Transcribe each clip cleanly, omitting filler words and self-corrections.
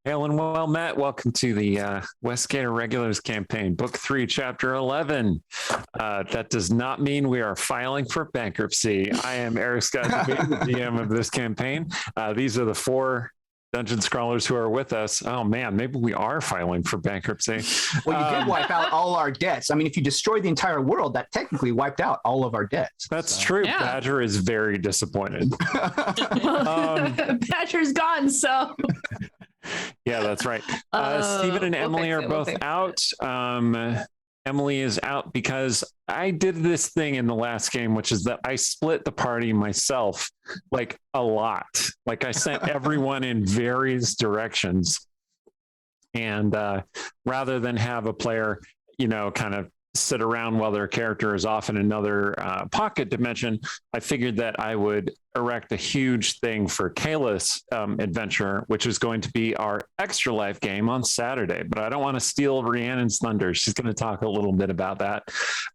Hail and well met. Welcome to the Westgate Irregulars campaign, Book 3, Chapter 11. That does not mean we are filing for bankruptcy. I am Eric Scott, the GM of this campaign. These are the 4 dungeon scrawlers who are with us. Oh man, maybe we are filing for bankruptcy. Well, you did wipe out all our debts. I mean, if you destroyed the entire world, that technically wiped out all of our debts. That's true. Yeah. Badger is very disappointed. Badger's gone, so. Yeah, that's right. Stephen and Emily are both out. Emily is out because I did this thing in the last game, which is that I split the party myself like a lot. Like I sent everyone in various directions. And rather than have a player, kind of sit around while their character is off in another pocket dimension, I figured that I would erect a huge thing for Kayla's adventure, which is going to be our Extra Life game on Saturday. But I don't want to steal Rhiannon's thunder. She's going to talk a little bit about that.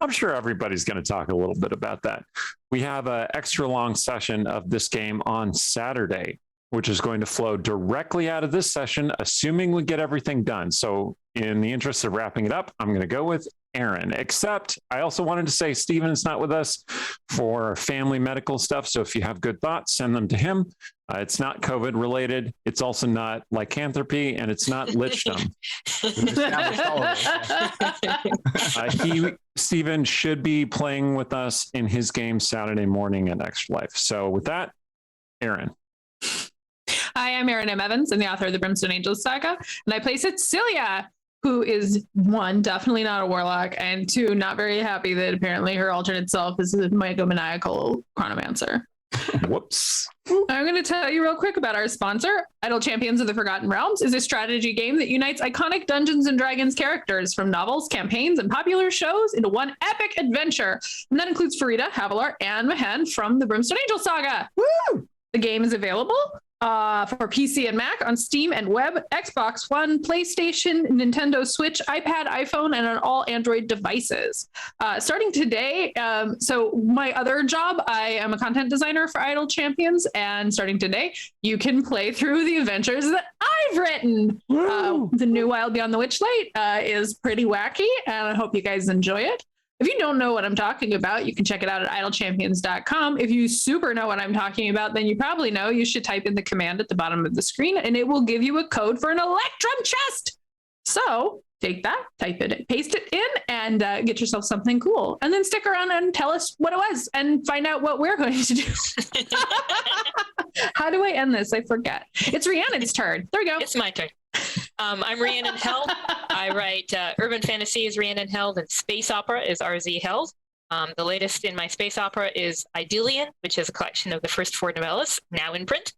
I'm sure everybody's going to talk a little bit about that. We have an extra long session of this game on Saturday, which is going to flow directly out of this session, assuming we get everything done. So in the interest of wrapping it up, I'm going to go with Aaron, except I also wanted to say Stephen is not with us for family medical stuff. So if you have good thoughts, send them to him. It's not COVID related. It's also not lycanthropy, and it's not lichdom. Stephen should be playing with us in his game Saturday morning at Extra Life. So with that, Aaron. Hi, I'm Erin M. Evans. I'm the author of the Brimstone Angels saga, and I play Cecilia, who is 1, definitely not a warlock, and 2, not very happy that apparently her alternate self is a megalomaniacal chronomancer. Whoops. I'm going to tell you real quick about our sponsor. Idle Champions of the Forgotten Realms is a strategy game that unites iconic Dungeons & Dragons characters from novels, campaigns, and popular shows into one epic adventure. And that includes Farida, Havilar, and Mahen from the Brimstone Angel saga. Woo! The game is available for PC and Mac on Steam and web, Xbox One, PlayStation, Nintendo Switch, iPad, iPhone, and on all Android devices. Starting today, so my other job, I am a content designer for Idle Champions, and starting today, you can play through the adventures that I've written. The new Wild Beyond the Witchlight is pretty wacky, and I hope you guys enjoy it. If you don't know what I'm talking about, you can check it out at idlechampions.com. If you super know what I'm talking about, then you probably know you should type in the command at the bottom of the screen, and it will give you a code for an Electrum chest. So take that, type it, paste it in, and get yourself something cool. And then stick around and tell us what it was and find out what we're going to do. How do I end this? I forget. It's Rhiannon's turn. There we go. It's my turn. I'm Rhiannon Held. I write urban fantasy is Rhiannon Held, and space opera is RZ Held. The latest in my space opera is Idyllian, which is a collection of the first 4 novellas, now in print.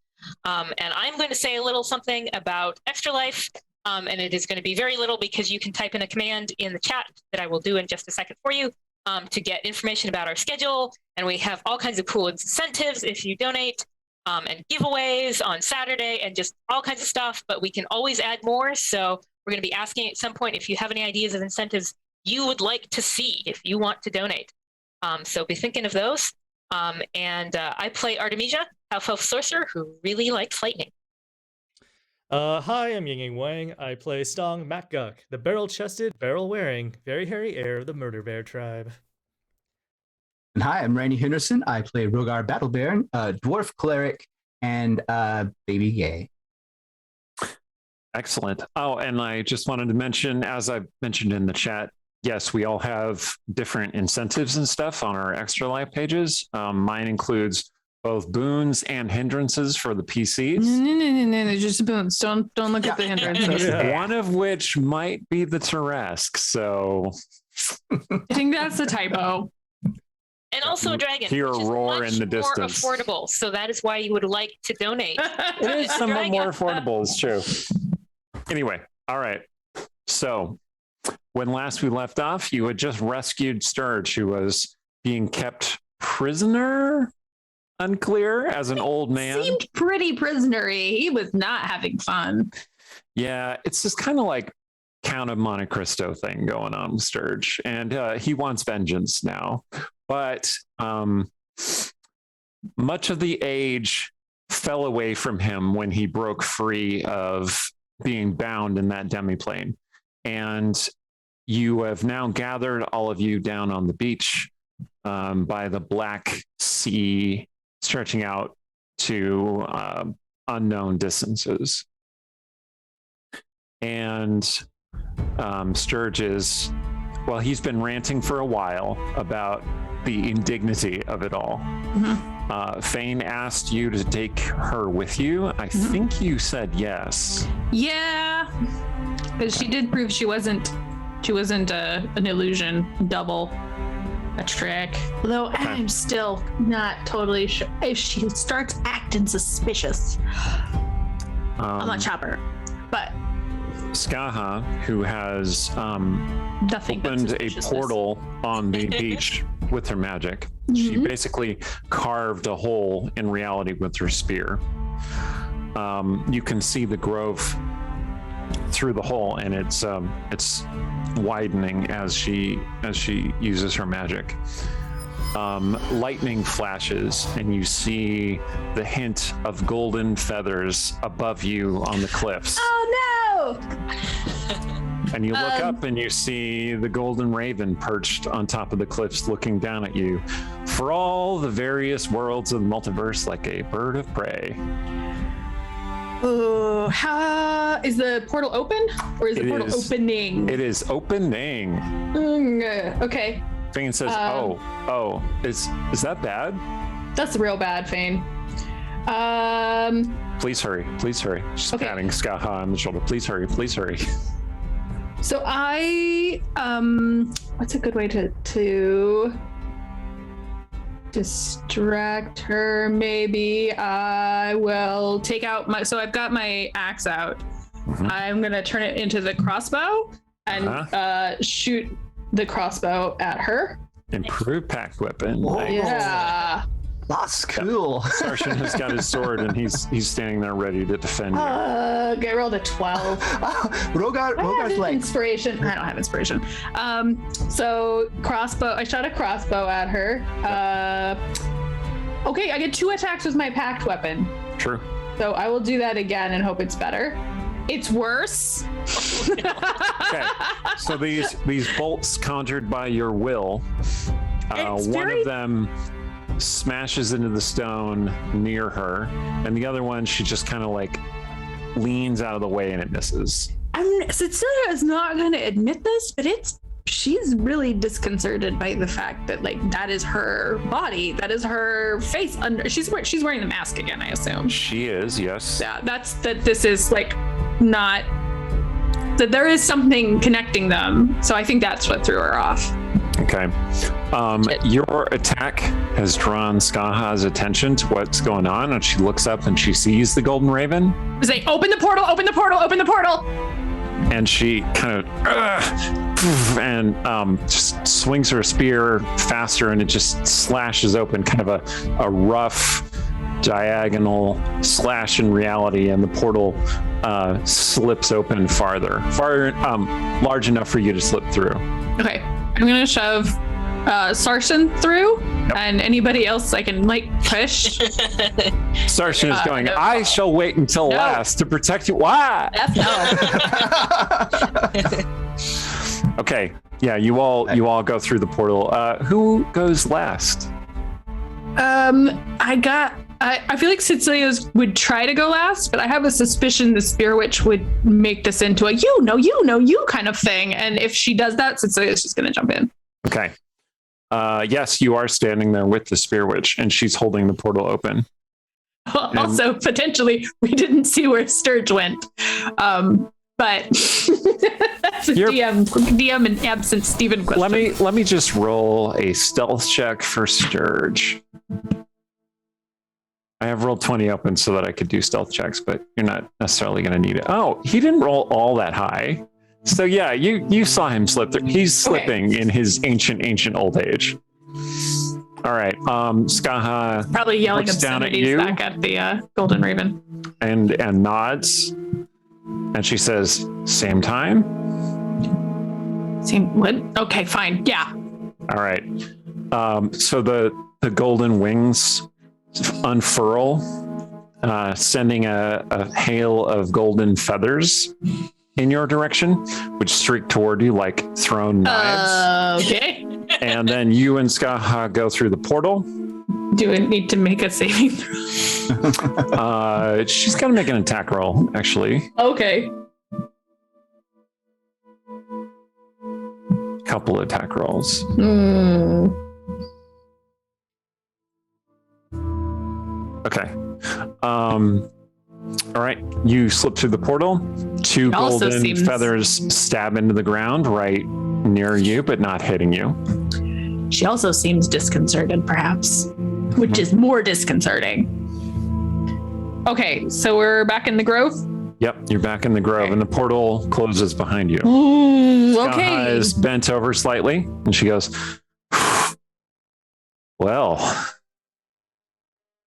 And I'm going to say a little something about Extra Life, and it is going to be very little because you can type in a command in the chat that I will do in just a second for you to get information about our schedule. And we have all kinds of cool incentives if you donate. And giveaways on Saturday and just all kinds of stuff, but we can always add more. So we're going to be asking at some point if you have any ideas of incentives you would like to see if you want to donate. So be thinking of those. I play Artemisia, half-elf sorcerer who really likes lightning. Hi, I'm Yinging Wang. I play Stong Makguk, the barrel-chested, barrel-wearing, very hairy heir of the Murder Bear tribe. And hi, I'm Randy Henderson. I play Rogar Battle Baron, dwarf cleric, and baby gay. Excellent. Oh, and I just wanted to mention, as I mentioned in the chat, yes, we all have different incentives and stuff on our Extra Life pages. Mine includes both boons and hindrances for the PCs. No, just boons. Don't look at the hindrances. One of which might be the Tarrasque. So I think that's a typo. And also a dragon, hear a roar in the distance. More affordable, so that is why you would like to donate. It is somewhat more affordable, it's true. Anyway, all right. So when last we left off, you had just rescued Sturge, who was being kept prisoner, unclear, as an old man. Seemed pretty prisonery. He was not having fun. Yeah, it's just kind of like Count of Monte Cristo thing going on with Sturge, and he wants vengeance now. But much of the age fell away from him when he broke free of being bound in that demiplane. And you have now gathered, all of you, down on the beach by the Black Sea, stretching out to unknown distances. And Sturge well, he's been ranting for a while about the indignity of it all. Fane asked you to take her with you. I think you said yes. Yeah, because she did prove she wasn't an illusion double, a trick. Although I'm still not totally sure if she starts acting suspicious. I'm not chopper, but Skaha, who has opened a portal on the beach with her magic. She basically carved a hole in reality with her spear. You can see the grove through the hole, and it's widening as she uses her magic. Lightning flashes, and you see the hint of golden feathers above you on the cliffs. oh no! And you look up and you see the golden raven perched on top of the cliffs looking down at you for all the various worlds of the multiverse like a bird of prey. Oh, how is the portal open, or is the portal opening? It is opening. Okay. Fane says, is that bad? That's real bad, Fane. Please hurry. She's Okay. patting Skaha on the shoulder. Please hurry. So I what's a good way to distract her? Maybe I will take out so I've got my axe out. I'm gonna turn it into the crossbow and shoot the crossbow at her. Improved pack weapon. Whoa. Nice. Yeah. That's cool. Sarshan has got his sword and he's standing there ready to defend you. I rolled a 12. Rogar's like, inspiration. I don't have inspiration. So crossbow. I shot a crossbow at her. Okay, I get 2 attacks with my packed weapon. True. So I will do that again and hope it's better. It's worse. Okay. So these bolts conjured by your will. One of them smashes into the stone near her, and the other one she just kind of like leans out of the way and it misses. Cecilia is not going to admit this, but she's really disconcerted by the fact that like that is her body, that is her face under. She's wearing the mask again, I assume. She is, yes. Yeah, this is like not that there is something connecting them. So I think that's what threw her off. Okay. Your attack has drawn Skaha's attention to what's going on, and she looks up and she sees the golden raven. Say, open the portal, open the portal, open the portal. And she kind of just swings her spear faster, and it just slashes open, kind of a rough diagonal slash in reality, and the portal slips open farther, large enough for you to slip through. Okay, I'm gonna shove Sarsen through, and anybody else I can like push. Sarshan is going, I shall wait until last to protect you. Why? No. Okay. Yeah, you all go through the portal. Who goes last? I feel like Cecilia's would try to go last, but I have a suspicion the Spear Witch would make this into a you kind of thing. And if she does that, Cecilia's just gonna jump in. Okay. Yes, you are standing there with the Spear Witch, and she's holding the portal open. Also, potentially, we didn't see where Sturge went. But that's a DM and absent Steven question. Let me just roll a stealth check for Sturge. I have rolled 20 open so that I could do stealth checks, but you're not necessarily going to need it. Oh, he didn't roll all that high. So yeah, you saw him slip through. He's slipping in his ancient old age. All right, Skaha probably yelling looks down at obscenities you back at the Golden Raven and nods, and she says, "Same time." Same what? Okay, fine. Yeah. All right. So the golden wings unfurl sending a hail of golden feathers in your direction, which streak toward you like thrown knives. Okay. And then you and Skaha go through the portal. Do I need to make a saving throw? She's got to make an attack roll, actually. Okay. Couple attack rolls. Okay. All right. You slip through the portal. Two golden feathers stab into the ground right near you, but not hitting you. She also seems disconcerted, perhaps, which is more disconcerting. Okay, so we're back in the grove? Yep, you're back in the grove, and the portal closes behind you. Ooh, okay. Skaha is bent over slightly, and she goes, well,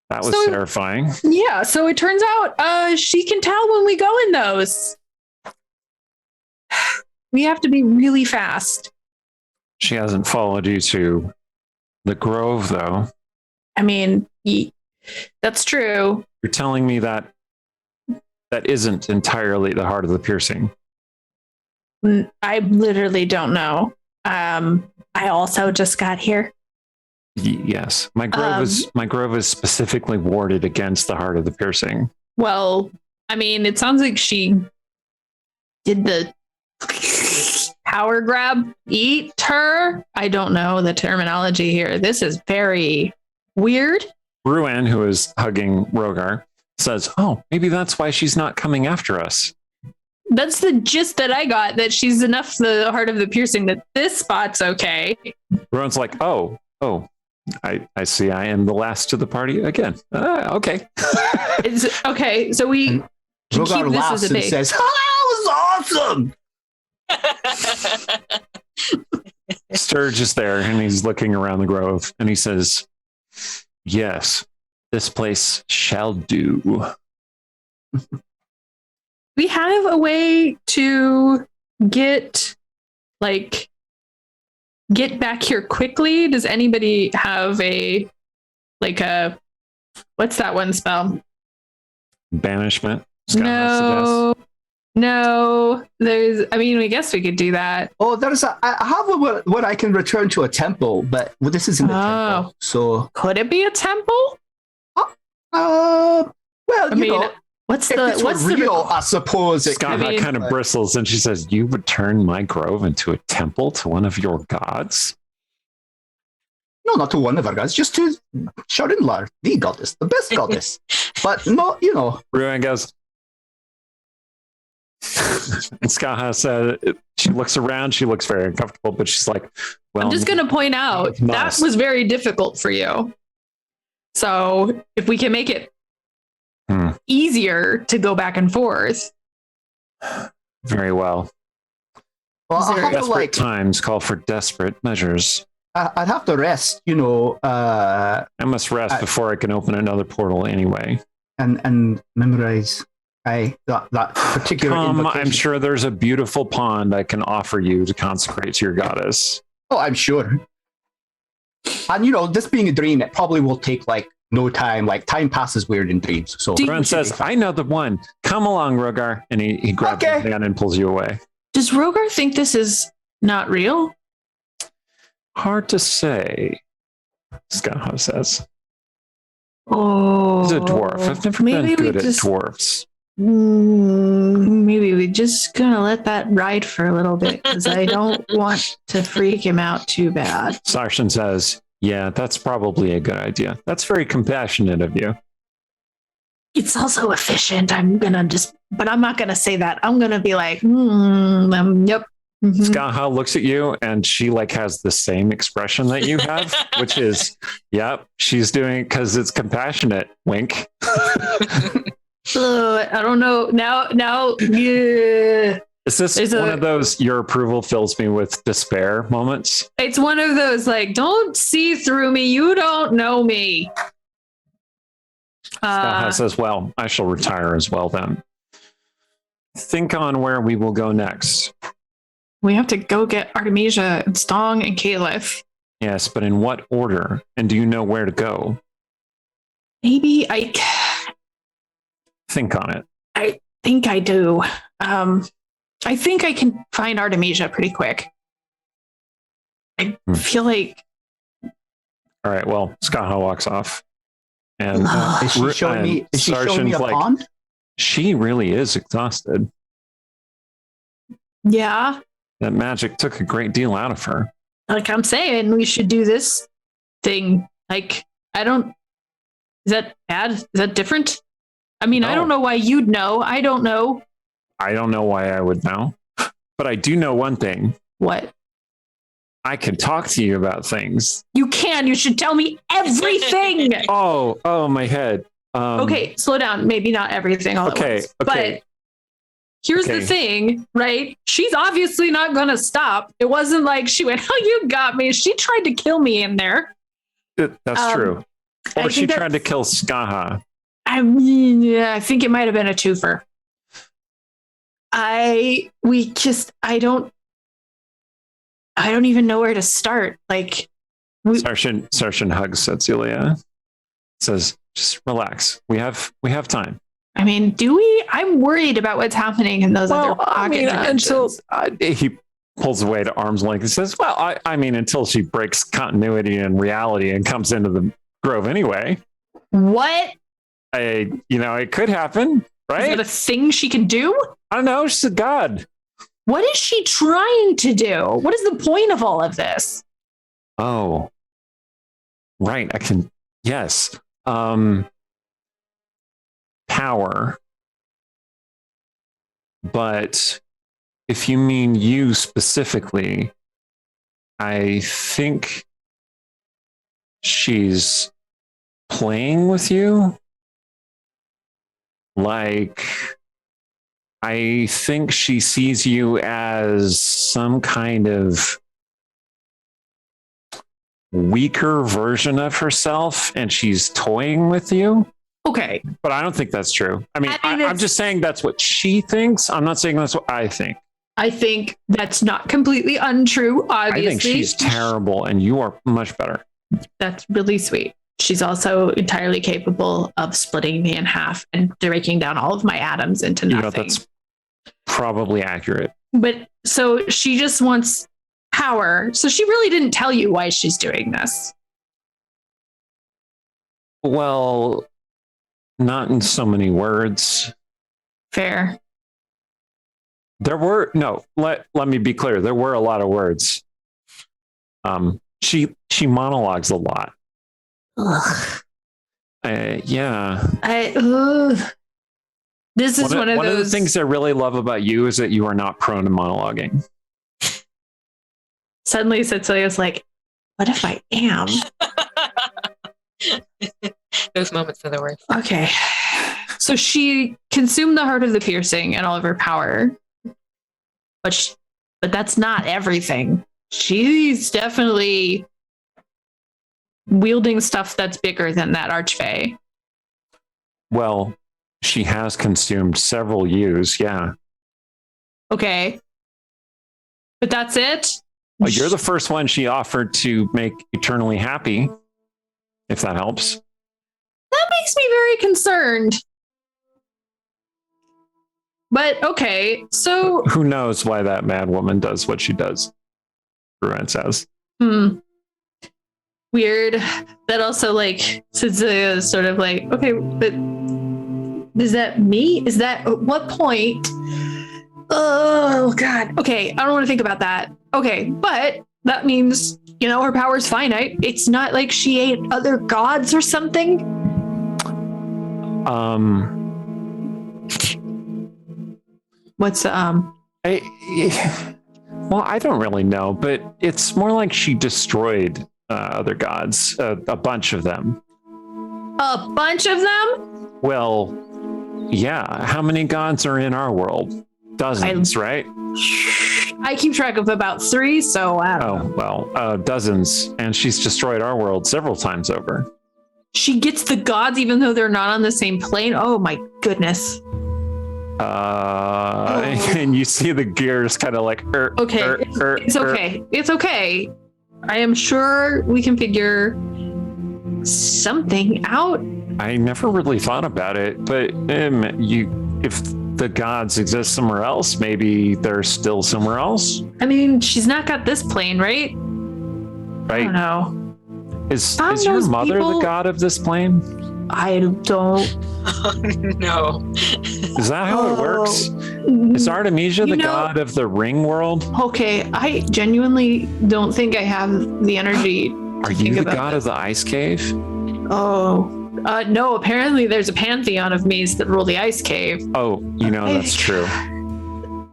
that was terrifying. Yeah, so it turns out she can tell when we go in those. We have to be really fast. She hasn't followed you to the grove, though. I mean, that's true. You're telling me that isn't entirely the heart of the piercing. I literally don't know. I also just got here. Yes, my grove is specifically warded against the heart of the piercing. Well, I mean, it sounds like she did the power grab, eat her. I don't know the terminology here. This is very weird. Ruan, who is hugging Rogar, says, "Oh, maybe that's why she's not coming after us." That's the gist that I got, that she's enough the heart of the piercing that this spot's okay. Ruan's like, oh, I see. I am the last to the party again. Okay. Okay, so we can keep Rogar this laughs as a and base. says, "Oh, that was awesome!" Sturge is there, and he's looking around the grove, and he says, "Yes, this place shall do." We have a way to get back here quickly. Does anybody have what's that one spell? Banishment. No, I guess we could do that. Oh, I have what I can return to a temple, but this isn't a temple. So could it be a temple? Well, you know, what's the real? I suppose it Skaha kind of bristles, and she says, "You would turn my grove into a temple to one of your gods?" No, not to one of our gods, just to Sharinlar, the goddess, the best goddess. But no, you know. Ruan goes, and Skaha said, she looks around, she looks very uncomfortable, but she's like, well, I'm just going to point out that was very difficult for you. So if we can make it easier to go back and forth. Very well. Well, I have desperate times call for desperate measures. I'd have to rest, you know. I must rest before I can open another portal anyway. And memorize that particular invocation. I'm sure there's a beautiful pond I can offer you to consecrate to your goddess. Oh, I'm sure. And you know, this being a dream, it probably will take no time. Time passes weird in dreams. So Ruan says, "I know the one. Come along, Rogar." And he grabs your hand and pulls you away. Does Rogar think this is not real? Hard to say, Skaha says. Oh, he's a dwarf. I've never been good at dwarves. Maybe we just gonna let that ride for a little bit, because I don't want to freak him out too bad. Sarshan says, "Yeah, that's probably a good idea. That's very compassionate of you." It's also efficient. But I'm not gonna say that. I'm gonna be like, yep. Mm-hmm. Skaha looks at you, and she has the same expression that you have, which is, yep, she's doing because it's compassionate. Wink. I don't know. Now, yeah. Is this one of those your approval fills me with despair moments? It's one of those don't see through me. You don't know me. Skaha says, "Well, I shall retire as well then. Think on where we will go next." We have to go get Artemisia and Stong and Caliph. Yes, but in what order? And do you know where to go? Maybe Think on it. I think I do. I think I can find Artemisia pretty quick. I feel like. All right. Well, Skaha walks off, and Is she showing me? Is she showing me a Sargent's pond? she really is exhausted. Yeah, That magic took a great deal out of her. like I'm saying, we should do this thing. Like, I don't. Is that bad? Is that different? I mean, I No. don't know why you'd know. I don't know. I don't know why I would know, but I do know one thing. What? I can talk to you about things. You can. You should tell me everything. Oh, my head. Okay, slow down. Maybe not everything all Okay, at once. okay. But here's the Okay. thing, right? She's obviously not going to stop. It wasn't like she went, "Oh, you got me." She tried to kill me in there. That's true. I Or she think tried to that's- kill Skaha. I mean, yeah, I think it might have been a twofer. I don't even know where to start. Like, Sargent hugs Cecilia. Says, "Just relax. We have time." I mean, do we? I'm worried about what's happening in those other pocket until dimensions. he pulls away to arm's length and says, "Well, I mean, until she breaks continuity and reality and comes into the grove anyway. What? It could happen, Is right? that a thing she can do? I don't know. She's a god." What is she trying to do? What is the point of all of this? Oh, right. Yes. Power. But if you mean you specifically, I think she's playing with you. Like, I think she sees you as some kind of weaker version of herself and she's toying with you. Okay. But I don't think that's true. I mean, I'm it's- just saying that's what she thinks. I'm not saying that's what I think. I think that's not completely untrue, obviously. I think she's terrible and you are much better. That's really sweet. She's also entirely capable of splitting me in half and breaking down all of my atoms into nothing. That's probably accurate. But so she just wants power. So she really didn't tell you why she's doing this. Well, not in so many words. Fair. There were let me be clear. There were a lot of words. She monologues a lot. Ugh. Yeah. This is one of the those things I really love about you is that you are not prone to monologuing. Suddenly Cecilia's like, what if I am? Those moments are the worst. Okay. So she consumed the heart of the piercing and all of her power. But that's not everything. She's definitely wielding stuff that's bigger than that archfey. Well, she has consumed several yous, yeah. Okay. But that's it? Well, you're the first one she offered to make eternally happy, if that helps. That makes me very concerned. But okay, so Who knows why that mad woman does what she does, Ruan says. weird. That also, like, Cecilia is sort of like, okay, but is that me? Is that at what point? Oh God. Okay, I don't want to think about that. Okay, but that means, her power's finite. It's not like she ate other gods or something. What's Well, I don't really know, but it's more like she destroyed other gods, a bunch of them. a bunch of them? Well, yeah. How many gods are in our world? Dozens, right? I keep track of about 3, so I don't know. Oh, well, dozens. And she's destroyed our world several times over. She gets the gods even though they're not on the same plane. Oh my goodness. And you see the gears kind of like, Okay, it's okay. It's okay. I am sure we can figure something out. I never really thought about it, but if the gods exist somewhere else, maybe they're still somewhere else. I mean, she's not got this plane, right? I Right? don't know. Is Found your those mother people- the god of this plane? I don't. No. Is that how it works? Is Artemisia the god of the ring world? Okay, I genuinely don't think I have the energy. Are you the god of the ice cave? Oh, no. Apparently, there's a pantheon of me's that rule the ice cave. Oh, that's true.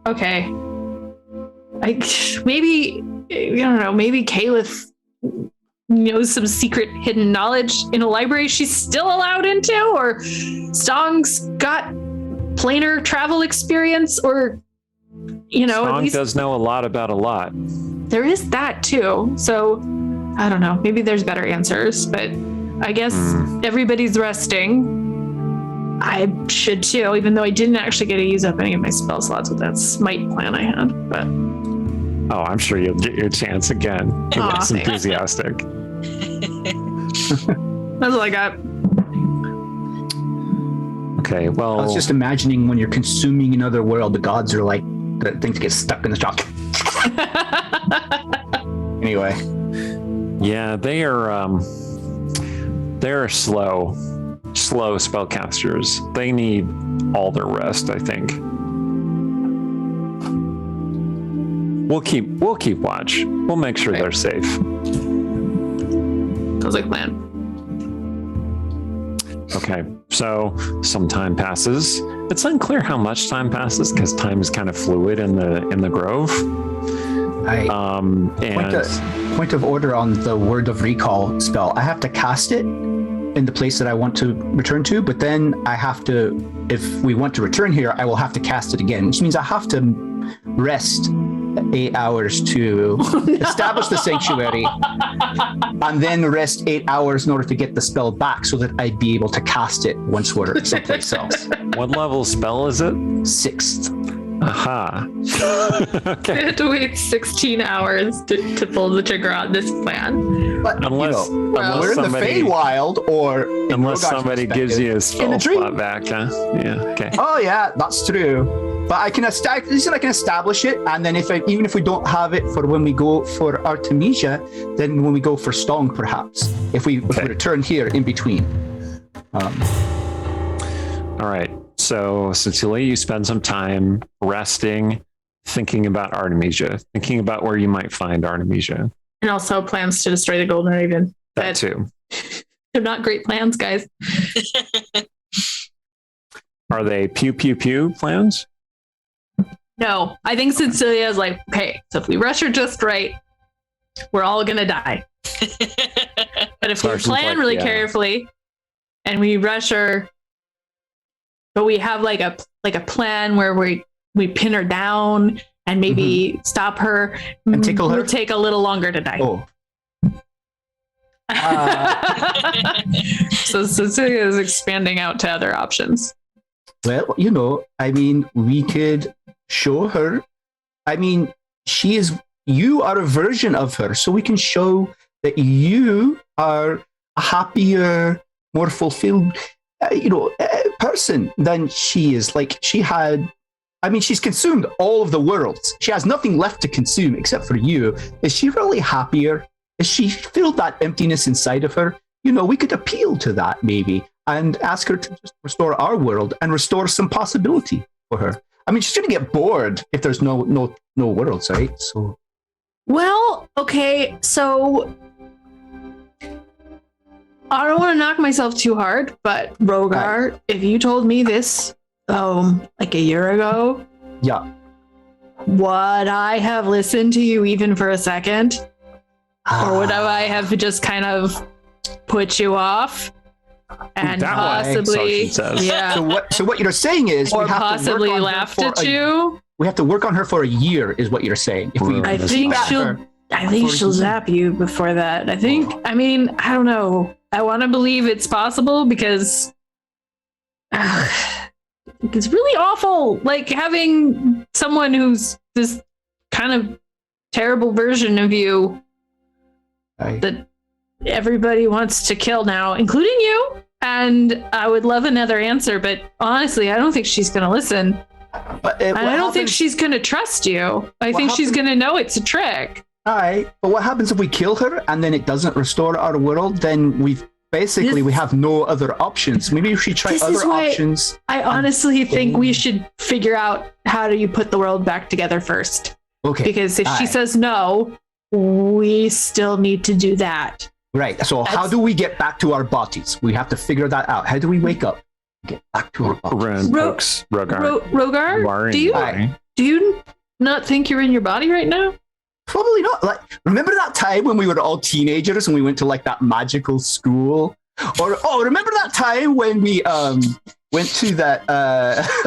Okay. Maybe I don't know. Maybe Caliph knows some secret hidden knowledge in a library she's still allowed into, or Stong's got planar travel experience, or at Stong least does know a lot about a lot. there is that too. So I don't know. Maybe there's better answers, but I guess everybody's resting. I should too, even though I didn't actually get to use up any of my spell slots with that smite plan I had. But Oh, I'm sure you'll get your chance again. He Aw, looks thanks. enthusiastic. that's all I got. Okay, well, I was just imagining when you're consuming another world, the gods are like the things get stuck in the shock. Anyway, yeah, they're slow spellcasters. They need all their rest, I think. We'll keep watch. We'll make sure Okay. they're safe. Sounds like a plan. Okay, so some time passes. It's unclear how much time passes because time is kind of fluid in the grove. Point of order on the word of recall spell. I have to cast it in the place that I want to return to, but then I have to, if we want to return here, I will have to cast it again, which means I have to rest 8 hours to establish the sanctuary and then rest 8 hours in order to get the spell back so that I'd be able to cast it once we're someplace else. What level spell is it? 6th. Aha. I Okay. had to wait 16 hours to pull the trigger on this plan. But Unless we're in the somebody, Feywild, or in unless Rogar's somebody gives perspective, you a in spell the dream. slot back, huh? Yeah. Okay. Oh yeah, that's true. But I can establish it, and then even if we don't have it for when we go for Artemisia, then when we go for Stong, perhaps if we return here in between. All right. So, Cecilia, you spend some time resting, thinking about Artemisia, thinking about where you might find Artemisia. And also plans to destroy the Golden Raven. That too. They're not great plans, guys. Are they pew pew pew plans? No, I think Cecilia is like, okay, so if we rush her just right, we're all gonna die. But if we Carson's plan like, really yeah. carefully and we rush her, but we have like a plan where we pin her down and maybe stop her And tickle her? It'll take a little longer to die. Oh, So Cecilia is expanding out to other options. well, we could show her. I mean, you are a version of her, so we can show that you are a happier, more fulfilled, person than she is. Like she's consumed all of the worlds. She has nothing left to consume except for you. Is she really happier? Is she filled that emptiness inside of her? We could appeal to that maybe and ask her to just restore our world and restore some possibility for her. I mean, she's going to get bored if there's no worlds, right? So, Well, okay, so I don't want to knock myself too hard, but Rogar, if you told me this like a year ago, yeah. would I have listened to you even for a second? Or would I have just kind of put you off and that way, possibly, so she says. yeah, So what you're saying is, or we have possibly to work on her laughed for at you? We have to work on her for a year, is what you're saying. If we, I I think combat she'll. her- I think she'll zap you before that. I don't know. I want to believe it's possible because it's really awful. Like having someone who's this kind of terrible version of you Aye. that everybody wants to kill now, including you. And I would love another answer, but honestly, I don't think she's going to listen. But And I don't think she's going to trust you. I think she's going to know it's a trick. Aye, but what happens if we kill her and then it doesn't restore our world? Then we have no other options. Maybe we should try other options. I honestly think we should figure out how do you put the world back together first. Okay. Because if she says no, we still need to do that. Right. So how do we get back to our bodies? We have to figure that out. How do we wake up? Get back to our bodies. Rogar, do you not think you're in your body right now? Probably not. Like, remember that time when we were all teenagers and we went to like that magical school? Or remember that time when we went to that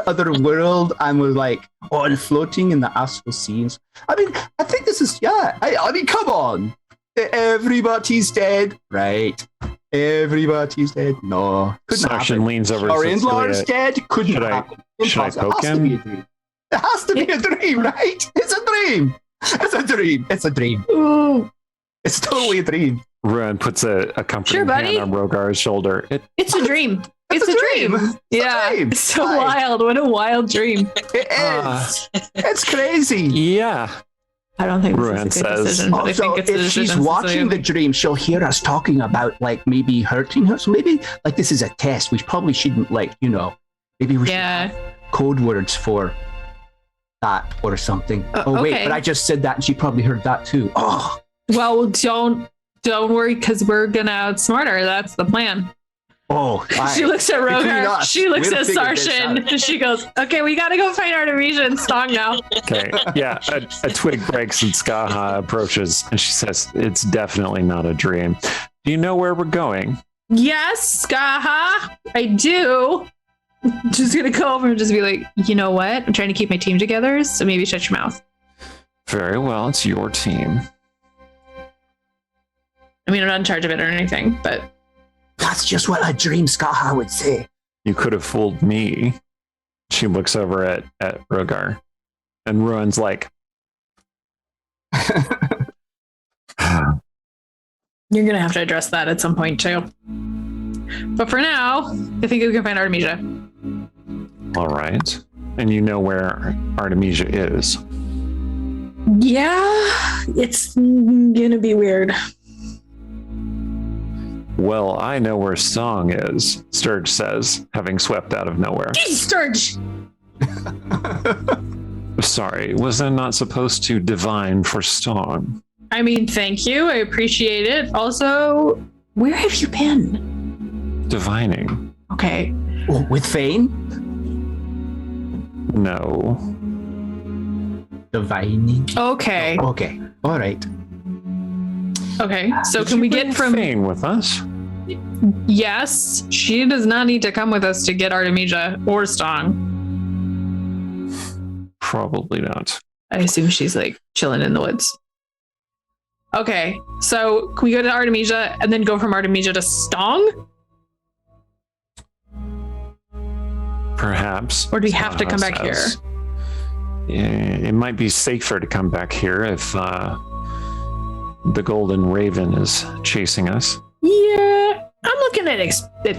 other world and were like and floating in the astral seas? I mean, I think this is I mean, come on. Everybody's dead, right? Everybody's dead. No, couldn't happen. Leans over. Our in-laws dead. Couldn't happen. Should I poke him? It has to be a dream, right? It's a dream. It's a dream. It's a dream. Ooh. It's totally a dream. Ruan puts a comforting hand on Rogar's shoulder. It's a dream. It's a dream. It's so wild. What a wild dream. It is. It's crazy. Yeah. I don't think Ruan this is a good decision. But I think it's if she's watching the dream, she'll hear us talking about like maybe hurting her. So maybe like this is a test. We probably shouldn't maybe we should have code words for that or something. Wait, but I just said that and she probably heard that too. Oh. Well, don't worry because we're gonna outsmart her. That's the plan. Oh, she looks at Rogar. She looks at Sarshan. And she goes, "Okay, we gotta go find Artemisia and Stong now." Okay, yeah. A twig breaks and Skaha approaches, and she says, "It's definitely not a dream. Do you know where we're going?" Yes, Skaha, I do. Just gonna go over and just be like, you know what? I'm trying to keep my team together, so maybe shut your mouth. Very well, it's your team. I mean, I'm not in charge of it or anything, but that's just what a dream Skaha would say. You could have fooled me. She looks over at Rogar, and Ruan's like, you're gonna have to address that at some point too. But for now, I think we can find Artemisia. All right. And you know where Artemisia is? Yeah, it's gonna be weird. Well, I know where Song is, Sturge says, having swept out of nowhere. Sturge! Sorry, was I not supposed to divine for Song? I mean, thank you. I appreciate it. Also, where have you been? Divining. Okay. Oh, with Fane? No. Divining. Okay. Oh, okay. All right. Okay. So can we get from Fane with us? Yes. She does not need to come with us to get Artemisia or Stong. Probably not. I assume she's like chilling in the woods. Okay. So can we go to Artemisia and then go from Artemisia to Stong? Perhaps. Or do we have to come back here? Yeah, it might be safer to come back here if the Golden Raven is chasing us. Yeah, I'm looking at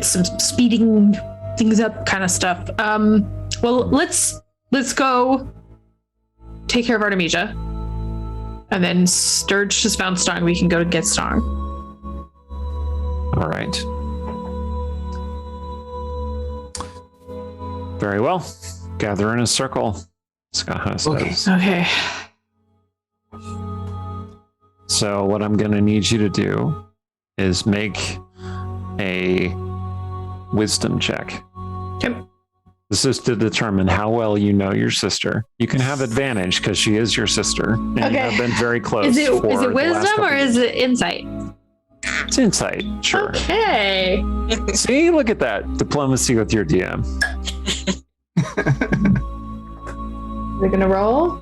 some speeding things up kind of stuff. Well, let's go take care of Artemisia, and then Sturge just found Stong. We can go to get Stong. All right. Very well. Gather in a circle, Skaha says. Okay. So what I'm going to need you to do is make a wisdom check. Okay. This is to determine how well you know your sister. You can have advantage because she is your sister, and you have been very close. Is it wisdom or is it insight? It's insight, sure. Okay. See, look at that diplomacy with your DM. We're gonna roll.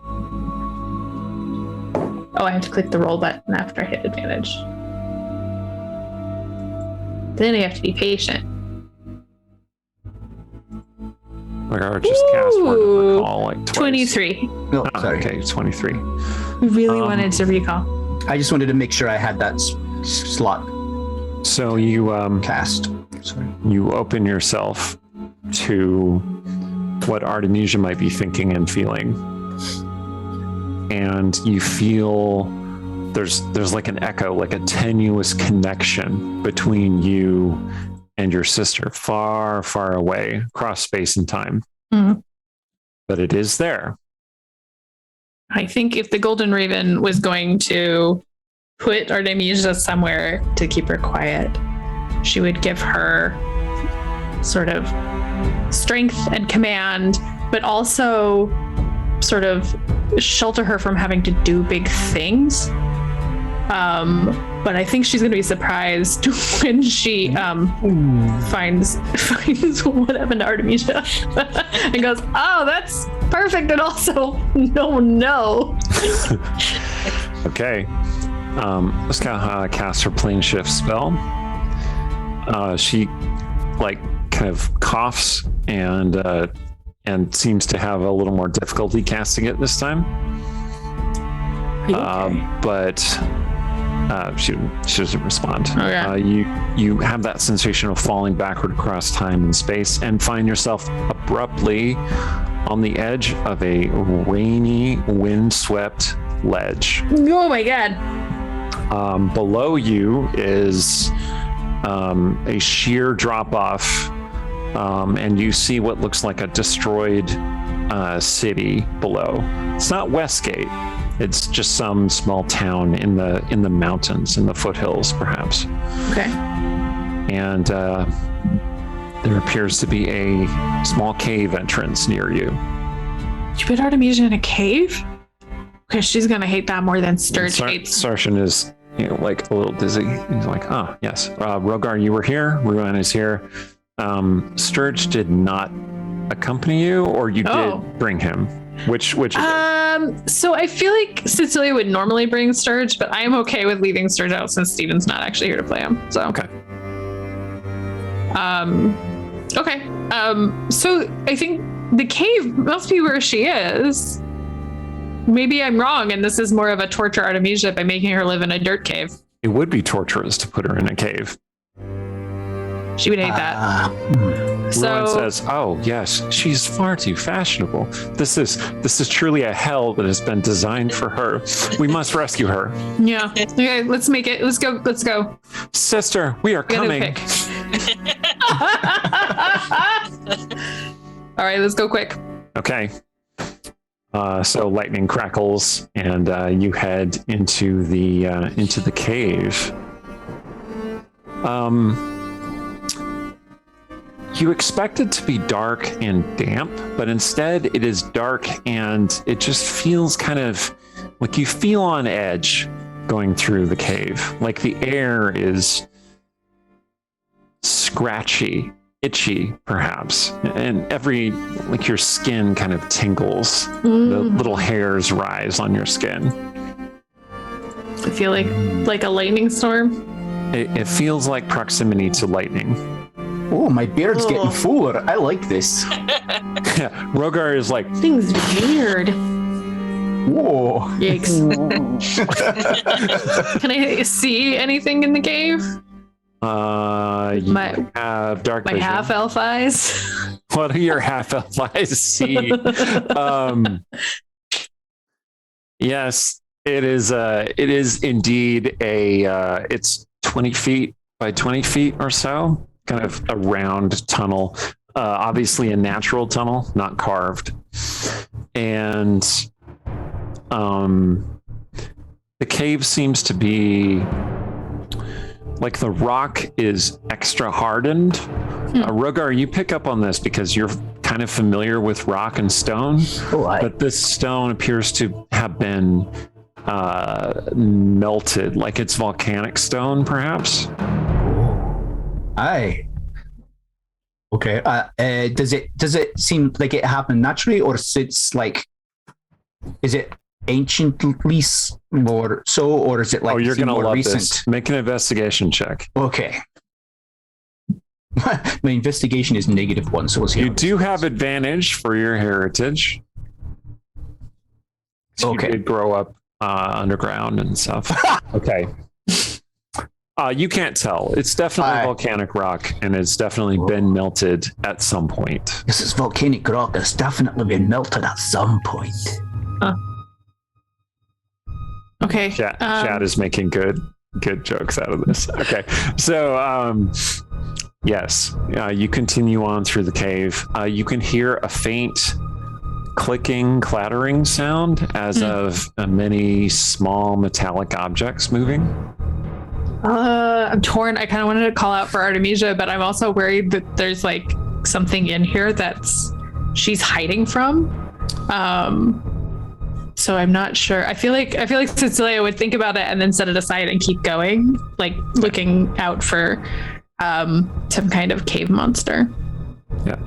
Oh, I have to click the roll button after I hit advantage. Then I have to be patient. Like I just cast word of recall like twice. 23. No, sorry. Okay, 23. We really wanted to recall. I just wanted to make sure I had that slot So you cast. sorry. You open yourself to what Artemisia might be thinking and feeling. And you feel there's like an echo, like a tenuous connection between you and your sister, far, far away across space and time. Mhm. But it is there. I think if the Golden Raven was going to put Artemisia somewhere to keep her quiet, she would give her sort of strength and command, but also sort of shelter her from having to do big things. But I think she's going to be surprised when she finds what happened to Artemisia and goes, "Oh, that's perfect," and also no. Okay. Let's cast her plane shift spell. She kind of coughs and seems to have a little more difficulty casting it this time. But she doesn't respond. Okay. You have that sensation of falling backward across time and space and find yourself abruptly on the edge of a rainy, windswept ledge. Oh my god. Below you is a sheer drop off, and you see what looks like a destroyed city below. It's not Westgate. It's just some small town in the mountains, in the foothills, perhaps. Okay. And there appears to be a small cave entrance near you. You put Artemisia in a cave? Okay, she's gonna hate that more than Sturge hates. Sarshan is, like a little dizzy. He's like, "Oh, yes. Rogar, you were here. Ruan is here. Sturge did not accompany you, or you did bring him? Which is it? So I feel like Cecilia would normally bring Sturge, but I am okay with leaving Sturge out since Steven's not actually here to play him. So Okay. Okay. So I think the cave must be where she is. Maybe I'm wrong, and this is more of a torture Artemisia by making her live in a dirt cave. It would be torturous to put her in a cave. She would hate that. Ruan So says, "Oh yes, she's far too fashionable. This is truly a hell that has been designed for her. We must rescue her." yeah. Okay, let's make it. Let's go. Let's go. Sister, we are We gotta coming. pick. All right, let's go quick. Okay. So lightning crackles, and you head into the cave. You expect it to be dark and damp, but instead it is dark, and it just feels kind of like you feel on edge going through the cave. Like the air is scratchy, itchy, perhaps, and like your skin kind of tingles. The little hairs rise on your skin. I feel like a lightning storm. It feels like proximity to lightning. Oh, my beard's getting fuller. I like this. Yeah, Rogar is like, Thing's weird. Whoa. Yikes. Can I see anything in the cave? you have dark My vision. half elf eyes. What do your half elf eyes see? Yes, it is indeed it's 20 feet by 20 feet or so, kind of a round tunnel, obviously a natural tunnel, not carved. And the cave seems to be like the rock is extra hardened. Rogar, you pick up on this because you're kind of familiar with rock and stone, but this stone appears to have been melted, like it's volcanic stone, perhaps. Aye. Okay. Does it seem like it happened naturally, or is it anciently or so, or is it like you're gonna more love recent? this. Make an investigation check. Okay. My investigation is -1, so we'll see. You do have advantage for your heritage. So Okay. you did grow up underground and stuff. Okay. You can't tell. It's definitely volcanic rock, and it's definitely been melted at some point. This is volcanic rock. It's definitely been melted at some point. Okay. Chad is making good jokes out of this. Okay, so yes, you continue on through the cave. You can hear a faint clicking, clattering sound as of many small metallic objects moving. I'm torn. I kind of wanted to call out for Artemisia, but I'm also worried that there's like something in here that's she's hiding from. So I'm not sure. I feel like Cecilia would think about it and then set it aside and keep going, like looking out for some kind of cave monster. Yeah.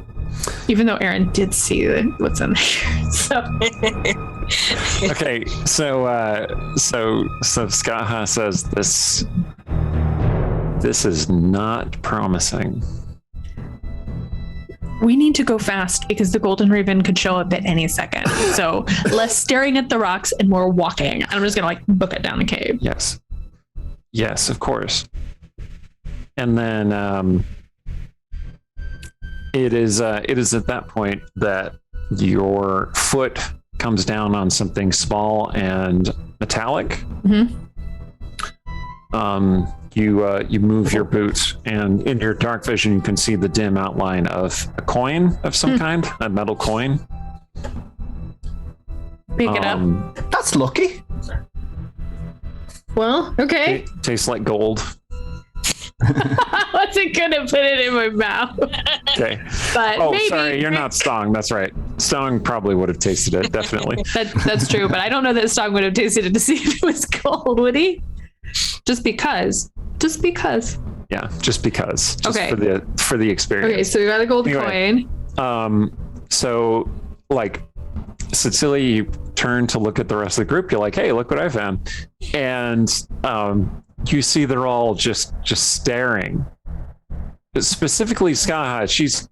Even though Aaron did see what's in there. So. Okay, so Skaha says this is not promising. We need to go fast because the Golden Raven could show up at any second. So less staring at the rocks and more walking. I'm just gonna like book it down the cave. Yes, of course. And then it is at that point that your foot comes down on something small and metallic. Mm-hmm. You move your boot, and in your dark vision, you can see the dim outline of a coin of some kind, a metal coin. Pick it up. That's lucky. Well, okay. It tastes like gold. I wasn't gonna put it in my mouth. Okay. But maybe. Sorry, you're not Stong. That's right. Stong probably would have tasted it, definitely. That's true, but I don't know that Stong would have tasted it to see if it was gold, would he? Just because. Yeah, just because. Just okay. For the experience. Okay, so we got a gold coin. So like Cecilia, you turn to look at the rest of the group. You're like, hey, look what I found. And you see they're all just staring. Specifically Skaha, she's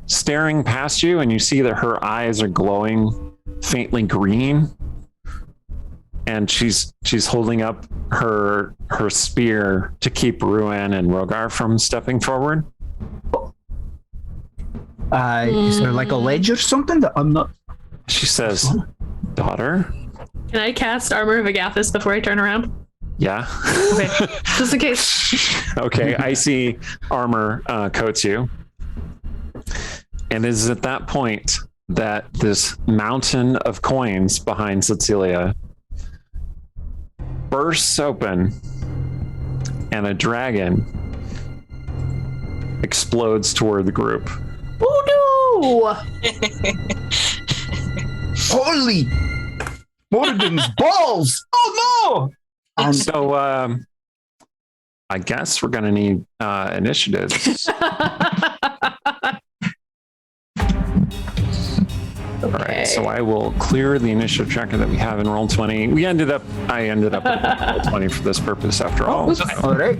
staring past you, and you see that her eyes are glowing faintly green. And she's holding up her spear to keep Ruan and Rogar from stepping forward. Is there like a ledge or something that I'm not? She says, "Daughter." Can I cast Armor of Agathis before I turn around? Yeah. Okay, just in case. Okay, icy armor coats you, and it is at that point that this mountain of coins behind Cecilia bursts open, and a dragon explodes toward the group. Oh no! Holy Morgan's balls! Oh no! And so I guess we're gonna need initiatives. All right, so I will clear the initiative tracker that we have in Roll20. I ended up at Roll20 for this purpose after all. All right.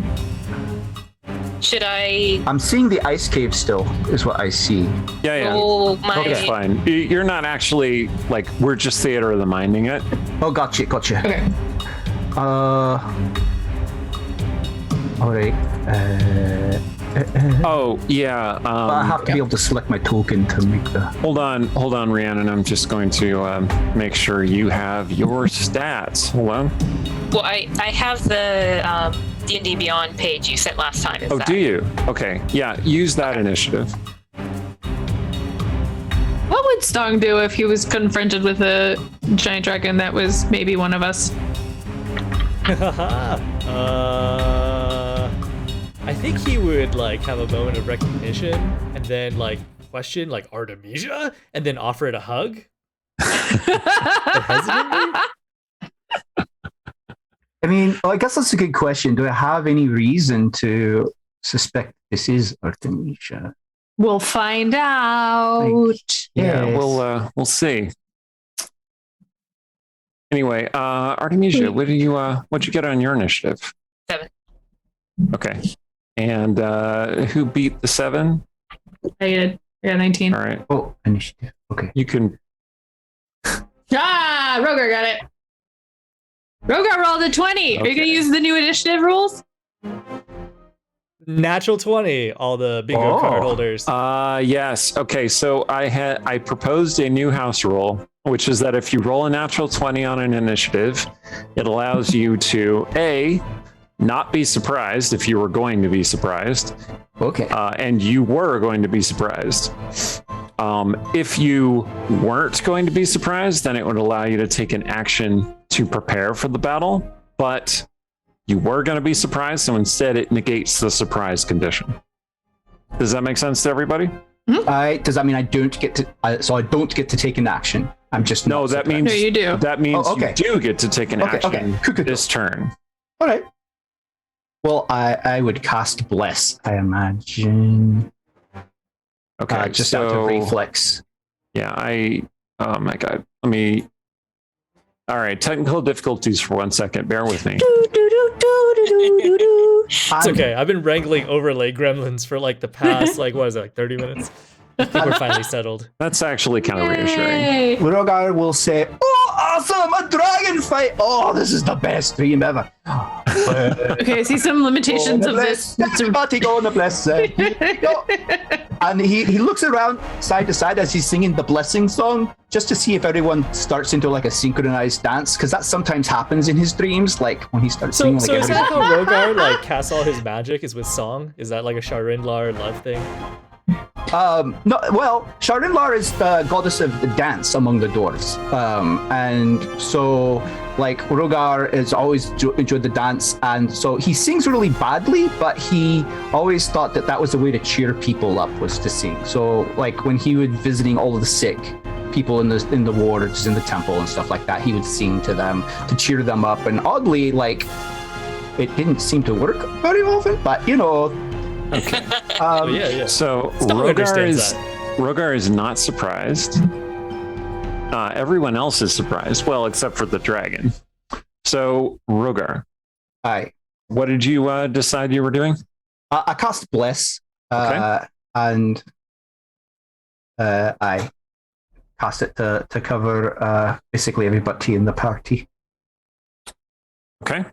Should I? I'm seeing the ice cave still, is what I see. Yeah. Roll my... Okay, fine. You're not actually, like, we're just theater of the minding it. Oh, gotcha. Okay. All right. Oh, yeah. But I have to be able to select my token to make the... Hold on, Rhiannon. I'm just going to make sure you have your stats. Hold on. Well, I have the D&D Beyond page you sent last time. Oh, do you? Okay. Yeah, use that initiative. What would Stong do if he was confronted with a giant dragon that was maybe one of us? I think he would like have a moment of recognition and then like question like Artemisia and then offer it a hug. Hesitantly? I mean, I guess that's a good question. Do I have any reason to suspect this is Artemisia? We'll find out. Yeah, Yes. we'll see. Anyway, Artemisia, what'd you get on your initiative? 7. Okay. And who beat the 7? I did. Yeah, 19. All right. Oh, initiative. Okay. You can. Rogar got it. Rogar rolled a 20. Are you going to use the new initiative rules? Natural 20, all the bingo card holders. Yes. Okay. So I proposed a new house rule, which is that if you roll a natural 20 on an initiative, it allows you to not be surprised if you were going to be surprised. Okay. And you were going to be surprised. If you weren't going to be surprised, then it would allow you to take an action to prepare for the battle. But you were going to be surprised, so instead it negates the surprise condition. Does that make sense to everybody? Does that mean I don't get to? So I don't get to take an action. I'm just No. not That surprised. means No, you do. That means okay. you do get to take an action Cool. this turn. All right. Well, I would cast Bless, I imagine. Okay. Just out of reflex. Yeah. Oh my God. Let me. All right. Technical difficulties for 1 second. Bear with me. It's okay. I've been wrangling overlay gremlins for like the past, like, what is it, like 30 minutes? I think we're finally settled. That's actually kind of reassuring. Yay. Rogar will say, "Oh, awesome! A dragon fight! Oh, this is the best dream ever." Okay, I see some limitations of this. Everybody go on the bless. And he looks around side to side as he's singing the blessing song, just to see if everyone starts into like a synchronized dance, because that sometimes happens in his dreams, like when he starts So singing. is Like that how Rogar like casts all his magic is with song? Is that like a Sharindlar love thing? No, well, Sharinlar is the goddess of the dance among the dwarves, and so like Rogar is always enjoyed the dance, and so he sings really badly, but he always thought that was the way to cheer people up, was to sing. So like when he would visiting all of the sick people in the wards in the temple and stuff like that, he would sing to them to cheer them up, and oddly, like it didn't seem to work very often, but you know. Okay. Yeah. So Stone understands Rogar is not surprised. Everyone else is surprised, well, except for the dragon. So Rogar, Aye. what did you decide you were doing? I cast Bless, Okay. and I cast it to cover basically everybody in the party. Okay.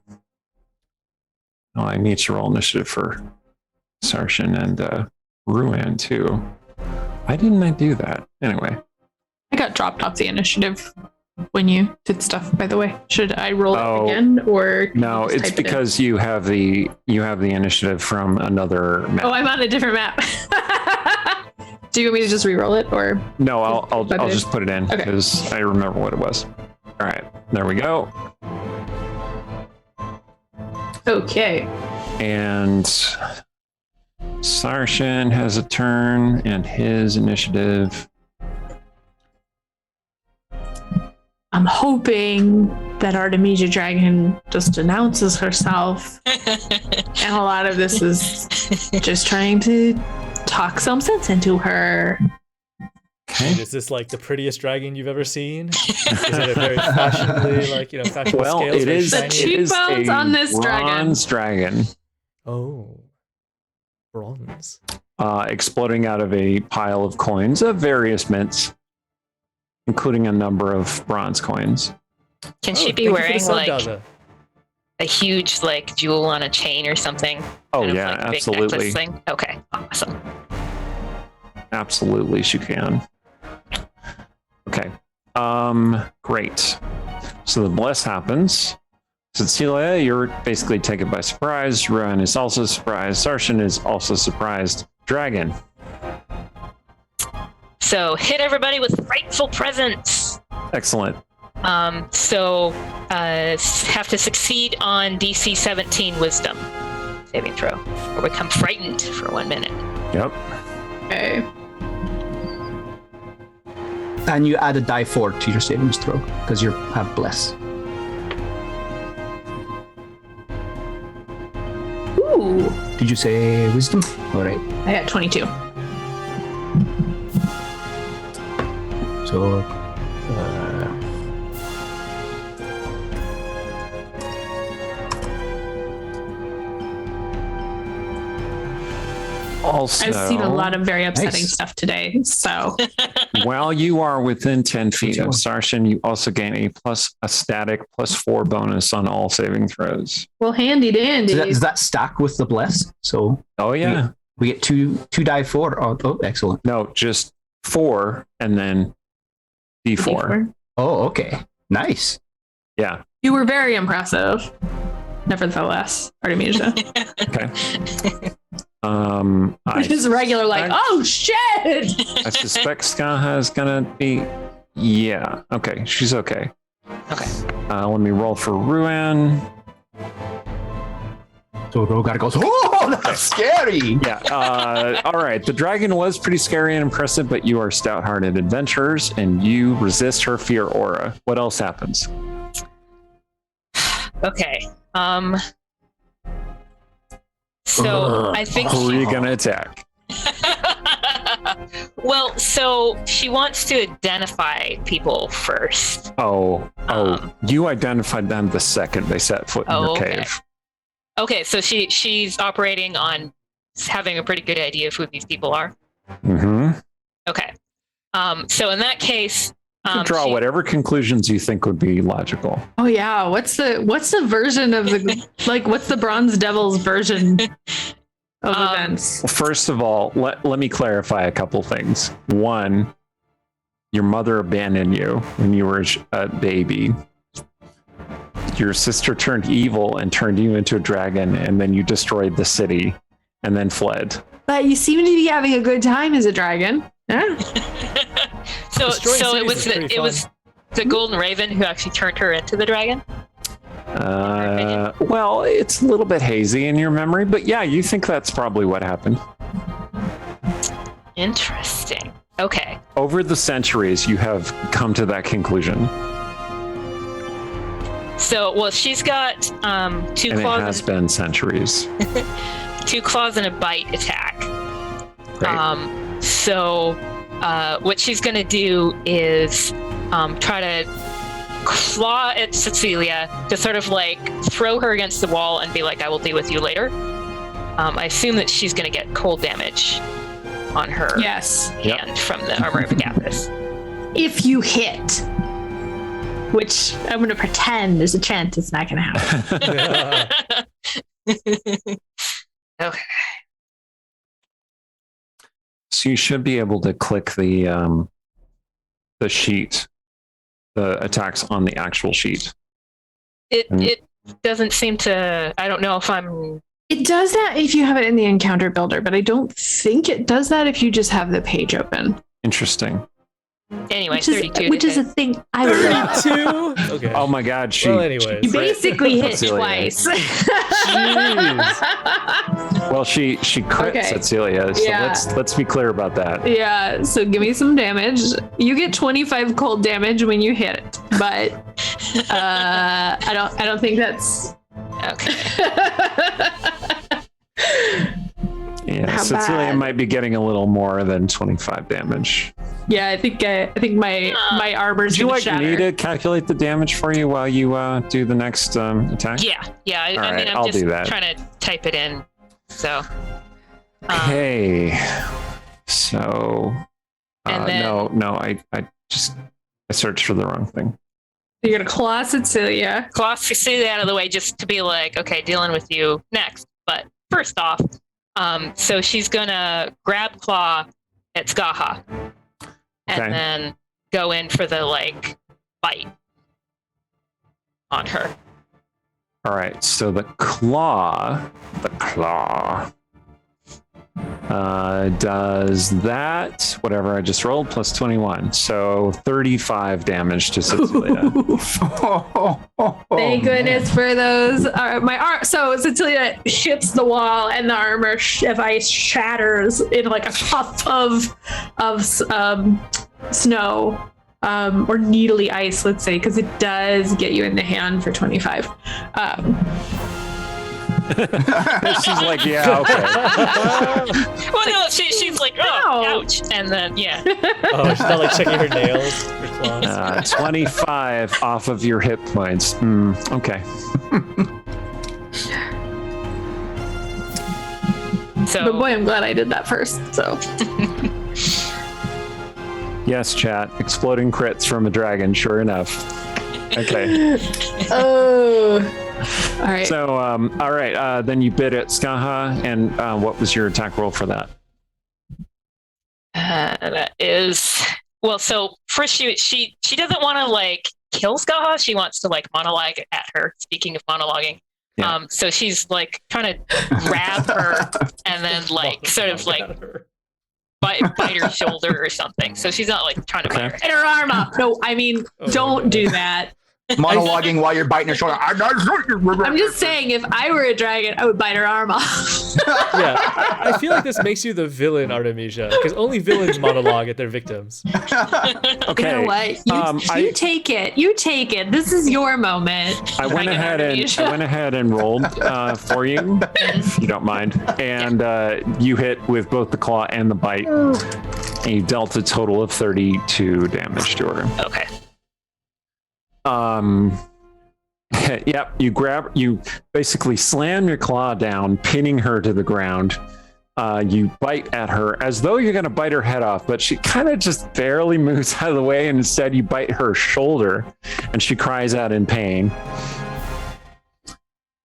Well, I need to roll initiative for Sarshan and Ruan too. Why didn't I do that? Anyway. I got dropped off the initiative when you did stuff, by the way. Should I roll Oh, it again, or can No, you just it's type it in? because you have the initiative from another map. Oh, I'm on a different map. Do you want me to just re-roll it, or No, I'll Type it in? just put it in Okay. because I remember what it was. All right, there we go. okay? And Sarshan has a turn and his initiative. I'm hoping that Artemisia Dragon just announces herself, and a lot of this is just trying to talk some sense into her. And is this like the prettiest dragon you've ever seen? Is it a very fashionably, like, you know, fashionable Well, scales? it very is. shiny? The cheekbones on this dragon. bronze dragon. Oh, bronze. Exploding out of a pile of coins of various mints, including a number of bronze coins. Can Oh, she thank be you for the wearing sub, like Daza. a huge like jewel on a chain or something? Oh Kind of yeah, like a big absolutely, necklace thing? Okay, awesome. absolutely, she can. Okay, great. So the bless happens. Cecilia, you're basically taken by surprise. Ruan is also surprised. Sarshan is also surprised. Dragon. So hit everybody with frightful presence. Excellent. Have to succeed on DC 17 Wisdom saving throw, or become frightened for 1 minute. Yep. Okay. And you add a die 4 to your savings throw because you have Bless. Ooh, Did you say Wisdom? All right. I got 22. So, Also, I've seen a lot of very upsetting Nice. stuff today. So while you are within 10 feet of Sarshan, you also gain a static +4 bonus on all saving throws. well, handy dandy. Does that stack with the bless? So Oh yeah. we get two die 4. Oh, excellent. No, just 4 and then D4. Oh, okay. Nice. Yeah. You were very impressive. Nevertheless, Artemisia. Okay. Which is regular, like, oh shit! I suspect Skaha is gonna be. Yeah. Okay. She's okay. Okay. Let me roll for Ruan. So Rogar goes, oh, that's scary. Yeah. All right. The dragon was pretty scary and impressive, but you are stout-hearted adventurers, and you resist her fear aura. What else happens? Okay. So Ugh. I think Who are you gonna attack? well, so she wants to identify people first. Oh. You identified them the second they set foot in your okay. cave. Okay, so she's operating on having a pretty good idea of who these people are. Mm-hmm. Okay. So in that case, You can draw whatever conclusions you think would be logical. Oh yeah, what's the version of the like? What's the Bronze Devil's version of events? Well, first of all, let me clarify a couple things. One, your mother abandoned you when you were a baby. Your sister turned evil and turned you into a dragon, and then you destroyed the city and then fled. But you seem to be having a good time as a dragon. Yeah. so Destroying it cities was is pretty it was the Golden Raven who actually turned her into the dragon. Well, it's a little bit hazy in your memory, but yeah, you think that's probably what happened. Interesting. Okay. Over the centuries, you have come to that conclusion. So, well, she's got two And it claws, has been centuries. 2 claws and a bite attack. Great. So, what she's going to do is try to claw at Cecilia to sort of like throw her against the wall and be like, I will deal with you later. I assume that she's going to get cold damage on her Yes. hand from the armor of Agathis. If you hit, which I'm going to pretend there's a chance it's not going to happen. Okay. So you should be able to click the sheet, the attacks on the actual sheet. It doesn't seem to. I don't know if I'm. It does that if you have it in the encounter builder, but I don't think it does that if you just have the page open. Interesting. Anyway, Which is, 32. which is a thing I would love. 32? Okay. Oh my God, Well, anyways. You basically hit Cecilia. twice. Well, she crits Okay. Cecilia, so Yeah. let's be clear about that. Yeah, so give me some damage. You get 25 cold damage when you hit it, but I don't think that's Okay. Yeah, How Cecilia bad? might be getting a little more than 25 damage. Yeah, I think my armor's Would you gonna like shatter. me to calculate the damage for you while you do the next attack? Yeah. I mean, right, I'm I'll just do that. trying to type it in. So. Okay. So. And then- No. I searched for the wrong thing. You're gonna claw Cecilia. Claw Cecilia out of the way just to be like, okay, dealing with you next. But first off, so she's gonna grab claw at Skaha and Okay. then go in for the like bite on her. All right. So the claw does that, whatever I just rolled, plus 21. So 35 damage to Cecilia. Thank goodness for those. So Cecilia hits the wall, and the armor of ice shatters in like a puff of snow, or needly ice, let's say, because it does get you in the hand for 25. She's like, yeah, okay. Well, no, she's like, oh, Ow. ouch, and then yeah. Oh, she's not like checking her nails, her claws. 25 off of your hit points. Okay. So, But boy, I'm glad I did that first. So Yes, chat. Exploding crits from a dragon. Sure enough. Okay. oh, all right. So, all right. Then you bid at Skaha, and what was your attack roll for that? that is well. So first, she doesn't want to like kill Skaha. She wants to like monologue at her. Speaking of monologuing, Yeah. so she's like trying to grab her and then like sort of like bite her shoulder or something. So she's not like trying to bite her. Hit her arm up. No, I mean, don't do that. Monologuing while you're biting her shoulder. I'm just saying, if I were a dragon, I would bite her arm off. Yeah, I feel like this makes you the villain, Artemisia, because only villains monologue at their victims. Okay. You know what? You take it. You take it. This is your moment. I went ahead and rolled for you, if you don't mind. And you hit with both the claw and the bite. And you dealt a total of 32 damage to her. Okay. Yep, you basically slam your claw down, pinning her to the ground. You bite at her as though you're going to bite her head off, but she kind of just barely moves out of the way, and instead you bite her shoulder, and she cries out in pain.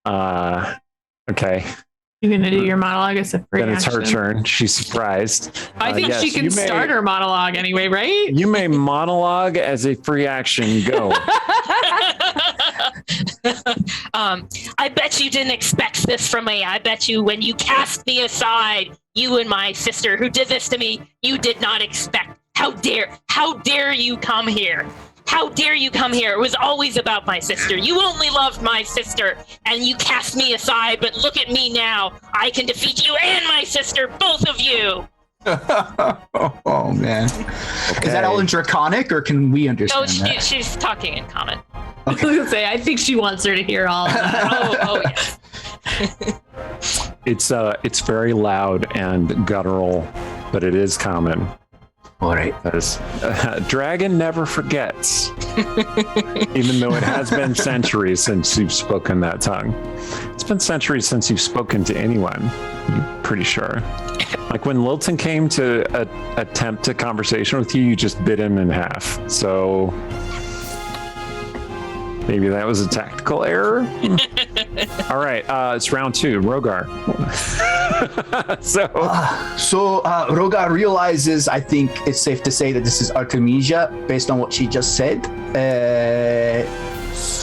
Okay. You're gonna do your monologue as a free Then it's her action. turn. She's surprised. I think Yes, she can you may- start her monologue anyway, right? You may monologue as a free action. Go. I bet you didn't expect this from me. I bet you when you cast me aside, you and my sister who did this to me, you did not expect. How dare you come here? How dare you come here? It was always about my sister. You only loved my sister and you cast me aside, but look at me now. I can defeat you and my sister, both of you. Oh man. Okay. Is that all in Draconic, or can we No, understand that? she's talking in common. I was gonna say, I think she wants her to hear all of that. Oh yes. It's very loud and guttural, but it is common. All right. Because dragon never forgets, even though it has been centuries since you've spoken that tongue. It's been centuries since you've spoken to anyone. I'm pretty sure. Like when Lilton came to attempt a conversation with you, you just bit him in half. So maybe that was a tactical error. All right, it's round 2. Rogar. So Rogar realizes, I think it's safe to say that this is Artemisia, based on what she just said.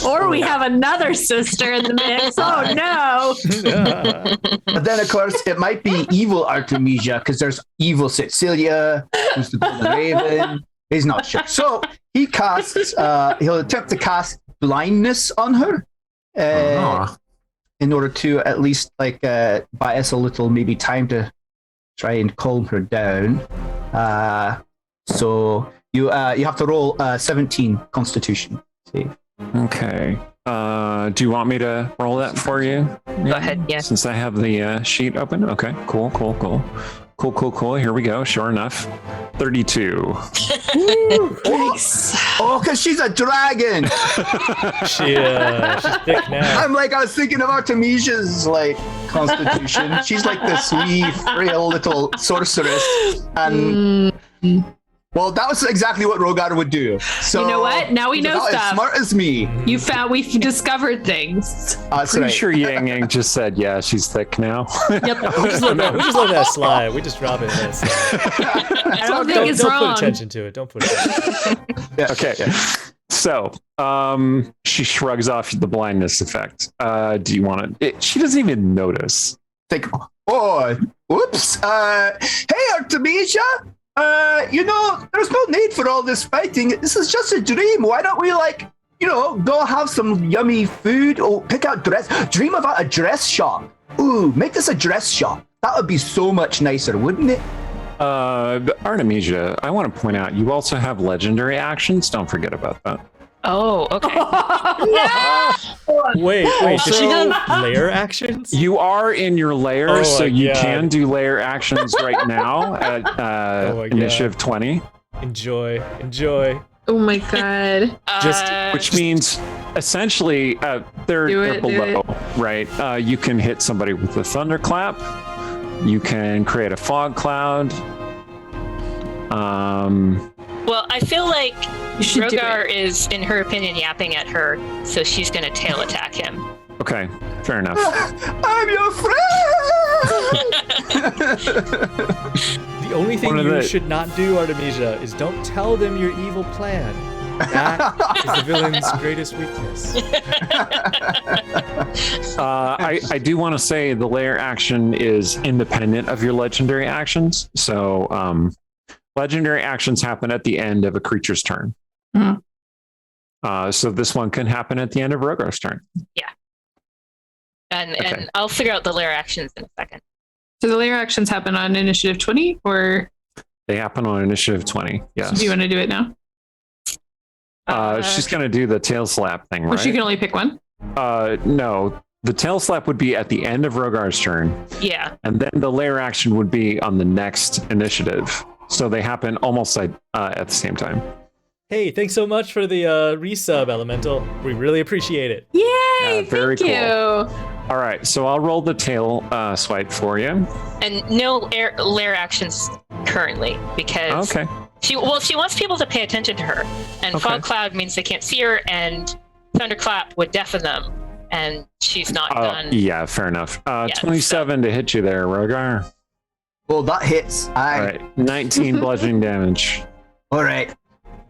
Or we have another sister in the mix. Oh no. But then, of course, it might be evil Artemisia, because there's evil Cecilia, who's the golden raven. He's not sure. So he casts, he'll attempt to cast blindness on her. In order to at least buy us a little maybe time to try and calm her down. So you have to roll 17 Constitution save. okay. Do you want me to roll that for you? Go ahead, yeah. Since I have the sheet open. Okay. Cool. Here we go. Sure enough. 32. Nice. Oh, because she's a dragon. She's thick now. I was thinking of Artemisia's constitution. She's like this wee, frail little sorceress. And well, that was exactly what Rogar would do. So You know what? Now we he's know about stuff. as smart as me. We've discovered things. That's Pretty right. sure Yang Yang just said, yeah, she's thick now. Yep. We just let that slide. We just drop it. I don't think it's don't wrong. put attention to it. Don't put it. Yeah. Okay. So, she shrugs off the blindness effect. Do you want to? She doesn't even notice. Think, oh, whoops. Hey, Artemisia. There's no need for all this fighting. This is just a dream. Why don't we go have some yummy food or pick out dream about a dress shop. Ooh, make this a dress shop. That would be so much nicer, wouldn't it? Artemisia, I want to point out you also have legendary actions. Don't forget about that. Oh, okay. Wait. Also- Does she have layer actions? You are in your layer, Oh so my you God. can do layer actions right now at Oh my initiative 20, Enjoy. Oh my god. which means essentially they're Do it, do below, right? You can hit somebody with a thunderclap, You can create a fog cloud. Well, I feel like You should do Rogar it. is, in her opinion, yapping at her, so she's going to tail attack him. Okay, fair enough. I'm your friend. The only thing One of you the- should not do, Artemisia, is don't tell them your evil plan. That is the villain's greatest weakness. I do want to say the layer action is independent of your legendary actions. So legendary actions happen at the end of a creature's turn. Mhm. So this one can happen at the end of Rogar's turn. And Okay. and I'll figure out the layer actions in a second. So the layer actions happen on initiative 20, or They happen on initiative 20. Yes. do you want to do it now? She's going to do the tail slap thing, Or right? she can only pick one. No, the tail slap would be at the end of Rogar's turn, Yeah. and then the layer action would be on the next initiative. So they happen almost at the same time. Hey, thanks so much for the resub, Elemental. We really appreciate it. Yay! Very thank you. All right, so I'll roll the tail swipe for you. And no layer actions currently because Okay. she wants people to pay attention to her. And Okay. fog cloud means they can't see her, and thunderclap would deafen them. And she's not done. Yeah, fair enough. Yeah, 27 to hit you there, Rogar. Well, that hits. All right, 19 bludgeoning damage. All right.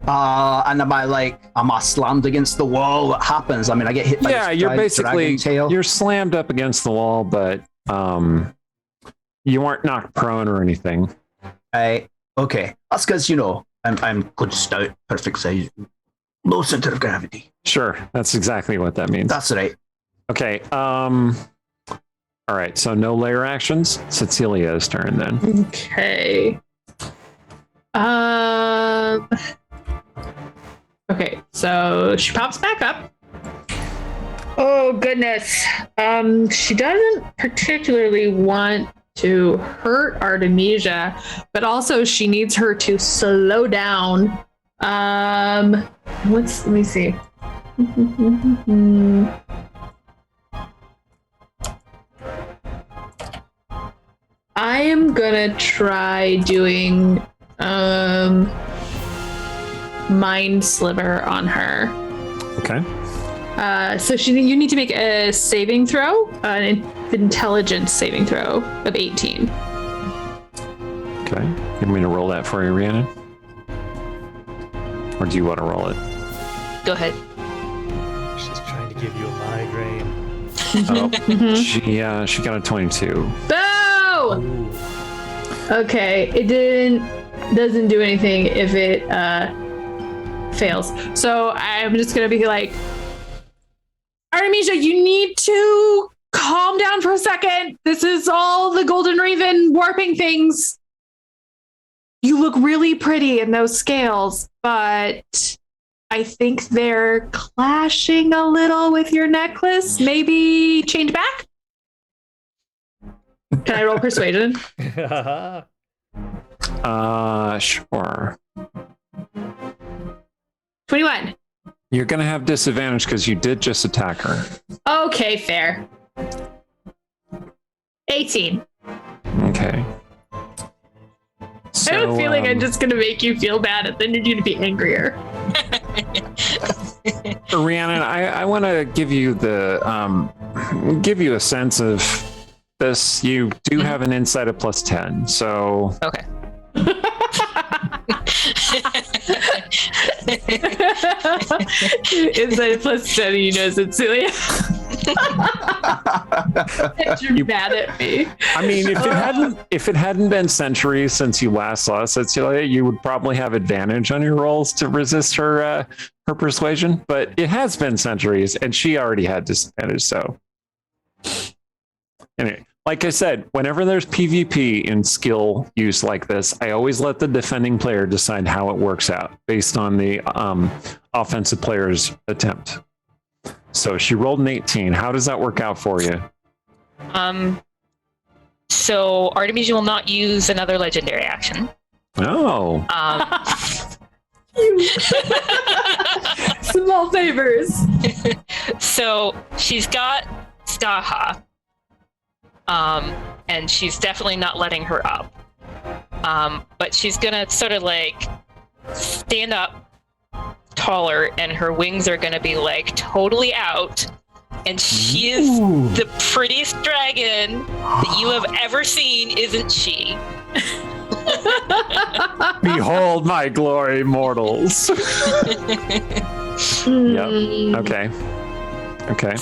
And am I slammed against the wall? What happens? I mean, I get hit by Yeah, this you're giant basically dragon tail. you're slammed up against the wall, but you aren't knocked prone or anything. Right. Okay. That's because, I'm good stout, perfect size, low center of gravity. Sure, that's exactly what that means. That's right. Okay. All right. So no layer actions. Cecilia's turn then. Okay. Okay, so she pops back up. Oh goodness. She doesn't particularly want to hurt Artemisia, but also she needs her to slow down. Let me see. I am gonna try doing Mind Sliver on her. Okay. So you need to make a saving throw, an intelligence saving throw of 18. Okay. You want me to roll that for you, Rhiannon? Or do you want to roll it? Go ahead. She's trying to give you a migraine. Oh, Mhm. she got a 22. Boo! Ooh. Okay, it doesn't do anything if it fails. So I'm just gonna be like, Artemisia, you need to calm down for a second. This is all the Golden Raven warping things. You look really pretty in those scales, but I think they're clashing a little with your necklace. Maybe change back? Can I roll persuasion? Sure. 21. You're gonna have disadvantage because you did just attack her. Okay, fair. 18. Okay. I have a feeling I'm just gonna make you feel bad and then you're gonna be angrier. Rhiannon, I want to give you a sense of this. You do have an insight of +10, so Okay. Inside +10, you know, Cecilia. You're mad at me. I mean, if it hadn't been centuries since you last saw Cecilia, you would probably have advantage on your rolls to resist her persuasion. But it has been centuries, and she already had disadvantage. So, anyway, like I said, whenever there's PvP in skill use like this, I always let the defending player decide how it works out based on the offensive player's attempt. So she rolled an 18. How does that work out for you? So Artemisia will not use another legendary action. Oh. Small favors. So she's got Staha. and she's definitely not letting her up. But she's gonna sort of like stand up taller, and her wings are gonna be like totally out. And she is the prettiest dragon that you have ever seen, isn't she? Behold my glory, mortals. Yep. Okay. Okay.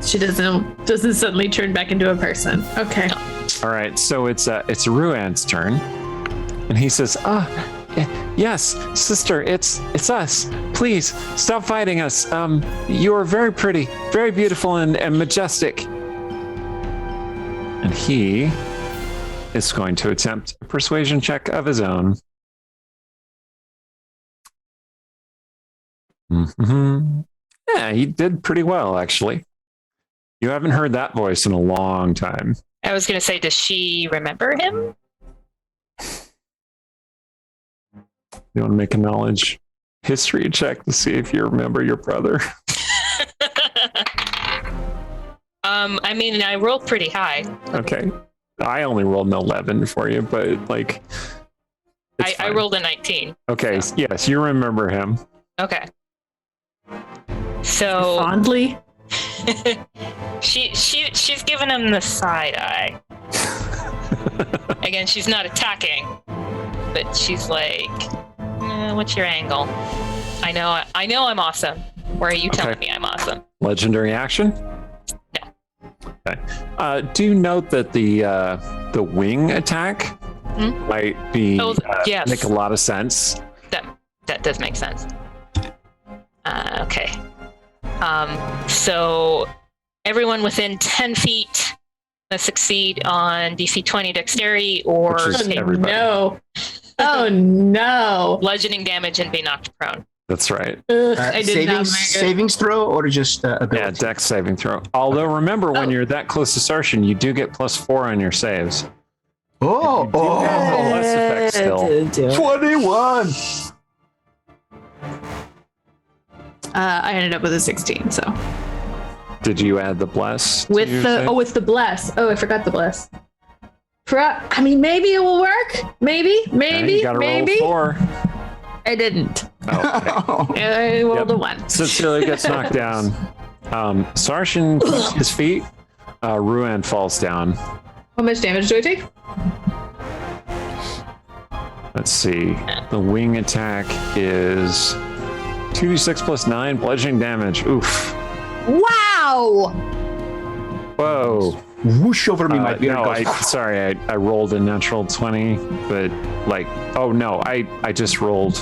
She doesn't suddenly turn back into a person. Okay. All right. So it's Ruan's turn, and he says, yes, sister, it's us. Please stop fighting us. You are very pretty, very beautiful, and majestic. And he is going to attempt a persuasion check of his own. Mm-hmm. Yeah, he did pretty well, actually. You haven't heard that voice in a long time. I was going to say, does she remember him? You want to make a knowledge history check to see if you remember your brother? I mean, I rolled pretty high. Okay. I only rolled an 11 for you, but like... I rolled a 19. Okay, so. Yes, you remember him. Okay. So... Fondly? she's giving him the side eye. Again, she's not attacking, but she's like, what's your angle? I know I'm awesome. Or are you telling me I'm awesome? Legendary action? No. Okay. Do note that the wing attack might be yes. make a lot of sense. That does make sense. Okay. So everyone within 10 feet must succeed on DC 20 dexterity or everybody. No. Oh no. bludgeoning damage and be knocked prone. That's right. I did not make it. Savings throw or just ability? Yeah, dex saving throw. Although remember, when you're that close to Sarshan, you do get +4 on your saves. Oh, Less effect still. 21. I ended up with a 16, so. Did you add the bless? With the bless. Oh, I forgot the bless. I mean, maybe it will work. Maybe. You gotta roll 4. I didn't. Oh, okay. I rolled a 1. Cecilia gets knocked down. Sarshan keeps his feet. Ruan falls down. How much damage do I take? Let's see. The wing attack is 2d6 plus 9 bludgeoning damage. Oof. Wow! Whoa. Whoosh over me, my beard No, goes. I rolled a natural 20, but oh no, I just rolled.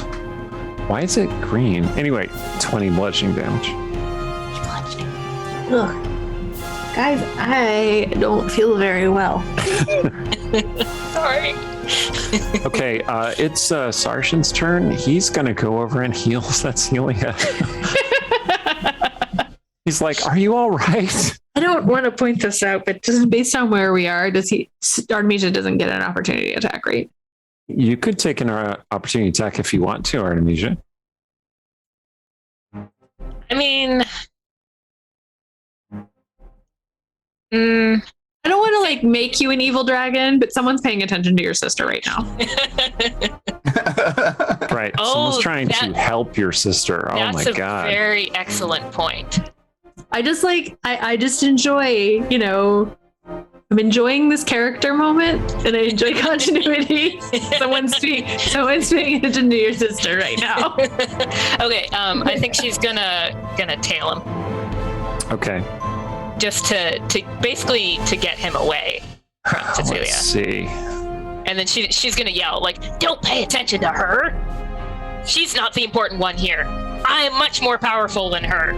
Why is it green? Anyway, 20 bludgeoning damage. Ugh. Guys, I don't feel very well. Sorry. Okay, it's Sarshan's turn. He's gonna go over and heal Cecilia. He's like, "Are you all right?" I don't want to point this out, but just based on where we are, Artemisia doesn't get an opportunity attack, right? You could take an opportunity attack if you want to, Artemisia. I mean, I don't want to make you an evil dragon, but someone's paying attention to your sister right now. Right. Someone's trying to help your sister. Oh my god. That's a very excellent point. I just I just enjoy, I'm enjoying this character moment, and I enjoy continuity. Someone's paying attention to your sister right now. Okay, I think she's gonna tail him. Okay. Just to basically to get him away from Cecilia. Let's see. And then she's gonna yell "Don't pay attention to her. She's not the important one here. I am much more powerful than her.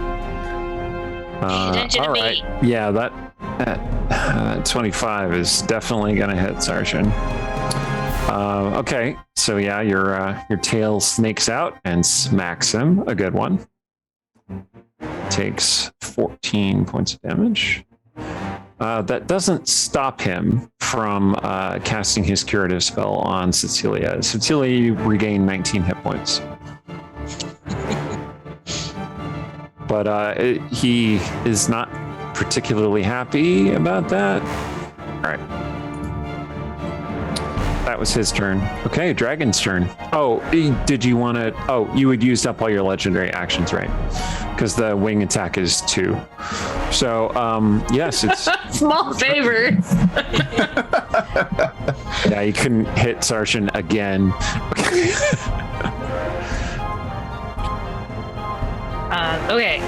Pay attention to me." Yeah, that 25 is definitely gonna hit Sarshan. Okay, so yeah, your tail snakes out and smacks him. A good one. Takes 14 points of damage. That doesn't stop him from casting his curative spell on Cecilia. Cecilia, you regain 19 hit points. But he is not particularly happy about that. right. That was his turn. Okay, Dragon's turn. Oh, did you want to? Oh, you had used up all your legendary actions, right? Because the wing attack is 2. So, yes, it's Small favors. yeah. You couldn't hit Sergeant again. Okay. Okay,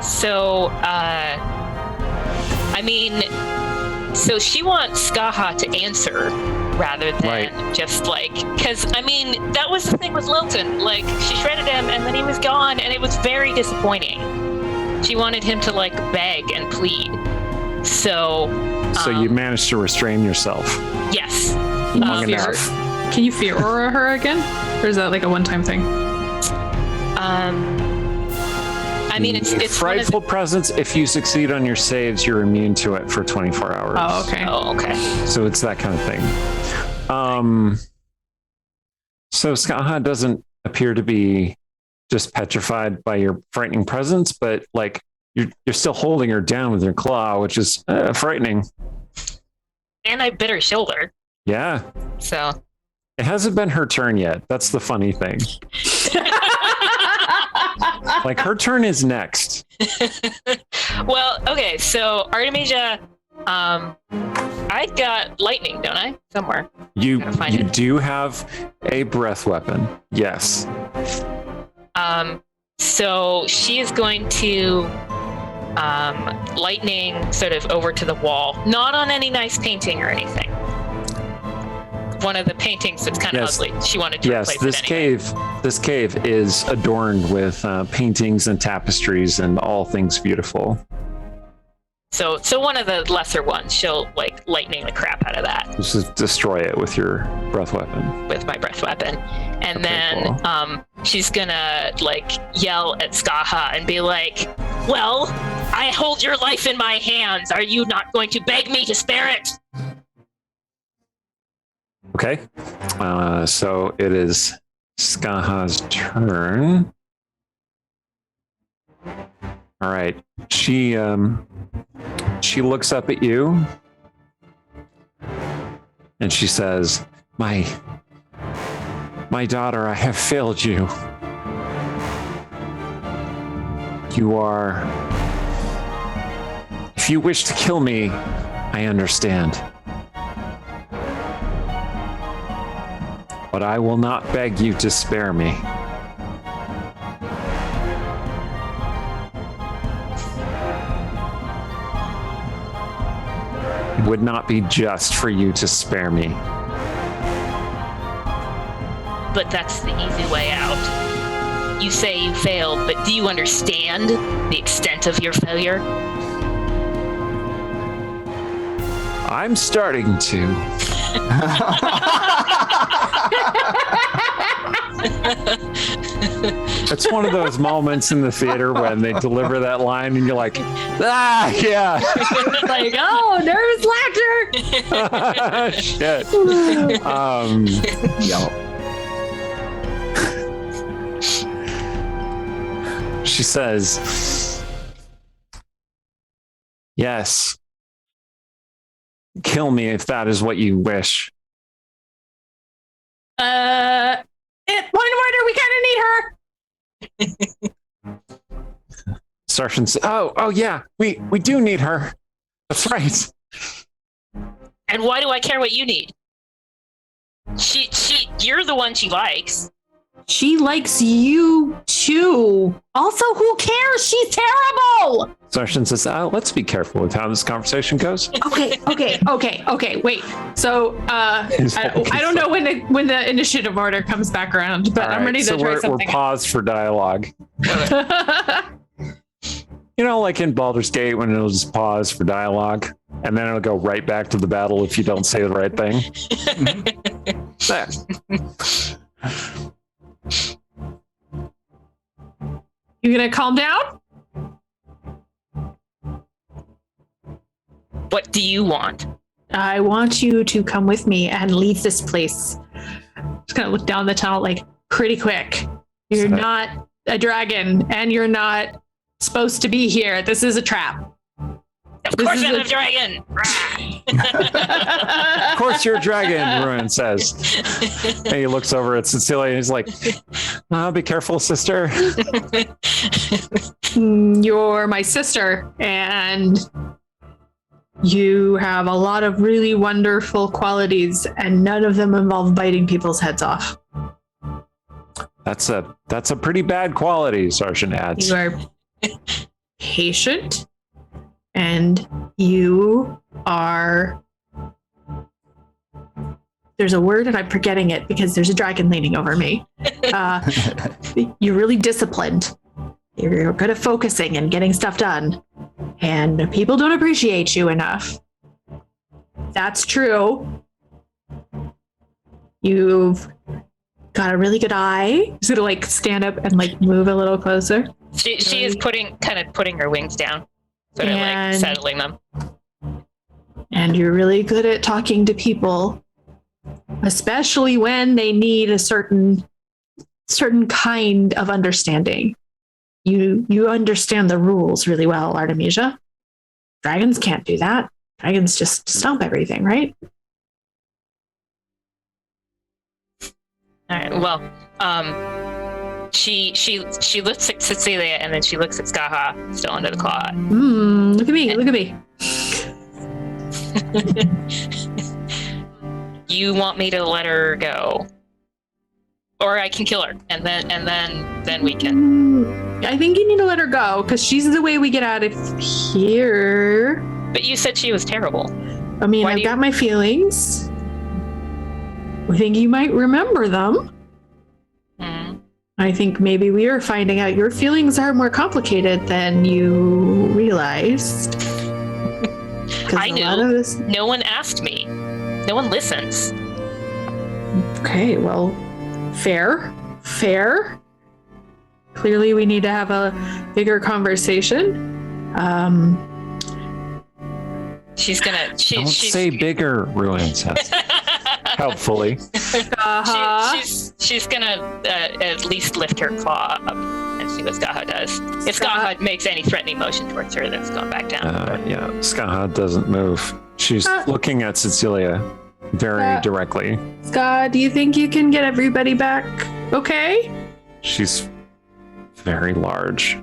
so I mean, so she wants Skaha to answer rather than just like, because I mean, that was the thing with Lilton. Like, she shredded him and then he was gone, and it was very disappointing. She wanted him to like beg and plead. So you managed to restrain yourself. Yes. Long enough. Can you fear aura her again, or is that like a one-time thing? I mean, it's frightful presence. If you succeed on your saves, you're immune to it for 24 hours. Oh, okay. Oh, okay. So it's that kind of thing. So Skaha doesn't appear to be just petrified by your frightening presence, but like you're still holding her down with your claw, which is frightening. And I bit her shoulder. Yeah. So it hasn't been her turn yet. That's the funny thing. Like, her turn is next. Well, okay, so Artemisia, I got lightning, don't I? Somewhere. You do have a breath weapon. Yes. So she is going to lightning sort of over to the wall, not on any nice painting or anything. One of the paintings that's kind of ugly. She wanted to replace it anyway. This cave is adorned with paintings and tapestries and all things beautiful. So one of the lesser ones, she'll like lightning the crap out of that. Just destroy it with your breath weapon. With my breath weapon. And then cool. She's gonna like yell at Skaha and be like, well, I hold your life in my hands. Are you not going to beg me to spare it? Okay, so it is Skaha's turn. All right, she looks up at you and she says, "My daughter, I have failed you. If you wish to kill me, I understand. But I will not beg you to spare me. It would not be just for you to spare me." But that's the easy way out. You say you failed, but do you understand the extent of your failure? I'm starting to. It's one of those moments in the theater when they deliver that line and you're like, yeah. Like, oh, nervous laughter. Shit. She says, yes. Kill me if that is what you wish. Point of order, we kind of need her. Sergeant says, oh yeah, we do need her. That's right. And why do I care what you need? You're the one she likes. She likes you too. Also, who cares? She's terrible. Sergeant says, let's be careful with how this conversation goes. Okay. Wait. So, I don't know when the initiative order comes back around, but I'm ready to try something. We're paused for dialogue. You know, like in Baldur's Gate, when it'll just pause for dialogue, and then it'll go right back to the battle if you don't say the right thing. You gonna calm down? What do you want? I want you to come with me and leave this place. Just gonna look down the tunnel like pretty quick. You're not a dragon, and you're not supposed to be here. This is a trap. Of course I'm a dragon. Of course you're a dragon, Ruin says. And he looks over at Cecilia and he's like, oh, be careful, sister. You're my sister, and you have a lot of really wonderful qualities, and none of them involve biting people's heads off. That's a pretty bad quality, Sergeant adds. You are patient, and you are... There's a word and I'm forgetting it because there's a dragon leaning over me. You're really disciplined. You're good at focusing and getting stuff done. And people don't appreciate you enough. That's true. You've got a really good eye. Just gonna like stand up and like move a little closer. She is putting her wings down, sort of like settling them. And you're really good at talking to people, especially when they need a certain kind of understanding. You understand the rules really well, Artemisia. Dragons can't do that. Dragons just stomp everything, right? All right. Well, she looks at Cecilia and then she looks at Skaha, still under the claw. Look at me! Look at me! You want me to let her go, or I can kill her, and then we can. I think you need to let her go because she's the way we get out of here. But you said she was terrible. I mean, I've got my feelings. I think you might remember them. I think maybe we are finding out your feelings are more complicated than you realized. I knew. No one asked me. No one listens. Okay, well, fair. Clearly, we need to have a bigger conversation. She's gonna. Don't say bigger, Ruin says. Helpfully. She's gonna at least lift her claw up and see what Skaha does. If Skaha makes any threatening motion towards her, then it's going back down. Yeah, Skaha doesn't move. She's looking at Cecilia very directly. Ska, do you think you can get everybody back? Okay. She's very large.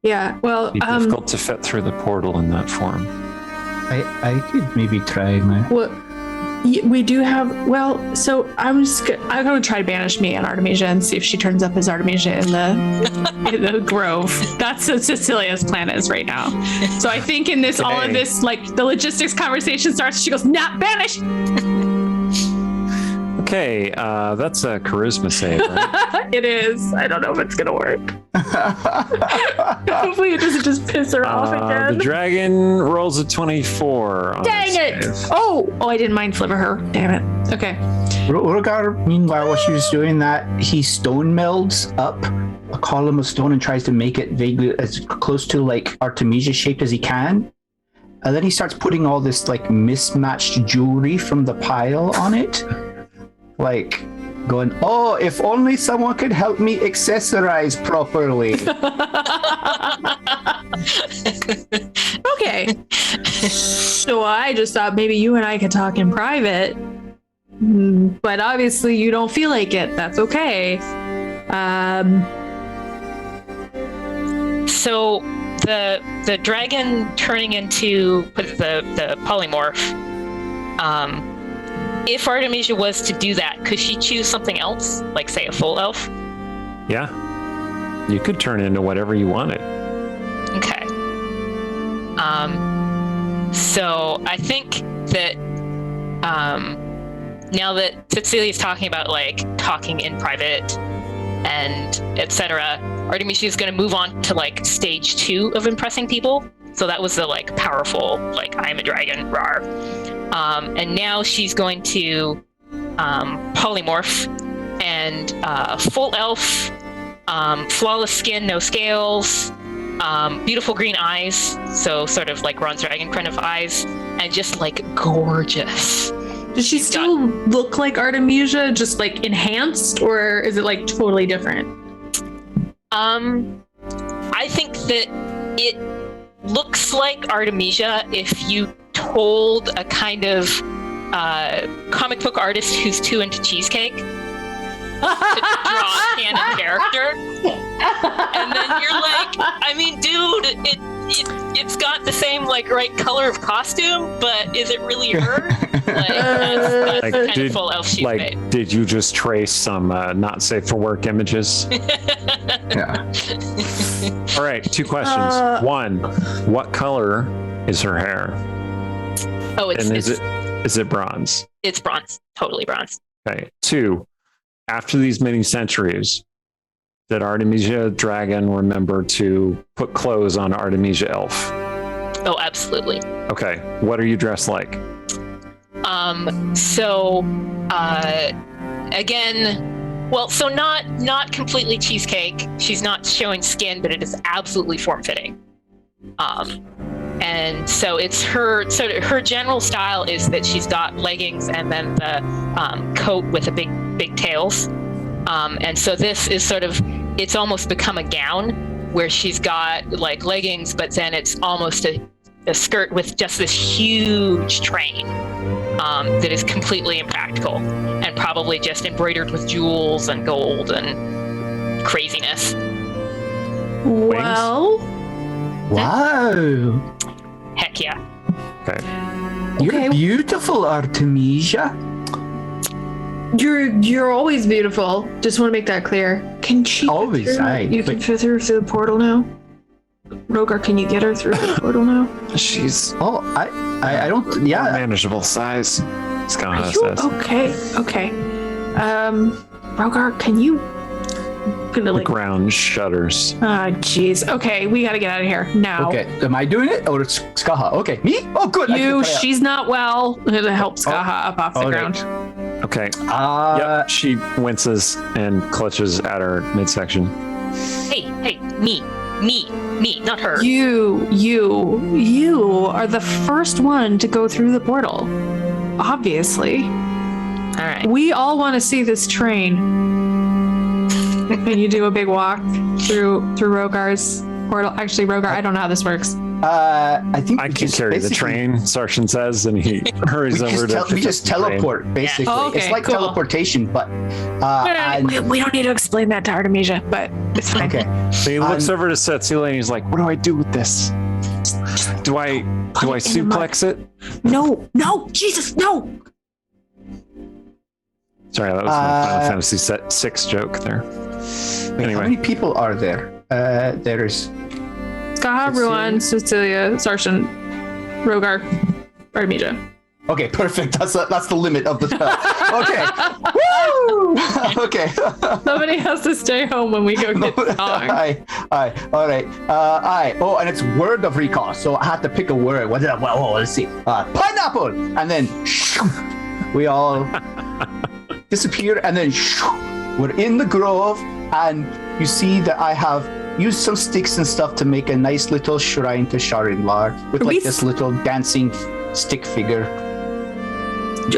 Yeah. Well, It'd be difficult to fit through the portal in that form. I could maybe try my. Well, we do have. Well, so I'm going to try to banish me and Artemisia and see if she turns up as Artemisia in the grove. That's what Cecilia's plan is right now. So I think in this, all of this, like the logistics conversation starts. She goes, "Not banish." Okay, that's a charisma save, right? It is. I don't know if it's gonna work. Hopefully it doesn't just piss her off again. The dragon rolls a 24. Dang it! Oh, I didn't mind flipper her. Damn it. Okay. Urgar, meanwhile, while she was doing that, he stone melds up a column of stone and tries to make it vaguely as close to like Artemisia shaped as he can. And then he starts putting all this like mismatched jewelry from the pile on it. Like going, oh, if only someone could help me accessorize properly. Okay. So I just thought maybe you and I could talk in private, but obviously you don't feel like it. That's okay. So the dragon turning into the polymorph. If Artemisia was to do that, could she choose something else, like say a full elf? Yeah. You could turn into whatever you wanted. Okay. So I think that now that Cecilia's talking about like talking in private and etc., Artemisia is going to move on to like stage 2 of impressing people. So that was the like powerful, like I'm a dragon, rawr. And now she's going to polymorph and full elf, flawless skin, no scales, beautiful green eyes, so sort of like Ron's dragon kind of eyes, and just like gorgeous. Does she still look like Artemisia, just like enhanced, or is it like totally different? I think that looks like Artemisia if you told a kind of comic book artist who's too into cheesecake to draw a canon character. And then you're like, I mean, dude, it's got the same right color of costume, but is it really her? That's kind of full elf she's made. Did you just trace some not safe for work images? Yeah. All right, 2 questions. 1, what color is her hair? Oh, is it bronze? It's bronze, totally bronze. Okay. 2, after these many centuries, did Artemisia Dragon remember to put clothes on Artemisia Elf? Oh, absolutely. Okay. What are you dressed like? So not completely cheesecake. She's not showing skin, but it is absolutely form-fitting. And so it's her general style is that she's got leggings and then the coat with the big tails. And so this is it's almost become a gown where she's got leggings, but then it's almost a skirt with just this huge train that is completely impractical and probably just embroidered with jewels and gold and craziness. Well, Wow. Heck yeah. Okay. You're beautiful, Artemisia. you're always beautiful. Just want to make that clear. Can she? Always, You can fit her through the portal now. Rogar, can you get her through the portal now? She's I don't. Yeah. manageable size. Skaha says. Okay. Rogar, can you? The ground shudders. Jeez. Okay, we gotta get out of here now. Okay. Am I doing it or it's Skaha? Okay. Me? Oh, good. She's not well. To help Skaha up off the ground. Okay. Yep. She winces and clutches at her midsection. Hey, me, not her. You are the first one to go through the portal. Obviously. All right. We all want to see this train. Can you do a big walk through Rogar's portal? Actually, Rogar, I don't know how this works. I think I can carry the train, Sarshan says, and he hurries over to we just teleport, basically. Oh, okay, it's like cool. teleportation, but we don't need to explain that to Artemisia, but it's fine. okay. So he looks over to Setsula and he's like, "What do I do with this? Do I suplex it?" No, Jesus, no. Sorry, that was my Final Fantasy VI joke there. Wait, Anyway, how many people are there? There's Skaha, Ruan, Cecilia, Sarshan, Rogar, Artemisia. okay, perfect. That's the limit of the spell. Okay. Woo! Okay. Somebody has to stay home when we go get song. Aye. All right. Aye. Oh, and it's word of recall, so I had to pick a word. What did I? Well, let's see. Pineapple, and then we all disappear, and then we're in the grove, and you see that I have used some sticks and stuff to make a nice little shrine to Sharinlar with this little dancing stick figure.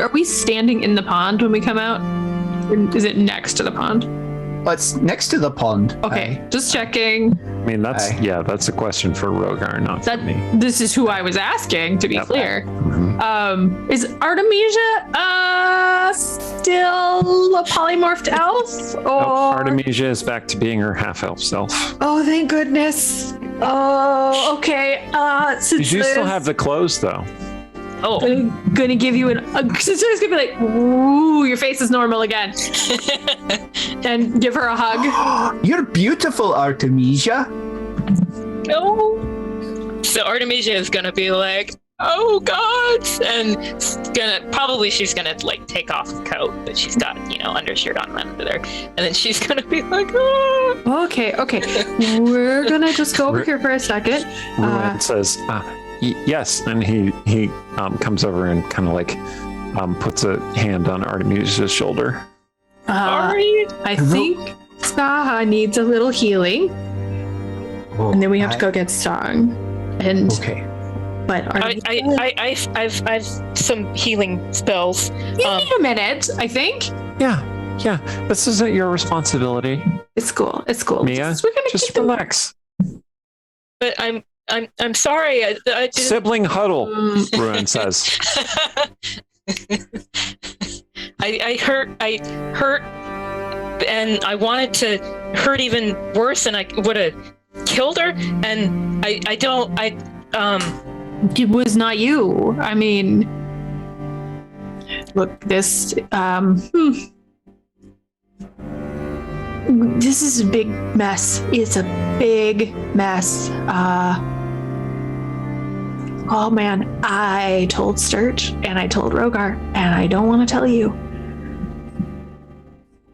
Are we standing in the pond when we come out? Or is it next to the pond? It's next to the pond. Okay, just checking. I mean that's a question for Rogar, not for me. This is who I was asking, to be clear. Mm-hmm. Is Artemisia still a polymorphed elf? Or... Nope, Artemisia is back to being her half-elf self. Oh, thank goodness. Oh, okay. You do still have the clothes, though. Oh, gonna give you Cecilia's gonna be like, ooh, your face is normal again. And give her a hug. You're beautiful, Artemisia. no. So Artemisia is gonna be like, oh God, and she's gonna take off the coat, but she's got undershirt on under there, and then she's gonna be like, oh. Okay. We're gonna just go over here for a second. Ruan says, yes, and he comes over and kind of puts a hand on Artemisia's shoulder. Sorry. I think Skaha needs a little healing, and then we have to go get stung. And okay. But I've some healing spells. You need a minute, I think. Yeah. This isn't your responsibility. It's cool. Mia, just relax. But I'm sorry. I didn't... Sibling huddle, Ruin says. I hurt, and I wanted to hurt even worse, and I would have killed her. And It was not you. I mean, look, this is a big mess. It's a big mess. Oh man, I told Sturge and I told Rogar, and I don't want to tell you.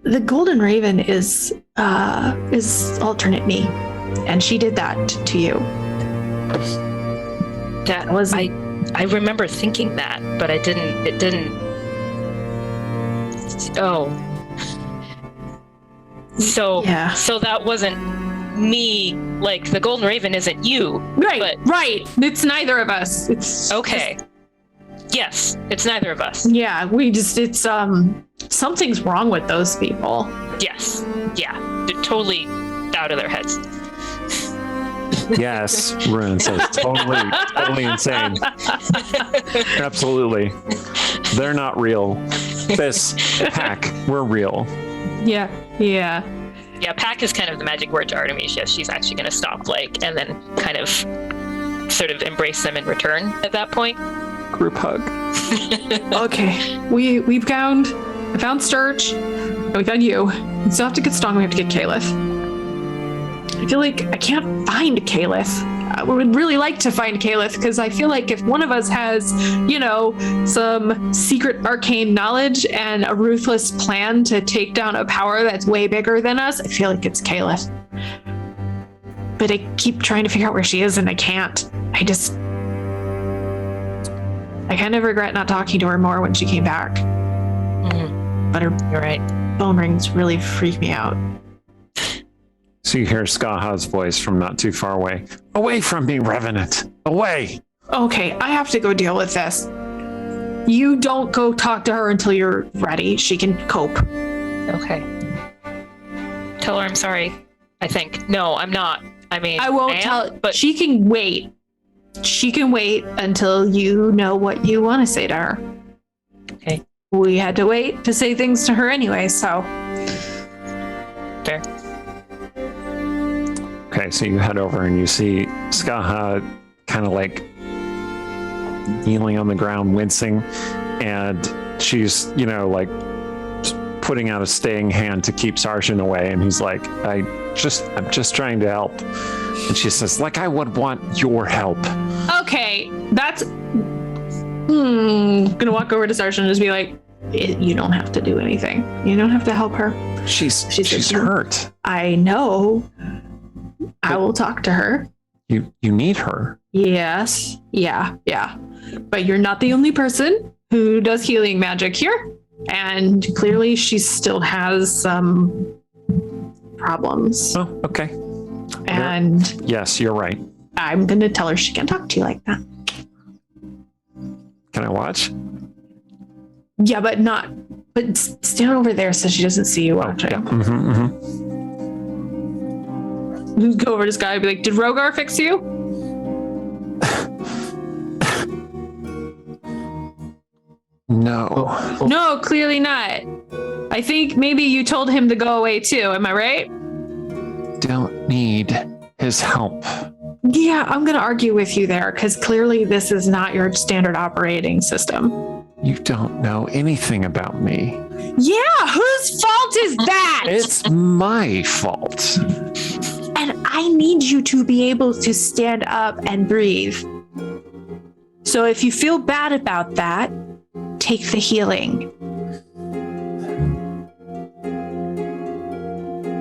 The Golden Raven is alternate me, and she did that to you. That was I remember thinking that, but it didn't. Oh. So Yeah. So that wasn't me. Like the Golden Raven isn't you. Right. It's neither of us. It's okay. Yes, it's neither of us. Yeah, it's something's wrong with those people. Yes. Yeah. They're totally out of their heads. Yes, Ruin says totally insane. Absolutely. They're not real. This pack, we're real. Yeah. Yeah, pack is kind of the magic word to Artemisia. She's actually going to stop, and then kind of sort of embrace them in return at that point. Group hug. Okay, I found Sturge, and we found you. We still have to get Stong. We have to get Caliph. I feel like I can't find Caliph. I would really like to find Caliph, because I feel like if one of us has, some secret arcane knowledge and a ruthless plan to take down a power that's way bigger than us, I feel like it's Caliph. But I keep trying to figure out where she is, and I can't. I kind of regret not talking to her more when she came back. Mm-hmm. But You're right. Bone rings really freak me out. So you hear Skaha's voice from not too far away. Away from me, Revenant! Away! Okay, I have to go deal with this. You don't go talk to her until you're ready. She can cope. Okay. Tell her I'm sorry, I think. No, I'm not. I mean, I won't tell, but she can wait. She can wait until you know what you want to say to her. Okay. We had to wait to say things to her anyway, so. Fair. Okay, so you head over and you see Skaha kind of kneeling on the ground, wincing, and she's, putting out a staying hand to keep Sargent away, and he's like, I'm just trying to help. And she says, I would want your help. Okay, that's... gonna walk over to Sargent and just be like, you don't have to do anything. You don't have to help her. She's hurt. I know. I will talk to her. You need her. Yes. Yeah. But you're not the only person who does healing magic here. And clearly she still has some problems. Oh, okay. And yes, you're right. I'm going to tell her she can't talk to you like that. Can I watch? Yeah, but stand over there so she doesn't see you watching. Yeah. Mm-hmm. Go over to Sky and be like, did Rogar fix you? No. No, clearly not. I think maybe you told him to go away too. Am I right? Don't need his help. Yeah, I'm going to argue with you there, because clearly this is not your standard operating system. You don't know anything about me. Yeah, whose fault is that? It's my fault. And I need you to be able to stand up and breathe. So if you feel bad about that, take the healing.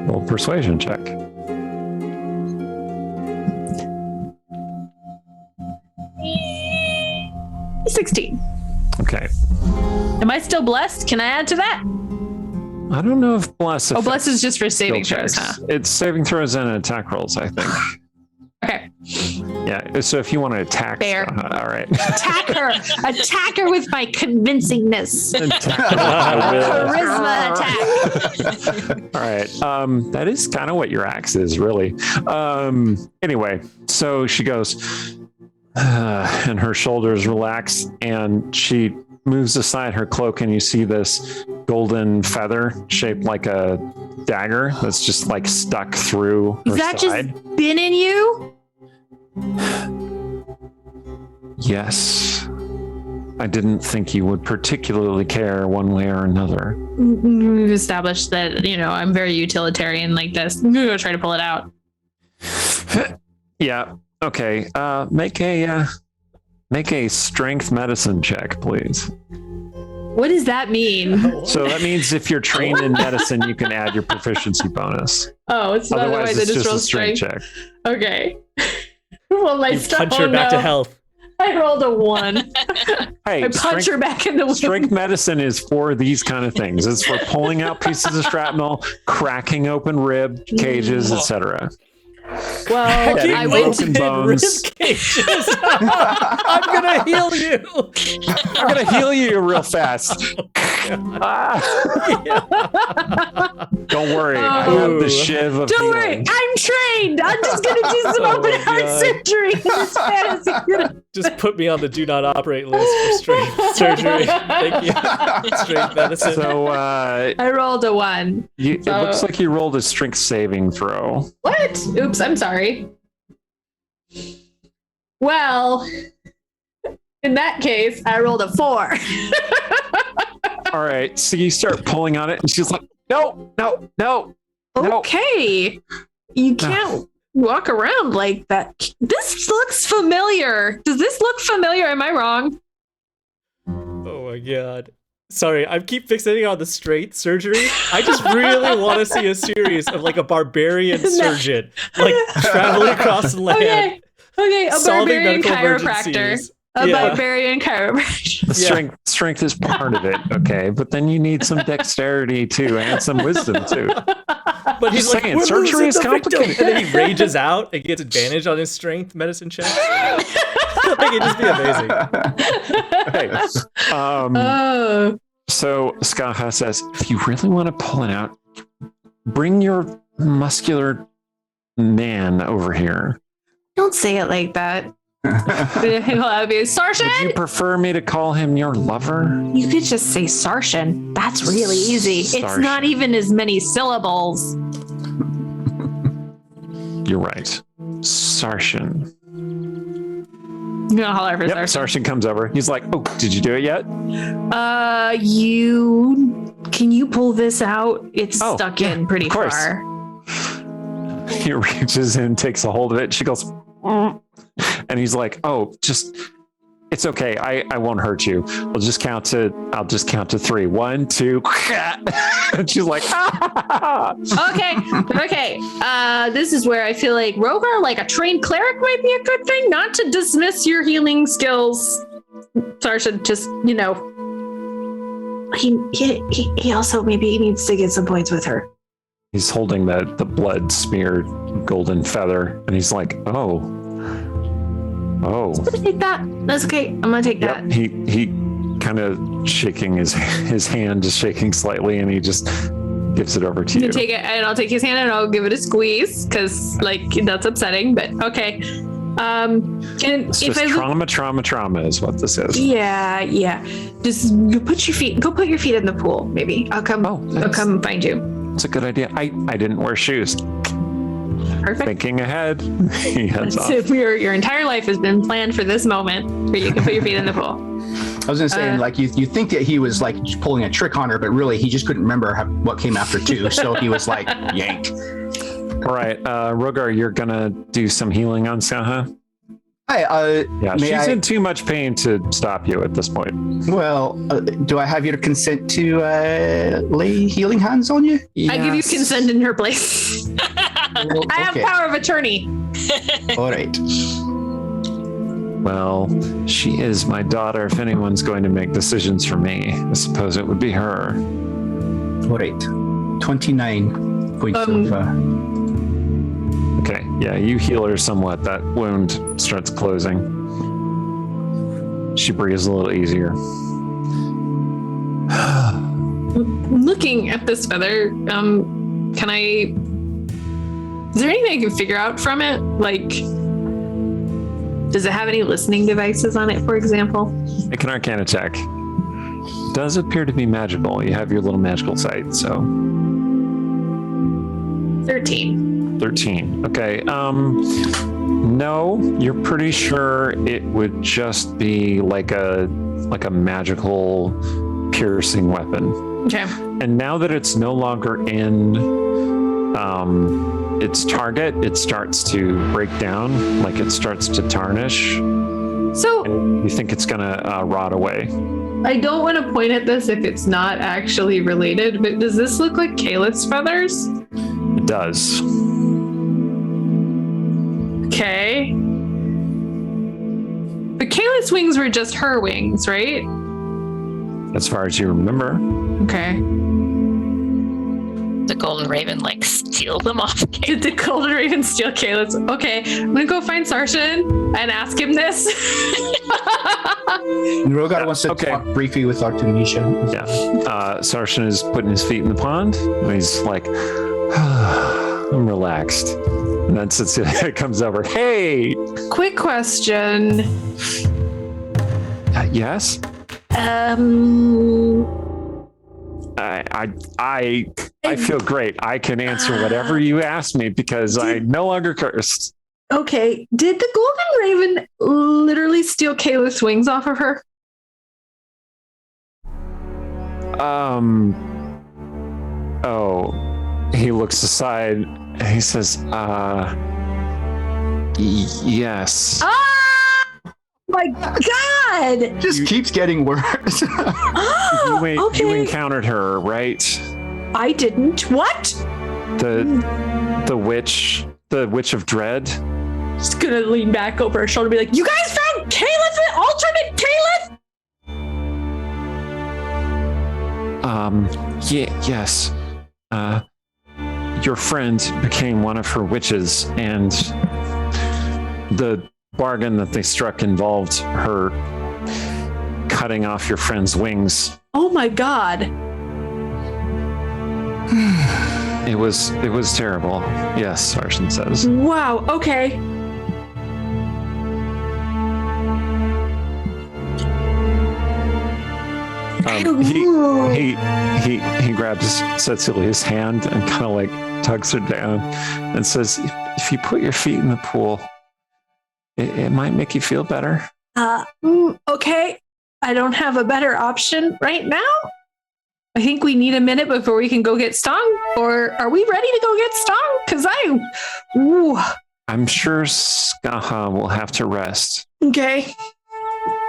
Roll persuasion check. $16. Okay. Am I still blessed? Can I add to that? I don't know if bless. Oh, bless is just for saving skill throws, checks. huh? It's saving throws and attack rolls, I think. Okay. Yeah. So if you want to attack, Fair. all right. Attack her with my convincingness. Charisma attack. All right. That is kind of what your axe is, really. Anyway, so she goes, and her shoulders relax, and she moves aside her cloak, and you see this golden feather shaped like a dagger that's just like stuck through her Is that side. just been in you? Yes. I didn't think you would particularly care one way or another. We've established that, I'm very utilitarian like this. I'm going to go try to pull it out. Yeah. Okay. Make a strength medicine check, please. What does that mean? So that means if you're trained in medicine, you can add your proficiency bonus. Oh, it's not Otherwise, I it's just just roll a strength strength. check. Okay. Well, You punch her back to health. I rolled a 1. Hey, I punch her back in the wind. strength medicine is for these kind of things. It's for pulling out pieces of shrapnel, cracking open rib cages, etc. Well, Getting I went broken bones. Rib cages. I'm gonna heal you. I'm gonna heal you real fast. Don't worry, I have the shiv of Don't worry, healing. I'm trained. I'm just gonna do some Oh open my heart God. surgery in this fantasy. Just put me on the do not operate list for strength surgery. Thank you. Strength medicine. So I rolled a 1. it looks like you rolled a strength saving throw. What? Oops, I'm sorry. Well, in that case, I rolled a 4. All right, so you start pulling on it, and she's like, "No, no, no." No. Okay. You can't walk around like that. This looks familiar. Does this look familiar? Am I wrong? Oh my god. Sorry, I keep fixating on the straight surgery. I just really want to see a series of like a barbarian surgeon, like traveling across the land, Okay. A solving barbarian medical chiropractor. emergencies. A Yeah. barbarian chiropractor. The strength is part of it, okay, but then you need some dexterity too, and some wisdom too. But he's Just like, saying, "We're surgery losing is the victim," complicated. and then he rages out and gets advantage on his strength medicine check. I think it'd just be amazing. Hey, Oh. so Skaha says, if you really want to pull it out, bring your muscular man over here. Don't say it like that. Sarshan? Would you prefer me to call him your lover? You could just say Sarshan. That's really easy. It's Sarshan. not even as many syllables. You're right. Sarshan. You know, holler for Yep, Sarshan. Sarshan comes over. He's like, oh, did you do it yet? Can you pull this out? It's Oh, stuck yeah, in pretty of course. far. He reaches in, takes a hold of it. She goes, "Mm." And he's like, oh, it's okay. I won't hurt you. I'll just count to 3. 1, 2. And she's like, ah. Okay. This is where I feel like Rogar, like a trained cleric, might be a good thing. Not to dismiss your healing skills, Sarshan. Just he also maybe needs to get some points with her. He's holding the blood smeared golden feather, and he's like, oh. I'm gonna take that. That's okay. I'm gonna take that. Yep. He kind of shaking his hand, just shaking slightly, and he just gives it over to I'm you. gonna take it, and I'll take his hand and I'll give it a squeeze because that's upsetting. But okay. And It's if just trauma is what this is. yeah. Just go put your feet in the pool. Maybe I'll come. I'll come find you. It's a good idea. I didn't wear shoes. Perfect. Thinking ahead, he heads off. So your entire life has been planned for this moment where you can put your feet in the pool. I was gonna say, like you think that he was like pulling a trick on her, but really he just couldn't remember what came after 2, so he was like, yank. All right, Rogar, you're gonna do some healing on Skaha. Hi, Yeah, may she's I- in too much pain to stop you at this point. well, do I have your consent to lay healing hands on you? I give you consent in her place. Well, I have okay. power of attorney. All right. Well, she is my daughter. If anyone's going to make decisions for me, I suppose it would be her. All right. 29 points of. Okay. Yeah, you heal her somewhat. That wound starts closing. She breathes a little easier. Looking at this feather, can I? Is there anything I can figure out from it? Like, does it have any listening devices on it, for example? Make an Arcana check. Does appear to be magical. You have your little magical sight, so 13. 13. Okay. No, you're pretty sure it would just be like a magical piercing weapon. Okay. And now that it's no longer in its target, it starts to break down, like it starts to tarnish. So And you think it's gonna rot away. I don't want to point at this if it's not actually related, but does this look like Kayla's feathers? It does. Okay. But Kayla's wings were just her wings, right? As far as you remember. Okay. The golden raven like steal them off. Did the golden raven steal Kayla's? Okay, I'm gonna go find Sarshan and ask him this. Rogar wants to talk briefly with Artemisia. Yeah. Sarshan is putting his feet in the pond, and he's like, I'm relaxed. And then Cecilia comes over. Hey! Quick question. Yes? I feel great. I can answer whatever you ask me because I no longer cursed. Okay, did the golden raven literally steal Kayla's wings off of her? Oh, he looks aside. He says, yes. My God! Just keeps getting worse. You encountered her, right? I didn't. What? The witch of dread. Just gonna lean back over her shoulder and be like, you guys found Kayla's alternate Kayla? Yes. Your friend became one of her witches, and the bargain that they struck involved her cutting off your friend's wings. Oh my God. It was terrible. Yes, Sarshan says. Wow, okay. He grabs Cecilia's hand and kind of like tugs her down and says, if you put your feet in the pool, it might make you feel better. Okay. I don't have a better option right now. I think we need a minute before we can go get stung. Or are we ready to go get stung? Because I'm sure Skaha will have to rest. Okay.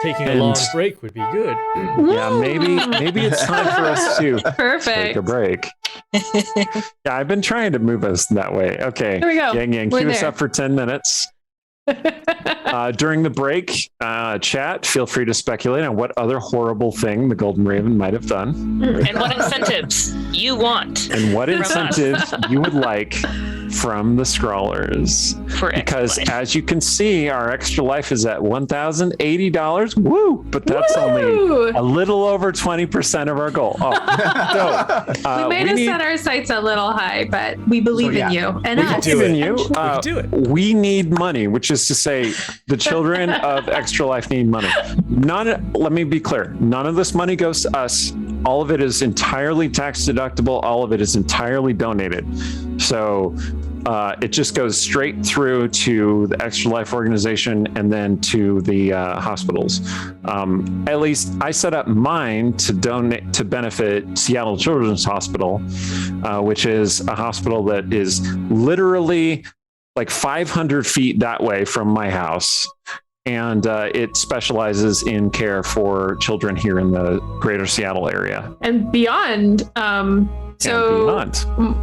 Taking a long break would be good. Yeah, maybe it's time for us to take a break. Yeah, I've been trying to move us that way. Okay. There we go. Yang, queue us up for 10 minutes. During the break, chat, feel free to speculate on what other horrible thing the Golden Raven might have done. And what incentives you want. And what incentive you would like from the Scrawlers. Because as you can see, our extra life is at $1,080. Woo! But that's only a little over 20% of our goal. Oh, so, we may have set our sights a little high, but we believe in you. And we believe in you. We can do it. We need money, which is to say the children of Extra Life need money. Let me be clear. None of this money goes to us. All of it is entirely tax deductible. All of it is entirely donated. So it just goes straight through to the Extra Life organization and then to the hospitals. At least I set up mine to donate to benefit Seattle Children's Hospital, which is a hospital that is literally like 500 feet that way from my house. And it specializes in care for children here in the greater Seattle area. And beyond.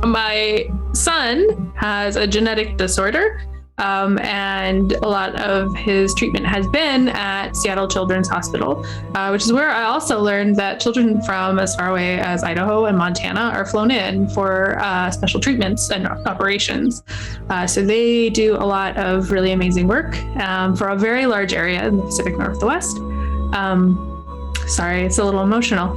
My son has a genetic disorder And a lot of his treatment has been at Seattle Children's Hospital, which is where I also learned that children from as far away as Idaho and Montana are flown in for special treatments and operations. So they do a lot of really amazing work for a very large area in the Pacific Northwest. Sorry, it's a little emotional.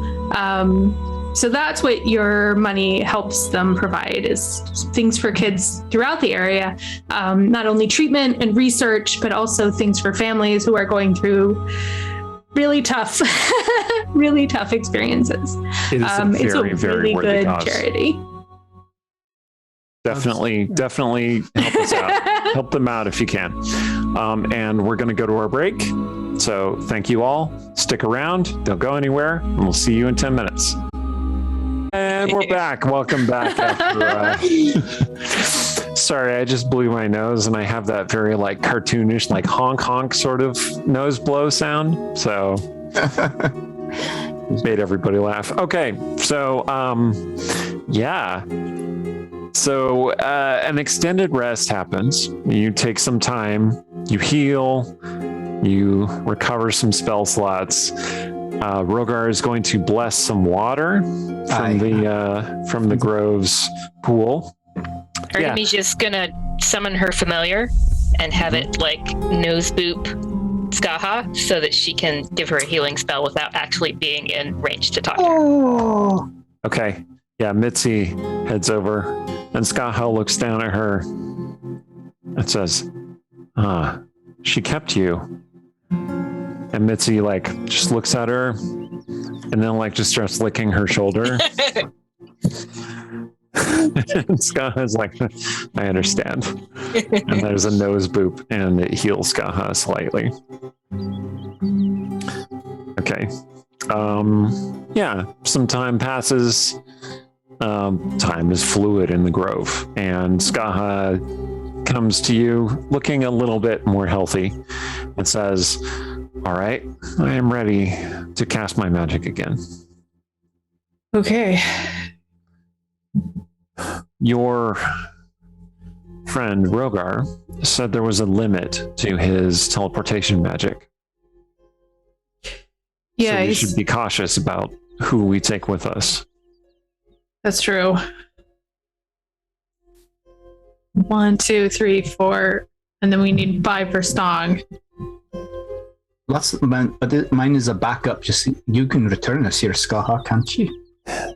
So that's what your money helps them provide, is things for kids throughout the area, not only treatment and research, but also things for families who are going through really tough, really tough experiences. It's a really good charity. Definitely help us out. Help them out if you can. And we're going to go to our break. So thank you all. Stick around. Don't go anywhere. And we'll see you in 10 minutes. And we're back. Welcome back. After, sorry, I just blew my nose, and I have that very like cartoonish, like honk honk sort of nose blow sound. So made everybody laugh. Okay, so yeah. So an extended rest happens. You take some time. You heal. You recover some spell slots. Rogar is going to bless some water from the Grove's pool. Artemisia's gonna summon her familiar and have it like nose boop Skaha so that she can give her a healing spell without actually being in range to talk to her. Okay. Yeah, Mitzi heads over and Skaha looks down at her and says, she kept you. And Mitzi like just looks at her and then like just starts licking her shoulder. And Skaha's like, I understand. And there's a nose boop and it heals Skaha slightly. Okay. Yeah, some time passes. Time is fluid in the Grove, and Skaha comes to you looking a little bit more healthy and says, all right, I am ready to cast my magic again. Okay. Your friend Rogar said there was a limit to his teleportation magic. Yeah, so we should be cautious about who we take with us. That's true. 1, 2, 3, 4, and then we need 5 for Stong. But mine is a backup. Just you can return us here, Skaha, can't you?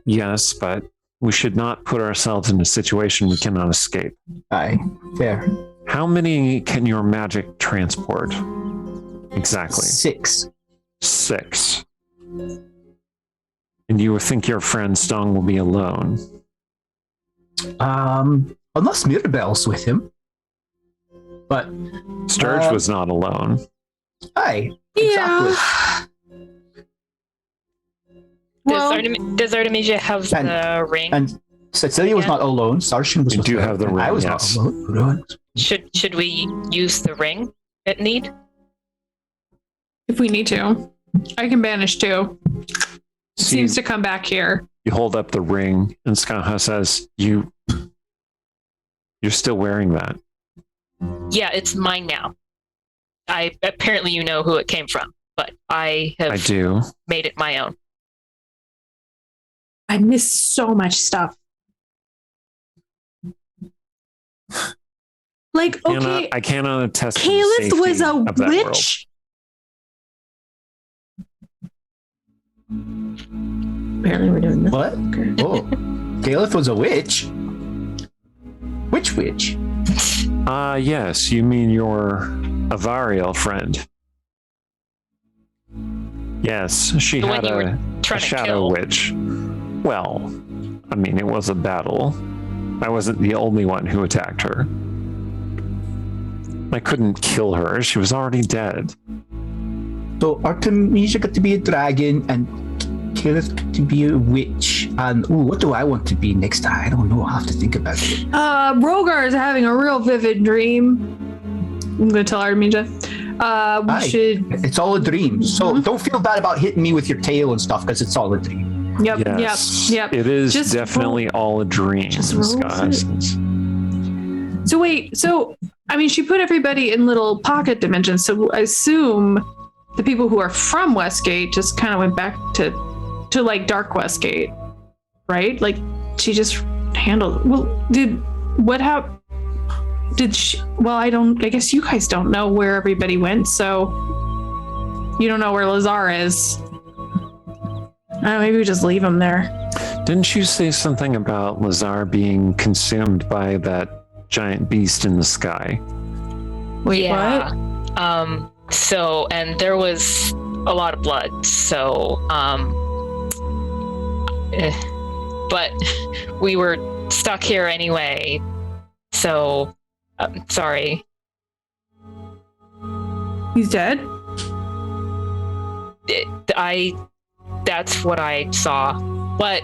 Yes, but we should not put ourselves in a situation we cannot escape. Aye, fair. How many can your magic transport? Exactly. 6. 6. And you think your friend Stong will be alone? Unless Mirabelle's with him. But Sturge was not alone. Aye, exactly. Yeah. Well, Does Artemisia have the ring? And Cecilia was not alone. Sarshan was We with do her, have the and I ring, was yes. not alone. Should we use the ring at need? if we need to, I can banish too. Seems to come back here. You hold up the ring, and Skaha says, "You're still wearing that." Yeah, it's mine now. Apparently you know who it came from, but I do. Made it my own. I miss so much stuff. Like, okay, I cannot attest. to the Caliph was safety a of that world. witch. Apparently we're doing this. What? Okay. Oh, Caliph was a witch? Which witch? Yes, you mean your Avariel friend. Yes, she The had one you were a trying to shadow kill. witch. Well, I mean, it was a battle. I wasn't the only one who attacked her. I couldn't kill her. She was already dead. So Artemisia got to be a dragon and Caliph got to be a witch. And what do I want to be next time? I don't know. I'll have to think about it. Rogar is having a real vivid dream. I'm gonna tell Artemisia. We should. It's all a dream. So don't feel bad about hitting me with your tail and stuff because it's all a dream. Yep. Yes, Yep. it is Just definitely all a dream. just roll Scott it. says. So wait, she put everybody in little pocket dimensions. So I assume the people who are from Westgate just kind of went back to like Dark Westgate, right? Like she just handled. Well, I guess you guys don't know where everybody went, so you don't know where Lazar is. Maybe we just leave him there. Didn't you say something about Lazar being consumed by that giant beast in the sky? Wait, what? So, and there was a lot of blood. So, but we were stuck here anyway. So, sorry. He's dead? That's what I saw. But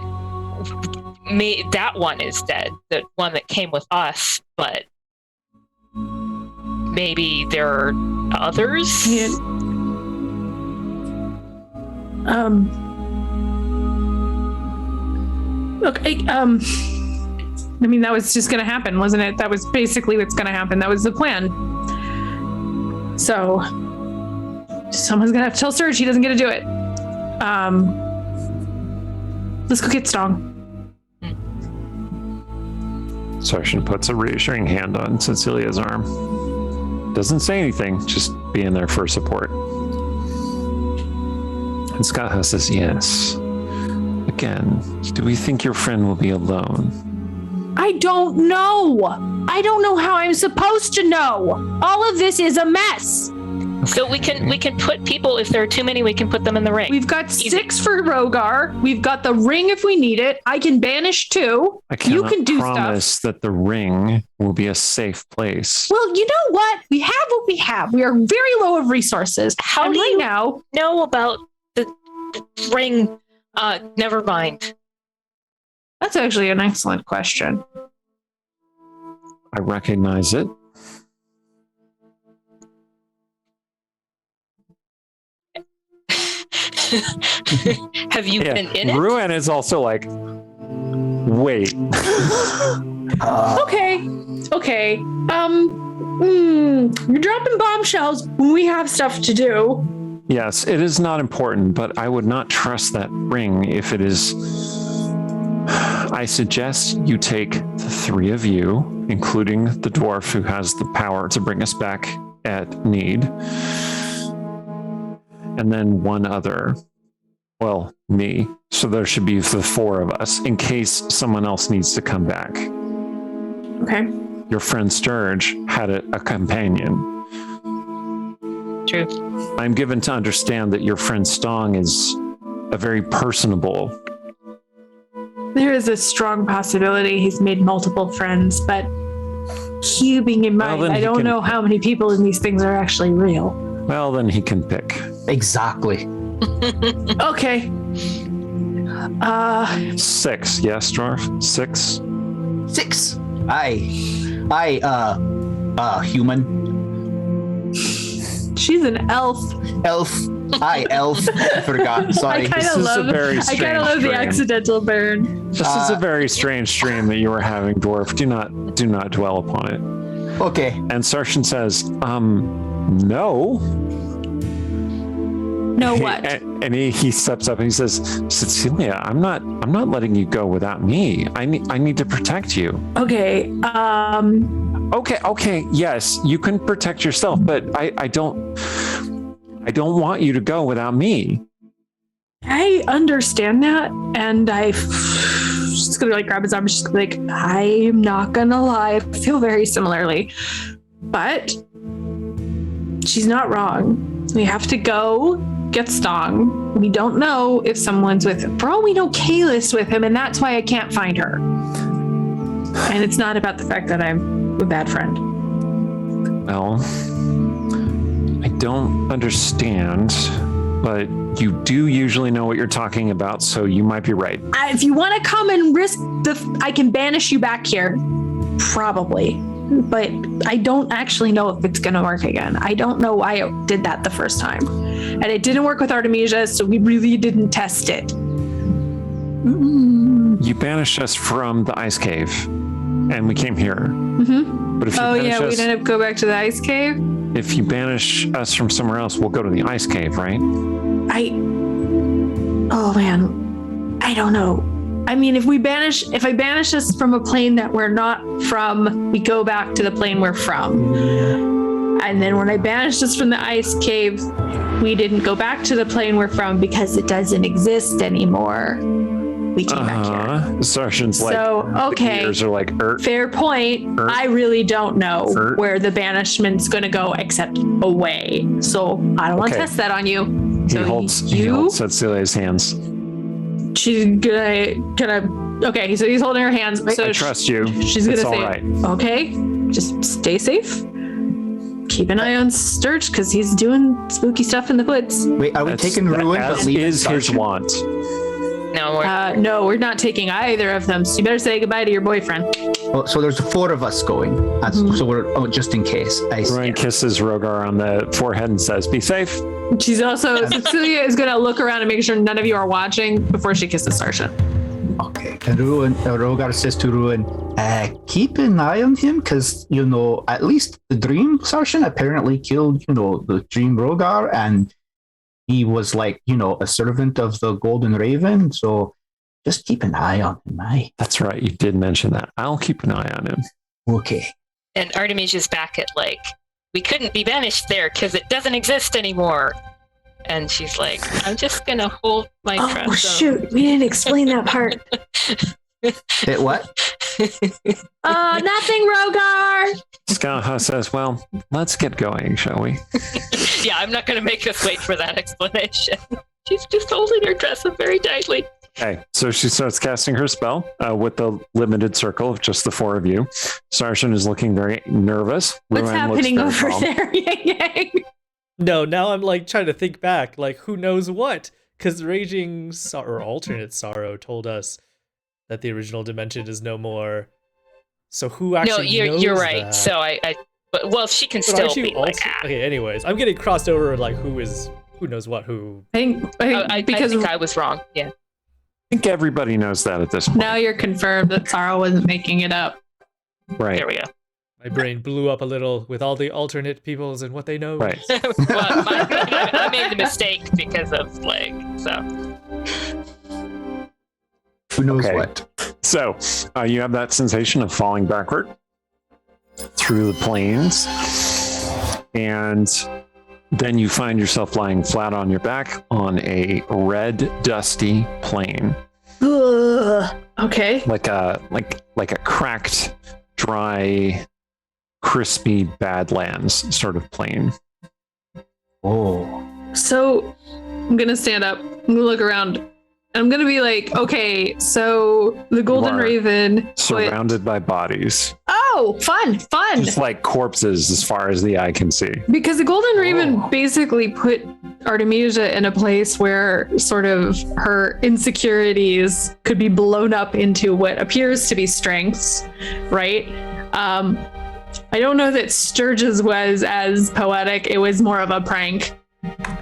that one is dead. The one that came with us, but maybe there are others. Yeah. Okay. That was just going to happen, wasn't it? That was basically what's going to happen. That was the plan. So someone's going to have to tell Serge he doesn't get to do it. Let's go get Stong. Sarshan puts a reassuring hand on Cecilia's arm. Doesn't say anything, just being there for support. And Scott Huss says, yes. Again, do we think your friend will be alone? I don't know. I don't know how I'm supposed to know. All of this is a mess. So we can put people, if there are too many, we can put them in the ring. We've got 6 for Rogar. We've got the ring if we need it. I can banish 2. I cannot you can do promise stuff. that the ring will be a safe place. Well, you know what? We have what we have. We are very low of resources. How and do right you now know about the ring? Never mind. That's actually an excellent question. I recognize it. Have you been in it? Ruan is also like, wait. Okay. You're dropping bombshells when we have stuff to do. Yes, it is not important, but I would not trust that ring if it is. I suggest you take the 3 of you, including the dwarf who has the power to bring us back at need, and then 1 other. Well, me. So there should be the 4 of us in case someone else needs to come back. Okay. Your friend Sturge had a companion. True. I'm given to understand that your friend Stong is a very personable. There is a strong possibility he's made multiple friends, but keeping in mind, I don't know how many people in these things are actually real. Well, then he can pick. Exactly. Okay. 6, yes, Dwarf? 6? 6. Human. She's an elf. Elf. Elf. I forgot. Sorry. I kind of love the accidental burn. This is a very strange dream that you were having, Dwarf. Do not dwell upon it. Okay. And Sarshan says, no. No what? And he steps up and he says, Cecilia, I'm not letting you go without me. I need to protect you. Okay. Okay. Yes, you can protect yourself, but I don't want you to go without me. I understand that, and she's just gonna grab his arm. She's gonna be like, I'm not gonna lie, I feel very similarly, but she's not wrong. We have to go get Stong. We don't know if someone's with him. For all we know, Kayla's with him, and that's why I can't find her. And it's not about the fact that I'm a bad friend. Well, I don't understand, but you do usually know what you're talking about, so you might be right. If you want to come and risk I can banish you back here, probably. But I don't actually know if it's going to work again. I don't know why I did that the first time. And it didn't work with Artemisia, so we really didn't test it. You banished us from the ice cave, and we came here. Mm-hmm. But if you Oh banish yeah, we us, ended up go back to the ice cave. if you banish us from somewhere else, we'll go to the ice cave, right? Oh man, I don't know. I mean, if I banish us from a plane that we're not from, we go back to the plane we're from. And then when I banished us from the ice cave, we didn't go back to the plane we're from because it doesn't exist anymore. We came back here. The sergeant's like, So, okay. the ears are like, Fair point. I really don't know where the banishment's going to go except away. So I don't want to Okay. test that on you. He So holds Cecilia's hands. she's gonna. Okay, so he's holding her hands. So I trust you. She's gonna It's say, all right. "Okay, just stay safe. Keep an eye on Sturge because he's doing spooky stuff in the woods." Wait, are we taking Ruin but As leaving is his Sergeant? want. No, No, we're not taking either of them. So you better say goodbye to your boyfriend. Oh, so there's 4 of us going. So we're just in case. I see. Ruin kisses Rogar on the forehead and says, "Be safe." She's also Cecilia is gonna look around and make sure none of you are watching before she kisses Sergeant. Okay. And Rogar says to Ruin, keep an eye on him because, at least the Dream Sergeant apparently killed, the Dream Rogar, and he was like, a servant of the Golden Raven. So just keep an eye on him, aye? That's right. You did mention that. I'll keep an eye on him. Okay. and Artemisia's back at like, we couldn't be banished there because it doesn't exist anymore. And she's like, I'm just gonna hold my trust. Oh shoot, we didn't explain that part. Hit what? Nothing, Rogar. Skaha says, "Well, let's get going, shall we?" Yeah, I'm not gonna make us wait for that explanation. She's just holding her dress up very tightly. Okay, so she starts casting her spell with the limited circle of just the 4 of you. Sergeant is looking very nervous. What's Ruin happening looks very over calm. there? Yang Yang. No, now I'm like trying to think back, like who knows what? Because Raging or Alternate Sorrow told us that the original dimension is no more. So who actually knows you're right. that? So but well, she can But still aren't you be like, Okay, anyways, I'm getting crossed over like who knows what who. I think I because think I was wrong. Yeah. I think everybody knows that at this point. now you're confirmed that Sarah wasn't making it up. Right. There we go. My brain blew up a little with all the alternate peoples and what they know. Right. Well, I made the mistake because of like so. Who knows Okay. what? So you have that sensation of falling backward through the plains, and then you find yourself lying flat on your back on a red, dusty plain, Ugh. Okay. like a cracked, dry, crispy Badlands sort of plain. Oh. So I'm gonna stand up. I'm gonna look around. I'm gonna be like, okay, so the Golden are Raven put... Surrounded by bodies, Oh, fun. just like corpses as far as the eye can see. Because the Golden Raven basically put Artemisia in a place where sort of her insecurities could be blown up into what appears to be strengths, right? I don't know that Sturge's was as poetic. It was more of a prank.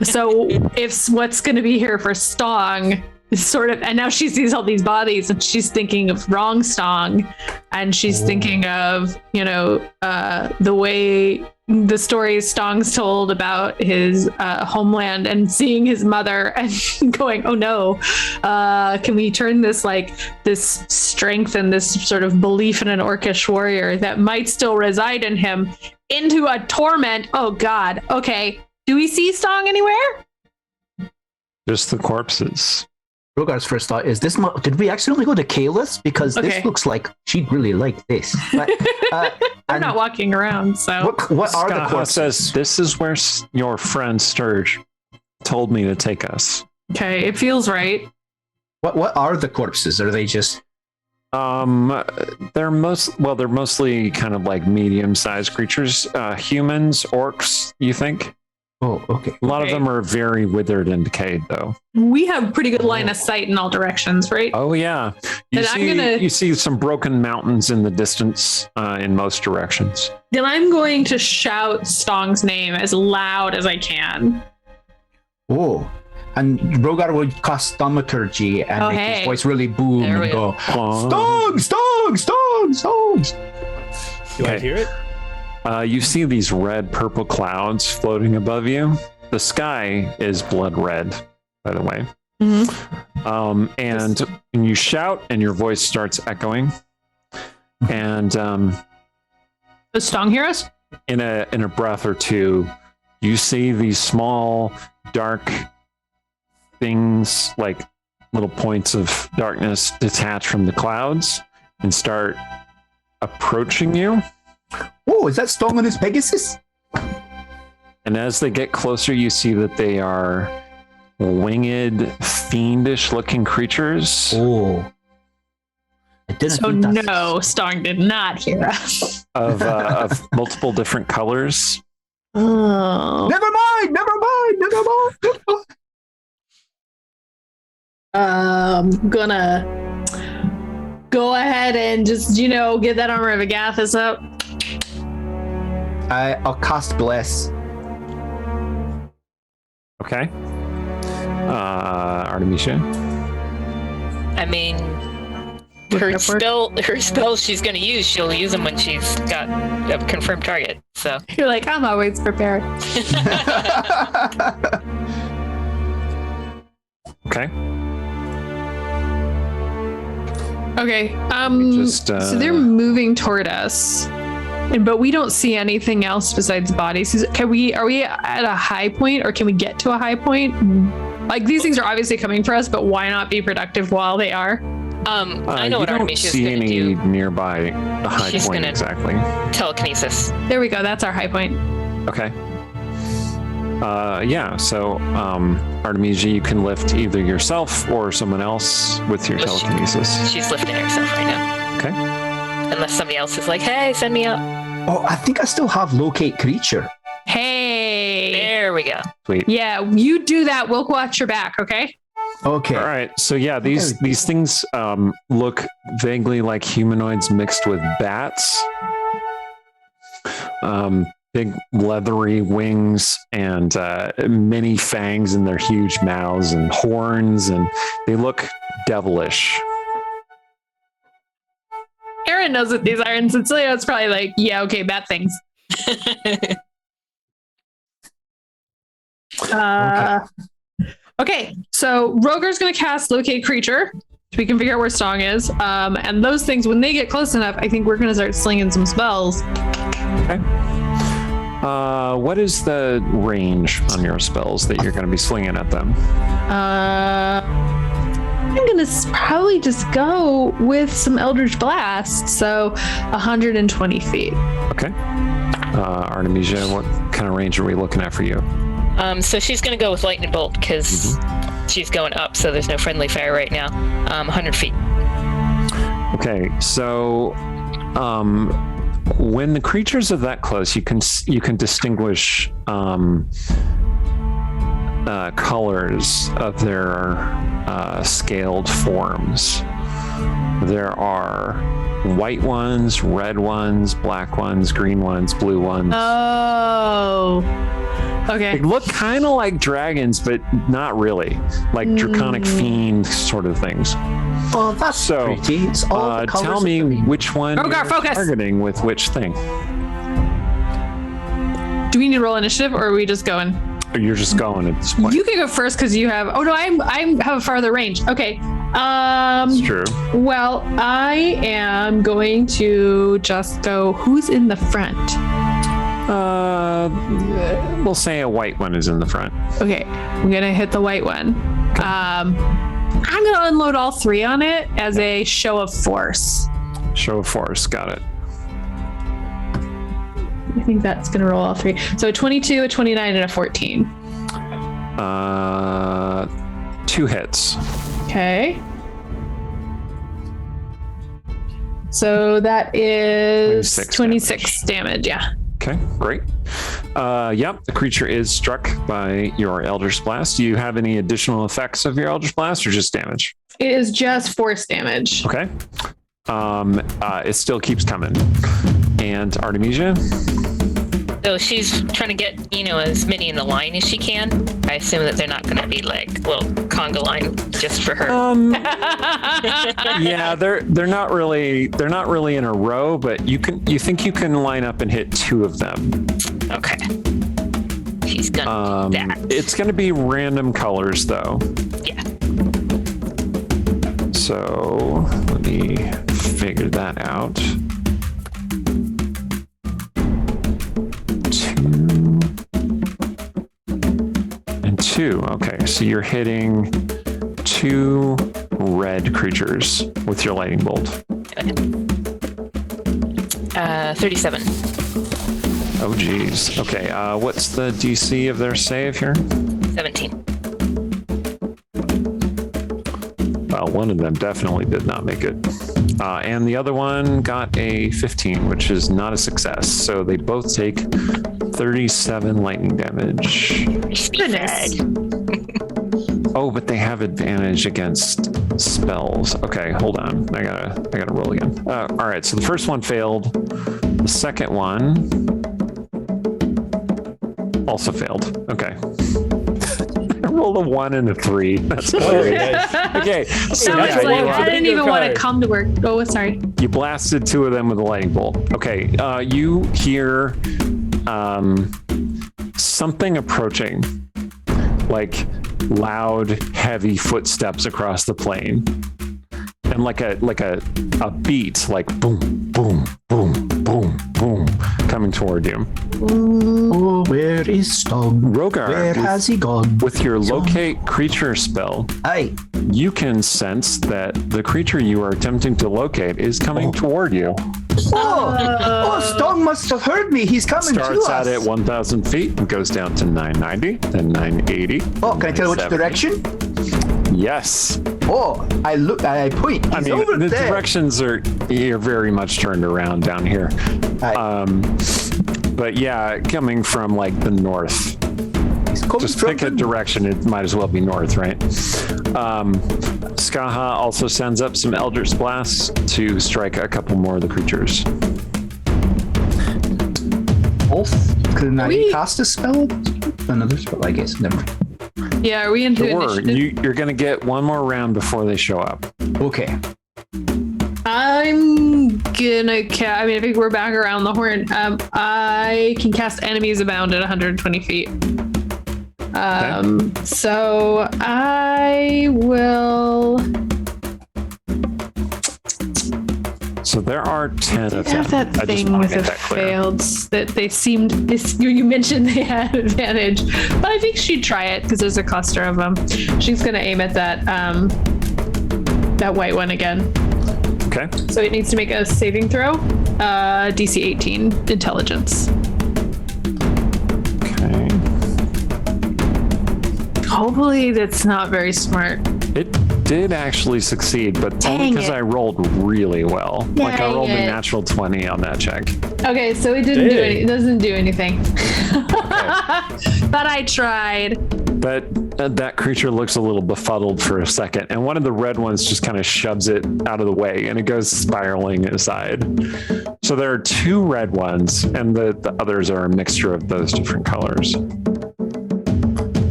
So if what's going to be here for Stong is sort of, and now she sees all these bodies and she's thinking of wrong Stong, and she's thinking of, the way the stories Stong's told about his homeland and seeing his mother and going, oh no, can we turn this this strength and this sort of belief in an Orcish warrior that might still reside in him into a torment? Oh God. Okay. Do we see Stong anywhere? Just the corpses. Rogar's first thought is, did we accidentally go to Kalis? Because this looks like she'd really like this. But, I'm not walking around, so. What are the Skaha corpses? says, "This is where your friend Sturge told me to take us." Okay, it feels right. What are the corpses? Are they just... They're mostly kind of like medium-sized creatures, humans, orcs. You think? Oh, okay. A lot of Okay. them are very withered and decayed, though. We have pretty good line of sight in all directions, right? Oh yeah, you Then I'm gonna- you see some broken mountains in the distance in most directions. Then I'm going to shout Stong's name as loud as I can. Oh. And Rogar would cast thaumaturgy and Oh, make hey. his voice really boom There and we go, go. Stong, Stong, Stong, Stong. Do I Okay. hear it? You see these red purple clouds floating above you. The sky is blood red, by the way. Mm-hmm. And you shout, and your voice starts echoing. And Does Stong hear us? in a breath or two, you see these small, dark things, like little points of darkness, detach from the clouds and start approaching you. Oh, is that Stong on his Pegasus? And as they get closer, you see that they are winged, fiendish-looking creatures. Oh. I didn't So think that's- no, Stong did not hear us. Of multiple different colors. Oh. Never mind. Gonna go ahead and just, get that armor of Agathis up. I'll cast Bless. Okay. Artemisia. I mean, her spells she's going to use, she'll use them when she's got a confirmed target. So You're like, I'm always prepared. Okay. Okay. Just, so they're moving toward us, but we don't see anything else besides bodies. Are we at a high point, or can we get to a high point? Like, these things are obviously coming for us, but why not be productive while they are? I know what Artemisia is see going to any do. nearby the high She's point gonna- exactly. Telekinesis. There we go. That's our high point. Okay. Yeah. So, Artemisia, you can lift either yourself or someone else with your telekinesis. She's lifting herself right now. Okay. Unless somebody else is like, hey, send me up. Oh, I think I still have Locate Creature. Hey. There we go. Sweet. Yeah, you do that. We'll watch your back, okay? Okay. All right. So yeah, these things look vaguely like humanoids mixed with bats. Big leathery wings and many fangs in their huge mouths and horns, and they look devilish. Aaron knows what these are, and Cecilia is probably like, yeah, okay, bat things. Okay, so Roger's going to cast Locate Creature, so we can figure out where Stong is. And those things, when they get close enough, I think we're going to start slinging some spells. Okay. What is the range on your spells that you're going to be slinging at them? I'm going to probably just go with some Eldritch Blast, so 120 feet. Okay. Artemisia, what kind of range are we looking at for you? So she's going to go with Lightning Bolt because she's going up, so there's no friendly fire right now. 100 feet. Okay, so when the creatures are that close, you can distinguish colors of their scaled forms. There are white ones, red ones, black ones, green ones, blue ones. Oh. They Okay. look kind of like dragons, but not really. Like draconic fiend sort of things. Oh, that's So, pretty. It's all the colors tell of me the rainbow. which one Rogar, you're focus! targeting with which thing. Do we need to roll initiative, or are we just going? Or you're just going at this point. You can go first because you have. Oh no, I have a farther range. Okay. It's true. Well, I am going to just go. Who's in the front? We'll say a white one is in the front. Okay, I'm gonna hit the white one. I'm gonna unload all three on it as a show of force. Show of force. Got it. I think that's gonna roll all three. So a 22, a 29, and a 14. 2 hits. Okay. So that is 26 damage. Yeah. Okay, great. Yep, the creature is struck by your Eldritch Blast. Do you have any additional effects of your Eldritch Blast or just damage? It is just force damage. Okay. It still keeps coming. And Artemisia? So she's trying to get, as many in the line as she can. I assume that they're not going to be like little conga line just for her. Yeah, they're not really in a row, but you think you can line up and hit 2 of them. Okay. She's gonna do that. It's gonna be random colors though. Yeah. So let me figure that out. 2 and 2. Okay, so you're hitting 2 red creatures with your lightning bolt. 37. Oh geez. Okay, what's the DC of their save here? 17. Well, one of them definitely did not make it. And the other one got a 15, which is not a success. So they both take 37 lightning damage. Goodness. Oh, but they have advantage against spells. Okay, hold on. I gotta roll again. All right, so the first one failed. The second one also failed. Okay. I rolled a 1 and a 3. That's hilarious. Okay. So Someone's yeah, like, you, I didn't even want to card. come to work. Oh, sorry. you blasted 2 of them with a lightning bolt. Okay. You hear something approaching, like loud, heavy footsteps across the plain, and like a beat, like boom, boom, boom, boom, boom, coming toward you. Oh, where is Stog? Rogar, Where has he gone? with your locate creature spell, Aye. you can sense that the creature you are attempting to locate is coming toward you. Oh, Stog must have heard me. He's coming to Starts us. out at 1,000 feet and goes down to 990, then 980. Oh, can I tell which 970. direction? Yes. Oh, I look. I point. He's I mean, over the there. directions you're very much turned around down here. Aye. But yeah, coming from like the north. He's coming Just from pick a the- direction. It might as well be north, right? Skaha also sends up some Eldritch Blasts to strike a couple more of the creatures. Both? Can I We- cast a spell? Another spell, I guess. Never mind. Yeah, are we into Or initiative? you're going to get one more round before they show up. Okay. I'm gonna I mean, I think we're back around the horn. I can cast enemies abound at 120 feet. So I will. So there are 10 of them. Have that I just thing wanna with make the that clear. failed that they seemed this you mentioned they had advantage, but I think she'd try it because there's a cluster of them. She's gonna aim at that that white one again. Okay. So it needs to make a saving throw. DC 18 intelligence. Okay. Hopefully that's not very smart. It did actually succeed, but only Dang because it. I rolled really well. Like I Dang rolled a it. natural 20 on that check. Okay, so it didn't do Dang. any. It doesn't do anything. But I tried. But that creature looks a little befuddled for a second, and one of the red ones just kind of shoves it out of the way, and it goes spiraling aside. So there are 2 red ones, and the others are a mixture of those different colors.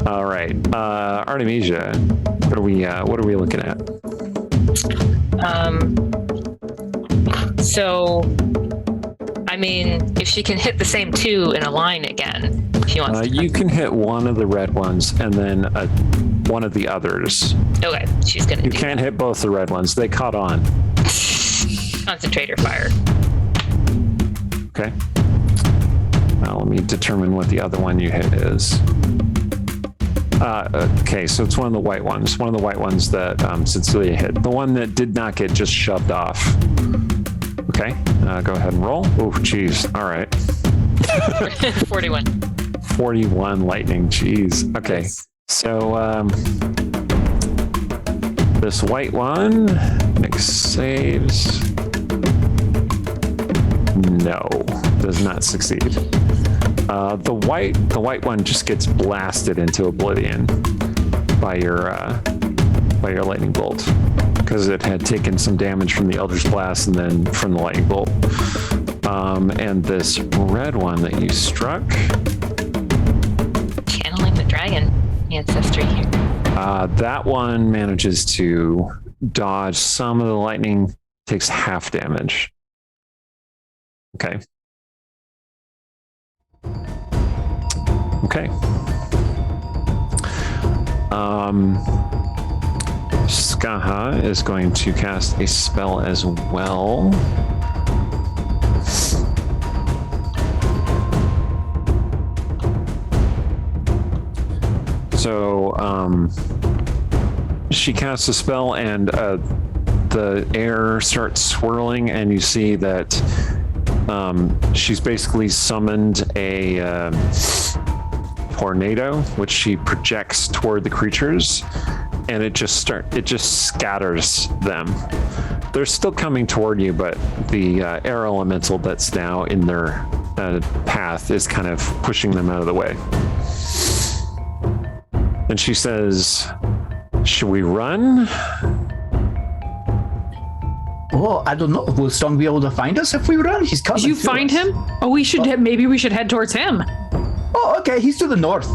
All right, Artemisia, what are we looking at? So, I mean, if she can hit the same 2 in a line again, if she wants to. You can hit one of the red ones, and then one of the others. Okay, she's going to You do can't hit both the red ones; they caught on. concentrator fire. Okay. Now let me determine what the other one you hit is. Okay, so it's one of the white ones. One of the white ones that Cecilia hit. The one that did not get just shoved off. Okay, go ahead and roll. Oh, geez. All right. 41. 41 lightning. Jeez. Okay. Yes. So this white one makes saves. No, does not succeed. The white one just gets blasted into oblivion by your lightning bolt, because it had taken some damage from the Eldritch Blast and then from the lightning bolt. And this red one that you struck. Channeling the dragon ancestry here. That one manages to dodge some of the lightning, takes half damage. Okay. Okay. Skaha is going to cast a spell as well. So she casts a spell and the air starts swirling, and you see that she's basically summoned a tornado, which she projects toward the creatures, and it just scatters them. They're still coming toward you, but the air elemental that's now in their path is kind of pushing them out of the way. And she says, "Should we run?" Oh, I don't know. Will Strong be able to find us if we run? He's coming. Did you find him? Oh, maybe we should head towards him. Oh, okay. He's to the north.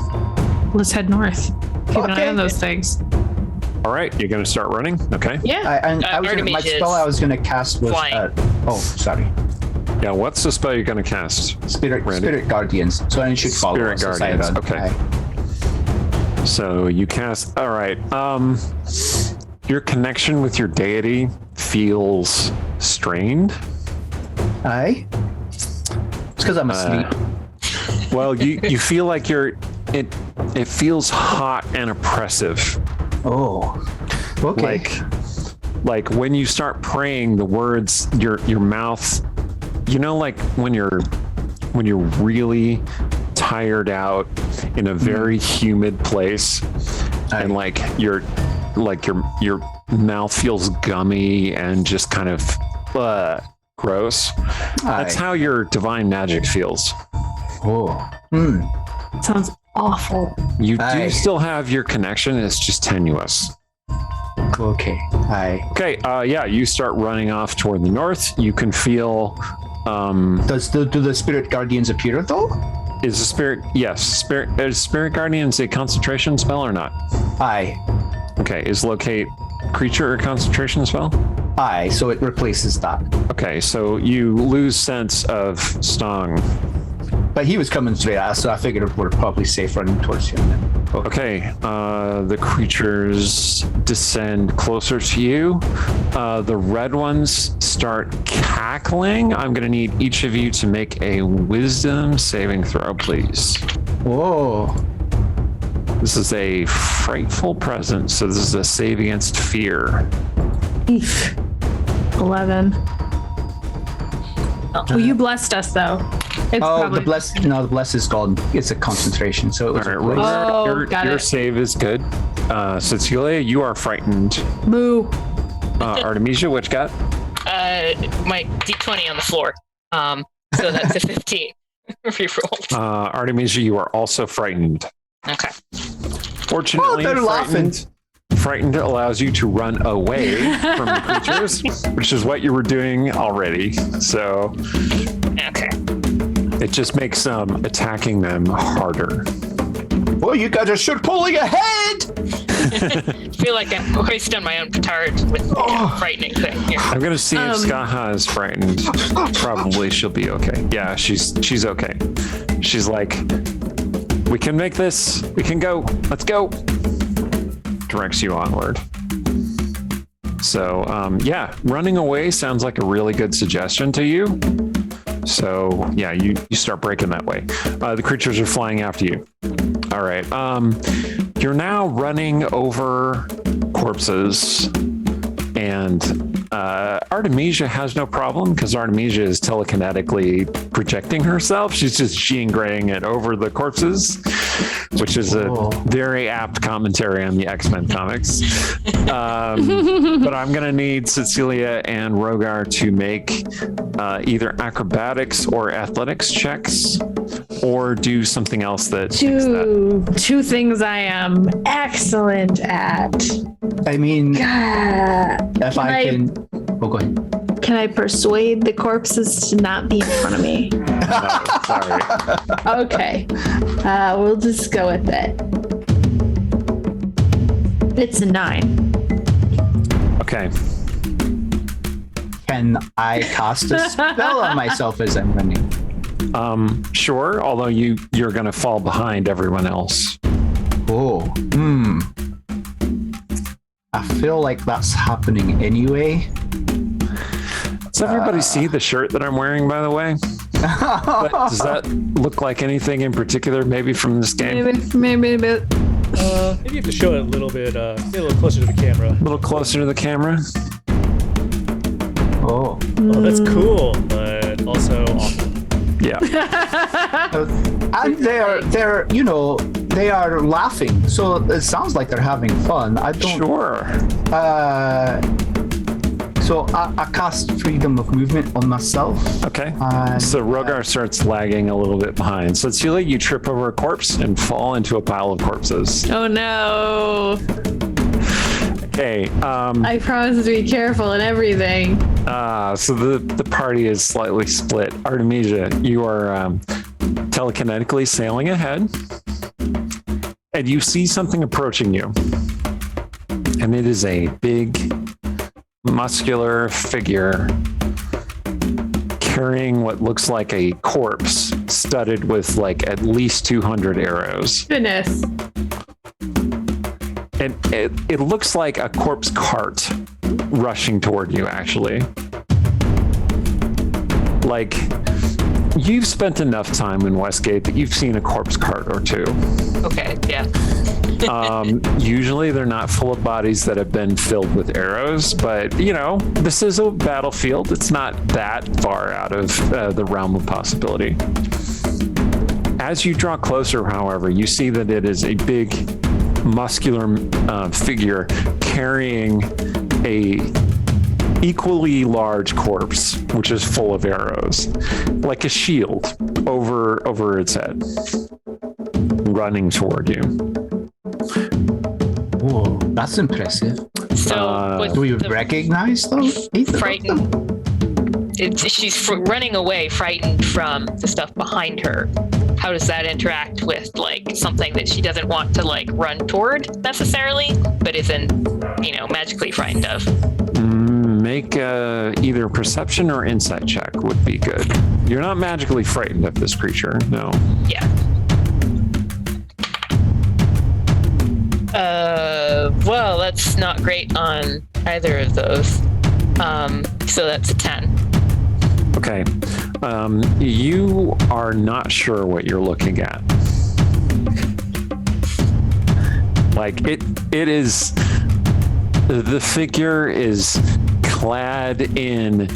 Let's head north. Keep an eye on those things. All right, you're going to start running. Okay. Yeah. My spell I was going to cast was. Sorry. Yeah. What's the spell you're going to cast? Spirit Guardians. So I should follow. Spirit Guardians. Okay. So you cast. All right. Your connection with your deity feels strained. Aye. It's because I'm asleep. Well, you feel like it feels hot and oppressive. Oh. Okay. Like when you start praying, the words your mouth, like when you're really tired out in a very humid place, and your mouth feels gummy and just kind of gross. That's how your divine magic feels. Oh. Sounds awful. You do still have your connection, it's just tenuous. Okay. Okay, yeah, you start running off toward the north. You can feel do the Spirit Guardians appear though? Is Spirit Guardians a concentration spell or not? Aye. Okay, is locate creature a concentration spell? Aye, so it replaces that. Okay, so you lose sense of Stong. But he was coming straight at us, so I figured we're probably safe running towards him then. Okay, the creatures descend closer to you. The red ones start cackling. I'm going to need each of you to make a wisdom saving throw, please. Whoa. This is a frightful presence, so this is a save against fear. 11. Well, you blessed us though. The bless is gone. It's a concentration, so it was. All right, your save is good. Cecilia, you are frightened. Moo. Artemisia, what you got? My D20 on the floor. So that's a 15. Rerolled. Artemisia, you are also frightened. Okay. Fortunately, they're laughing. Frightened allows you to run away from the creatures, which is what you were doing already. So, okay. It just makes attacking them harder. Well, you guys are sure pulling ahead. I feel like I'm hoisted on my own petard with the frightening thing here. I'm gonna see if Skaha is frightened. Probably she'll be okay. Yeah, she's okay. She's like, we can make this. We can go. Let's go. Directs you onward. So yeah, running away sounds like a really good suggestion to you. So yeah, you start breaking that way. The creatures are flying after you. All right. You're now running over corpses, and Artemisia has no problem because Artemisia is telekinetically projecting herself. She's just Jean Greying it over the corpses, which is a very apt commentary on the X-Men comics. But I'm going to need Cecilia and Rogar to make either acrobatics or athletics checks, or do something else that two things I am excellent at. I mean, God. if I can... Oh, go ahead. Can I persuade the corpses to not be in front of me? No, sorry. Okay. We'll just go with it. It's a 9. Okay. Can I cast a spell on myself as I'm running? Sure, although you're going to fall behind everyone else. Oh, I feel like that's happening anyway. Does everybody see the shirt that I'm wearing, by the way? Does that look like anything in particular, maybe from this game? Maybe a bit. Maybe you have to show it a little bit, get a little closer to the camera. A little closer to the camera? Oh. Oh, that's cool, but also awful. Yeah. And they're they are laughing, so it sounds like they're having fun. I don't. Sure. So I cast freedom of movement on myself. Okay. And, So Rogar starts lagging a little bit behind. So it's you trip over a corpse and fall into a pile of corpses. Oh no. Okay. I promise to be careful and everything. So the party is slightly split. Artemisia, you are telekinetically sailing ahead, and you see something approaching you. And it is a big, muscular figure carrying what looks like a corpse studded with like at least 200 arrows. Goodness. And it looks like a corpse cart rushing toward you, actually. Like, you've spent enough time in Westgate that you've seen a corpse cart or two. Okay, yeah. Usually they're not full of bodies that have been filled with arrows, but this is a battlefield. It's not that far out of the realm of possibility. As you draw closer, however, you see that it is a big, muscular figure carrying a equally large corpse, which is full of arrows, like a shield over its head, running toward you. Whoa, that's impressive. So was Do we the recognize them? Either of frightened? them? She's running away, frightened from the stuff behind her. How does that interact with like something that she doesn't want to like run toward necessarily, but isn't, magically frightened of? Make either perception or insight check would be good. You're not magically frightened of this creature, no. Yeah. Well, that's not great on either of those. So that's a 10. Okay. You are not sure what you're looking at. Like it is, the figure is clad in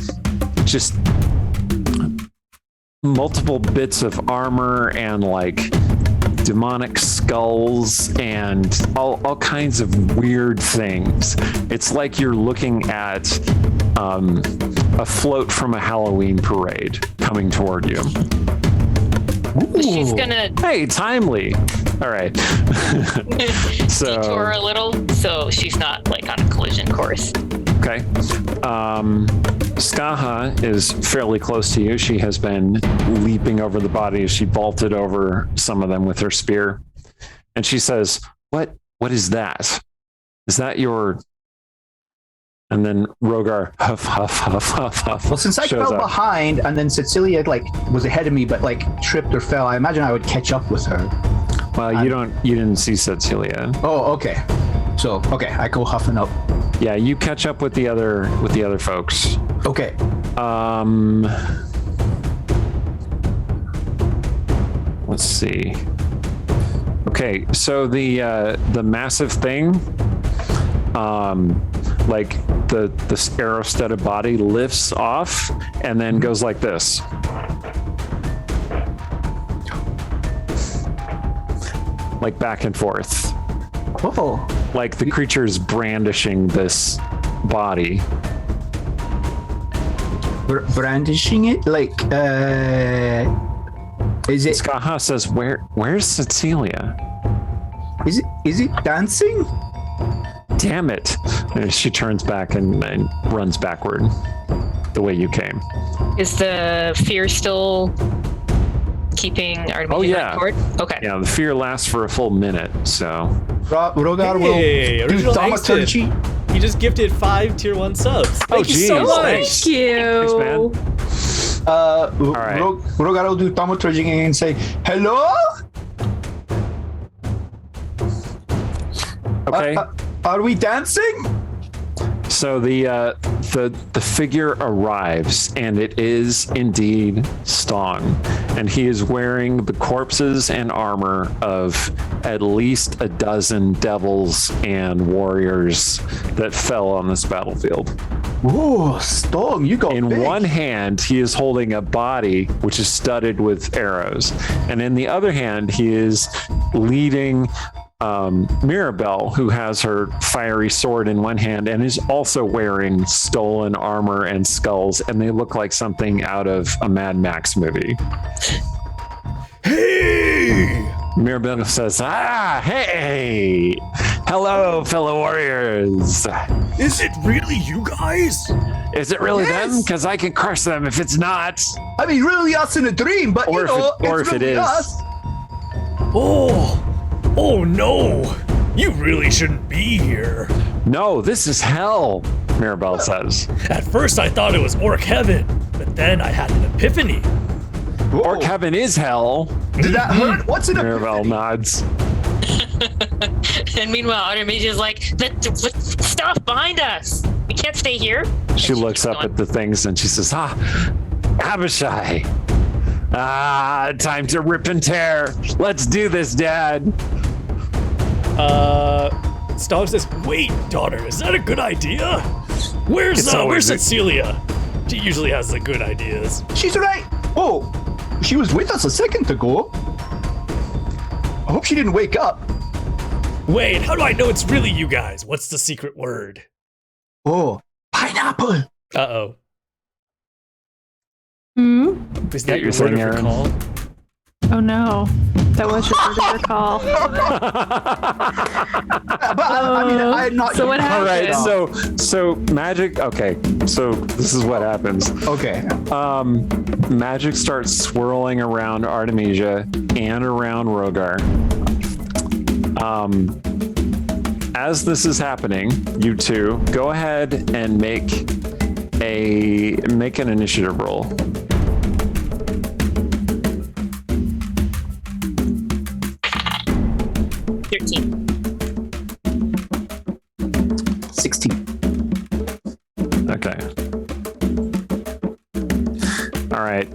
just multiple bits of armor and like demonic skulls and all kinds of weird things. It's like you're looking at a float from a Halloween parade coming toward you. She's gonna Hey, timely. All right. So detour a little, so she's not like on a collision course. okay. Skaha is fairly close to you. She has been leaping over the bodies. She vaulted over some of them with her spear. And she says, What is that? Is that your... And then Rogar, huff, huff, huff, huff, huff. Well, since I shows fell up. behind and then Cecilia was ahead of me, but tripped or fell, I imagine I would catch up with her. Well, you didn't see Cecilia. Oh, okay. So, okay, I go huffing up. Yeah, you catch up with the other folks. Okay. Let's see. Okay, so the massive thing, like the arrow-studded body lifts off and then goes like this. Like back and forth. Whoa. Like the creature's brandishing this body. Brandishing it? Is it Skaha says, where's Cecilia? is it dancing? Damn it. And she turns back and runs backward. the way you came. Is the fear still keeping Artemisia on board? Okay. Yeah, the fear lasts for a full minute, so. Rogar Hey, will do original thaumaturgy. He just gifted 5 tier 1 subs. Thank you geez, so much. thanks. Thank you. Thanks, man. Right. Rogar will do thaumaturgy and say, hello? Okay. Are we dancing? So the figure arrives, and it is indeed Stong, and he is wearing the corpses and armor of at least a dozen devils and warriors that fell on this battlefield. Oh, Stong, you got In big. one hand, he is holding a body which is studded with arrows, and in the other hand, he is leading Mirabelle, who has her fiery sword in one hand and is also wearing stolen armor and skulls, and they look like something out of a Mad Max movie. Hey! Mirabelle says, hey! Hello, fellow warriors! Is it really you guys? Is it really Yes! them? Because I can crush them if it's not. I mean, really us in a dream, but Or you if know, it- or it's if it really is. us. Oh no! You really shouldn't be here. No, this is hell, Mirabelle says. At first I thought it was Orc Heaven, but then I had an epiphany. Orc Heaven is hell. Did that hurt? What's in a Mirabelle nods. And meanwhile, Artemisia's like, the stuff behind us. We can't stay here. She looks up at the things and she says, Abishai. Time to rip and tear. Let's do this, Dad. Stog says, wait, daughter, is that a good idea? Where's always Cecilia? She usually has the good ideas. She's right. Oh, she was with us a second ago. I hope she didn't wake up. Wait, how do I know it's really you guys? What's the secret word? Oh, pineapple. Uh-oh. Hmm? Is Get that your your word thing, of Aaron. recall? Oh no, that was your word of recall. But I mean, I'm not. So what All right, happened? so magic. Okay, so this is what happens. Okay. Magic starts swirling around Artemisia and around Rogar. As this is happening, you two go ahead and make an initiative roll. 13. 16. Okay. All right.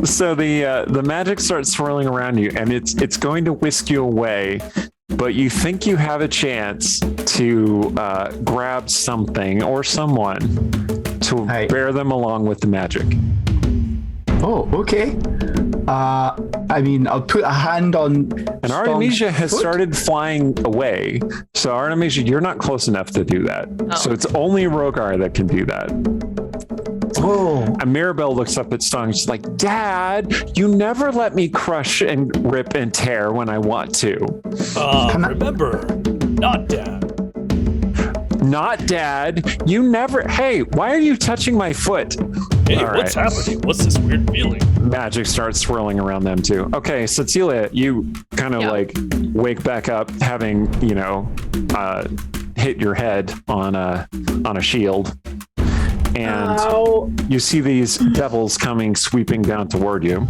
So the magic starts swirling around you, and it's going to whisk you away, but you think you have a chance to grab something or someone to Hey. bear them along with the magic. Oh, okay. I mean, I'll put a hand on. And Artemisia has started flying away. So Artemisia, you're not close enough to do that. Oh. So it's only Rogar that can do that. Oh, And Mirabelle looks up at Stong. She's like, Dad, you never let me crush and rip and tear when I want to. Remember, not Dad. Not Dad. You never. Hey, why are you touching my foot? Hey, All what's right. happening? What's this weird feeling? Magic starts swirling around them too. Okay, Cecilia, you kind of Yeah. like wake back up, having hit your head on a shield, and you see these devils coming sweeping down toward you.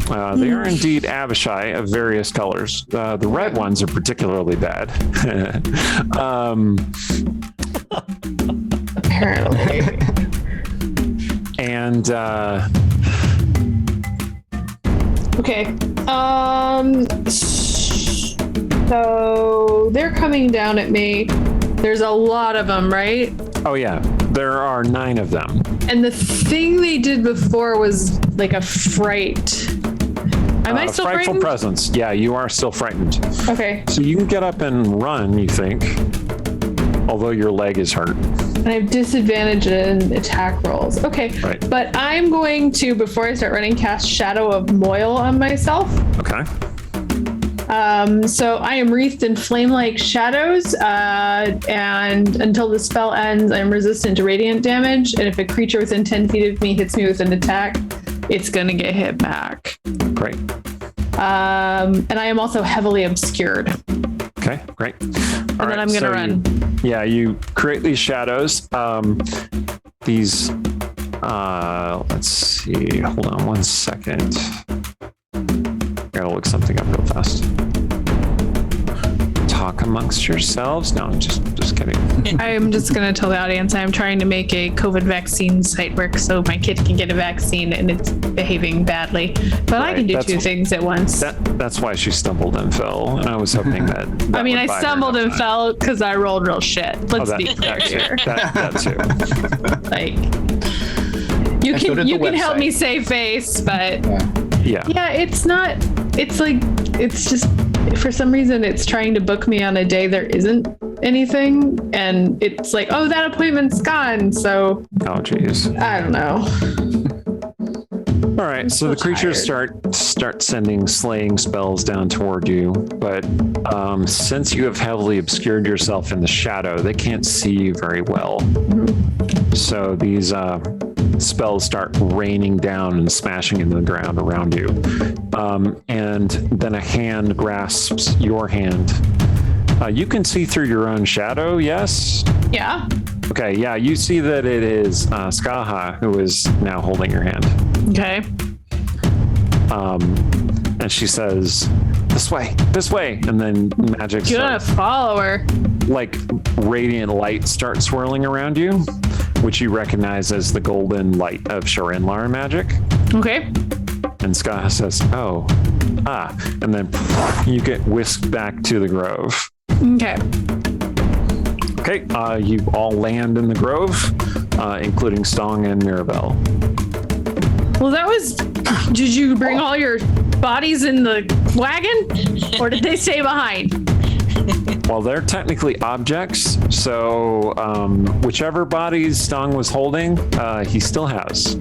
They are indeed Abishai of various colors. The red ones are particularly bad. Apparently. And Okay. So they're coming down at me. There's a lot of them, right? oh yeah, there are 9 of them. And the thing they did before was like a fright. Am I still Frightful frightened? presence. Yeah, you are still frightened. Okay. So you can get up and run, you think, although your leg is hurt. And I have disadvantage in attack rolls. Okay. Right. But I'm going to, before I start running, cast Shadow of Moil on myself. Okay. So I am wreathed in flame-like shadows, and until the spell ends, I'm resistant to radiant damage. And if a creature within 10 feet of me hits me with an attack, it's gonna get hit back. Great. And I am also heavily obscured. Okay, great. And then I'm gonna run. You create these shadows. These, let's see. Hold on 1 second. Gotta look something up real fast. Talk amongst yourselves. No, I'm just kidding. I'm just going to tell the audience I'm trying to make a COVID vaccine site work so my kid can get a vaccine and it's behaving badly. But I can do two things at once. That's why she stumbled and fell. And I was hoping that I mean, I stumbled and fell because I rolled real shit. Let's be clear here. That too. Like, you can help me save face, but yeah, it's not. It's like it's just for some reason it's trying to book me on a day there isn't anything, and it's like, oh, that appointment's gone. So geez. I don't know. All right, so the creatures start sending slaying spells down toward you, but since you have heavily obscured yourself in the shadow, they can't see you very well. Mm-hmm. So these spells start raining down and smashing into the ground around you. And then a hand grasps your hand. You can see through your own shadow, yes? Yeah. Okay, yeah, you see that it is Skaha who is now holding your hand. Okay. And she says, this way, and then magic starts, follow her. Like radiant light starts swirling around you, which you recognize as the golden light of Ch11 magic. Okay. And Skaha says, and then you get whisked back to the grove. Okay. Okay, you all land in the grove, including Stong and Mirabelle. Well, did you bring all your bodies in the wagon, or did they stay behind? Well, they're technically objects, so whichever bodies Stong was holding, he still has.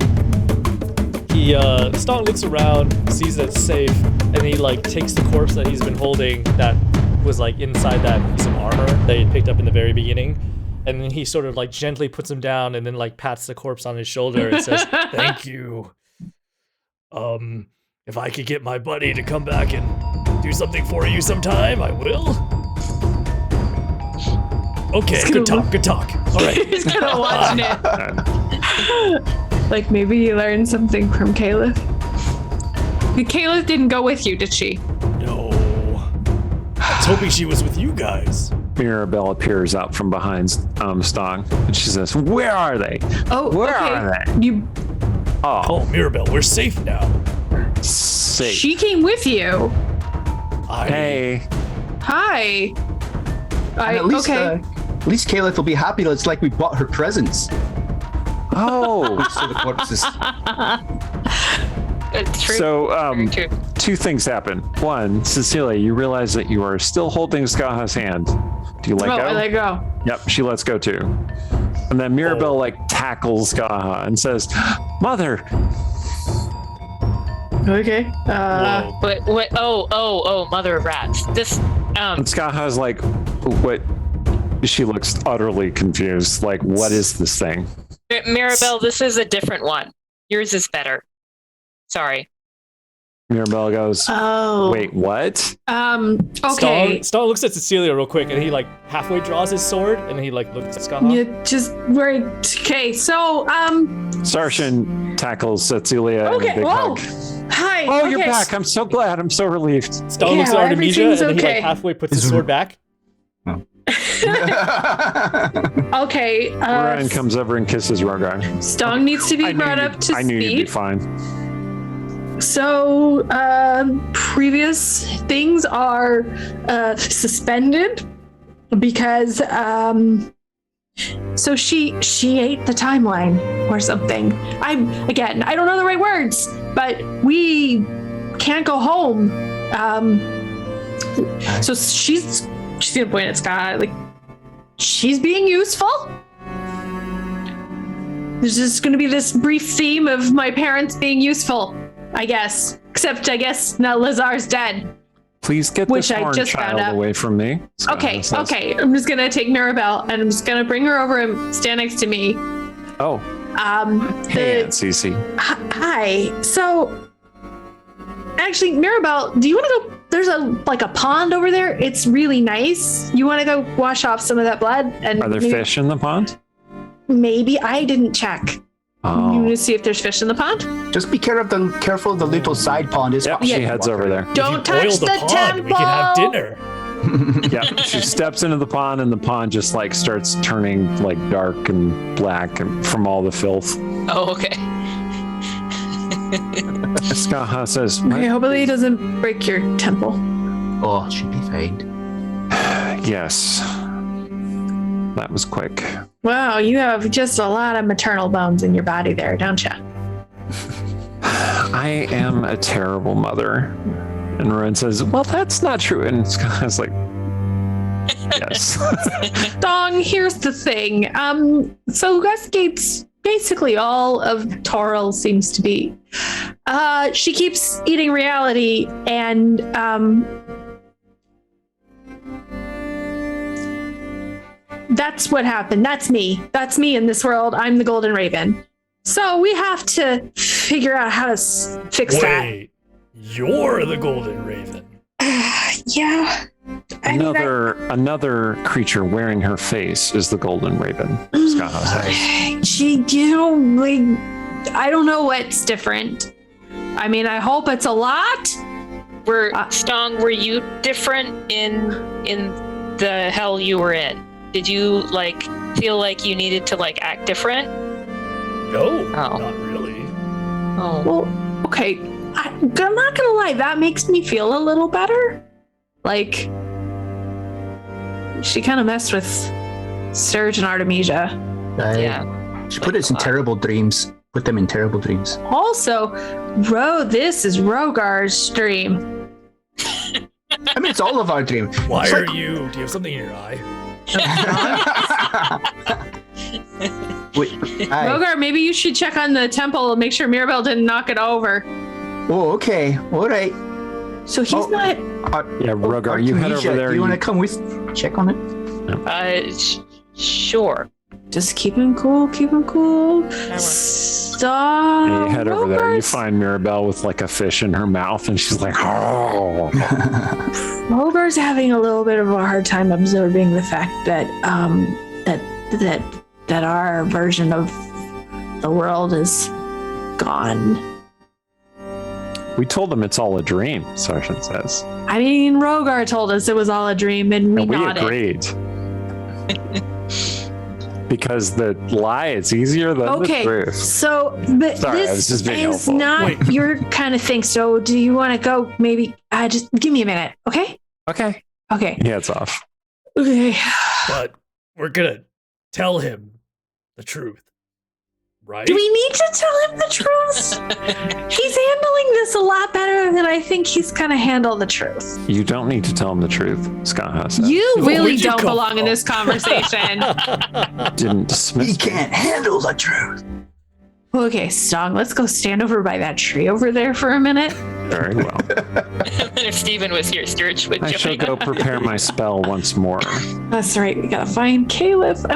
Stong looks around, sees that it's safe, and he takes the corpse that he's been holding that was inside that piece of armor that he picked up in the very beginning, and then he sort of gently puts him down and then pats the corpse on his shoulder and says, "Thank you. If I could get my buddy to come back and do something for you sometime, I will." Okay, good talk. All right. He's gonna watch it. Maybe you learned something from Caliph. Caliph didn't go with you, did she? No. I was hoping she was with you guys. Mirabelle appears out from behind Stong, and she says, "Where are they? Oh, where are they? Oh, Mirabelle, we're safe now. Safe. She came with you. Hey. Hi. At least Caliph will be happy that it's like we bought her presents. Oh. So the corpses. True. So, two things happen. One, Cecilia, you realize that you are still holding Skaha's hand. Do you let go? I let go. Yep, she lets go too. And then Mirabelle tackles Skaha and says, "Mother." Okay. But what? Oh, mother of rats. This. And Skaha's what? She looks utterly confused. What is this thing? Mirabelle, this is a different one. Yours is better. Sorry. Mirabelle goes, "Oh, wait, what?" Okay. Stong looks at Cecilia real quick, and he halfway draws his sword, and then he looks at Skaha. Yeah, just right. Okay, so Sarshan tackles Cecilia. Okay. In a big Whoa. hug. Hi. Oh, okay. you're back. I'm so glad. I'm so relieved. Stong looks at Artemisia, and then he okay. halfway puts his sword back. Okay. Ryan comes over and kisses Rogar. Stong needs to be brought up to speed. I knew you'd be fine. So, previous things are suspended because so she ate the timeline or something. I don't know the right words, but we can't go home. So she's gonna point at Scott she's being useful. There's just gonna be this brief theme of my parents being useful, I guess. Except I guess now Lazar's dead. please get Which this I horned just found child out. away from me. Okay, Says. okay. I'm just gonna take Mirabelle and I'm just gonna bring her over and stand next to me. Oh, hey, Aunt Cece. Hi. So, actually, Mirabelle, do you want to go? There's a pond over there. It's really nice. You want to go wash off some of that blood? And Are there fish in the pond? Maybe I didn't check. You want Oh, to see if there's fish in the pond? Just be careful of the little side pond. Is yep, she heads over there. Don't If you boil touch the pond, temple. we can have dinner. Yep, she steps into the pond, and the pond just like starts turning like dark and black and from all the filth. Oh, okay. Skaha says, Okay, hopefully it doesn't break your temple. Oh, should be fine. "Yes, that was quick." Wow, you have just a lot of maternal bones in your body there, don't you? I am a terrible mother. And Rowan says, "Well, that's not true." And Skaha's like, "Yes." Dong, here's the thing. So Westgate's basically all of Toril seems to be. She keeps eating reality, and that's what happened. That's me. That's me in this world. I'm the Golden Raven. So we have to figure out how to fix that. Wait, you're the Golden Raven. Yeah. Another creature wearing her face is the Golden Raven. Skaha says. I don't know what's different. I mean, I hope it's a lot. Stong, were you different in the hell you were in? Did you feel like you needed to act different? No, Oh. not really. Oh. Well, okay. I'm not gonna lie, that makes me feel a little better. She kind of messed with Serge and Artemisia. Yeah. She put us in terrible dreams. Put them in terrible dreams. Also, this is Rogar's dream. I mean, it's all of our dreams. Why It's are like- you? Do you have something in your eye? Wait, Rogar, maybe you should check on the temple and make sure Mirabelle didn't knock it over. Oh, okay. All right. So he's not. Yeah, Rogar, you head over Artemisia, there. Do you want to come with? Check on it. Sure. Just keep him cool. Keep him cool. Stop. You head over there. You Rogar's- find Mirabelle with a fish in her mouth, and she's like, "Oh." Rogar's having a little bit of a hard time absorbing the fact that that our version of the world is gone. We told him it's all a dream, Sarshan says. I mean, Rogar told us it was all a dream, and we And we nodded. agreed. Because the lie is easier than Okay, the truth. so Sorry, I was this just being is helpful. not Wait. your kind of thing. So, do you want to go? Maybe just give me a minute, okay? Okay. Okay. He heads off. Okay. But we're gonna tell him the truth, right? Do we need to tell him the truth? He's handling this a lot better than I think he's gonna handle the truth. You don't need to tell him the truth, Skaha says. You Where'd really you don't come belong in from? this conversation. Didn't dismiss He me. can't handle the truth. Okay, Stong, let's go stand over by that tree over there for a minute. Very well. And if Steven was here, Sturge would I shall join. go prepare my spell once more. That's right. We gotta find Caliph. I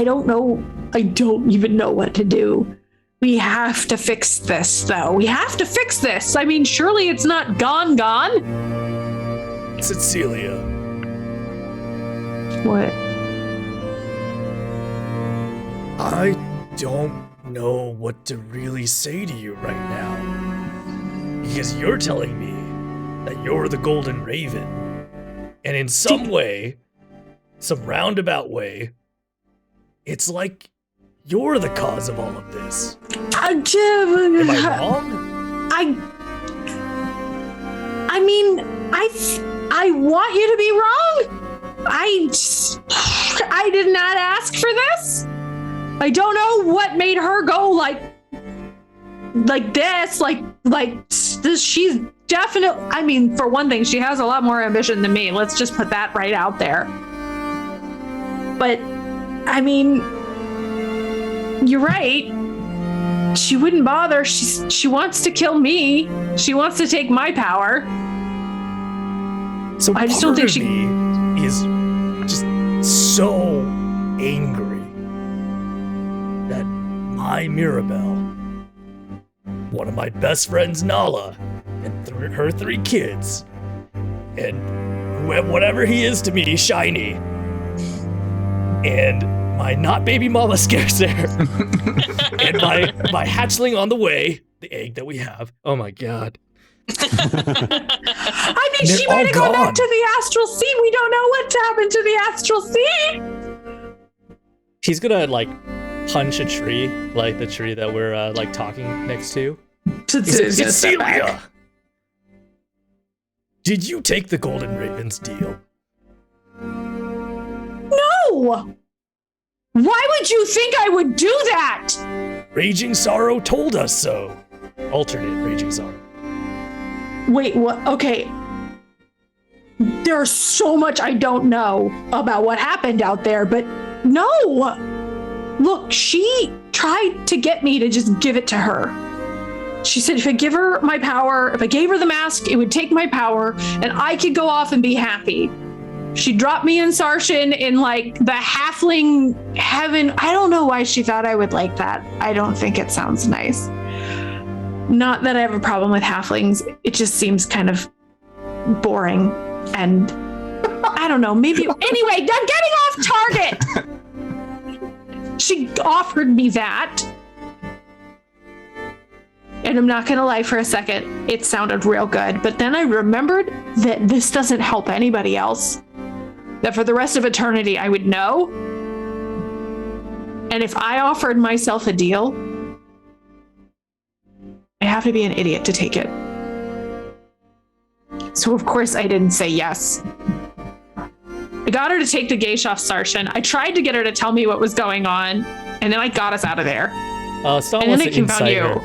don't know. I don't even know what to do. We have to fix this, though. We have to fix this. I mean, surely it's not gone. Cecilia, What? I don't know what to really say to you right now. Because you're telling me that you're the Golden Raven. And in some way, some roundabout way, it's like you're the cause of all of this. Am I wrong? I mean, I want you to be wrong. I did not ask for this. I don't know what made her go like this, this. She's definitely, I mean, for one thing, she has a lot more ambition than me. Let's just put that right out there. But I mean, you're right. she wouldn't bother. She wants to kill me. She wants to take my power. So I just don't think she is just so angry that my Mirabelle, one of my best friends, Nala, and her 3 kids, and whatever he is to me, Shiny, and my not baby mama Scaresair, and my hatchling on the way, the egg that we have. Oh my god. I mean, she might have gone back to the astral sea. We don't know what's happened to the astral sea. He's gonna like punch a tree, like the tree that we're like talking next to. Cecilia, did you take the Golden Ravens deal? No. Why would you think I would do that? Raging Sorrow told us so. Alternate Raging Sorrow. Wait, what? Okay. There's so much I don't know about what happened out there, but no. Look, she tried to get me to just give it to her. She said if I give her my power, if I gave her the mask, it would take my power and I could go off and be happy. She dropped me in Sarshan in like the halfling heaven. I don't know why she thought I would like that. I don't think it sounds nice. Not that I have a problem with halflings. It just seems kind of boring. And I don't know, maybe. Anyway, I'm getting off target. She offered me that. And I'm not going to lie, for a second, it sounded real good. But then I remembered that this doesn't help anybody else. That for the rest of eternity, I would know. And if I offered myself a deal, I have to be an idiot to take it. So of course I didn't say yes. I got her to take the geisha off Sarshan. I tried to get her to tell me what was going on, and then I got us out of there. And then I came found you.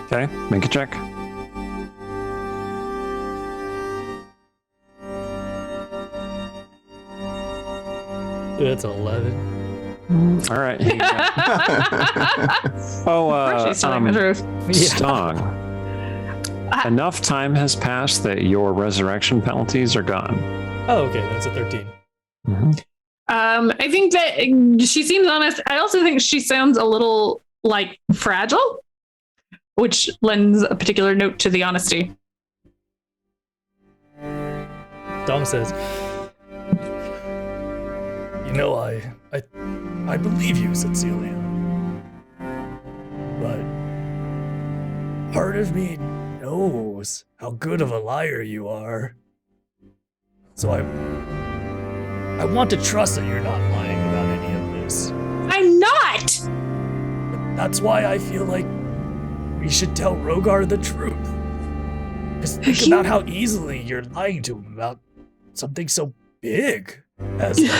Okay, make a check. It's 11. All right. Oh, She's telling the truth. Stong. Enough time has passed that your resurrection penalties are gone. Oh, okay, that's a 13. Mm-hmm. I think that she seems honest. I also think she sounds a little like fragile, which lends a particular note to the honesty. Dom says, "You know, I believe you, Cecilia, but part of me knows how good of a liar you are. So I want to trust that you're not lying about any of this. I'm not! But that's why I feel like we should tell Rogar the truth. Just think about how easily you're lying to him about something so big as like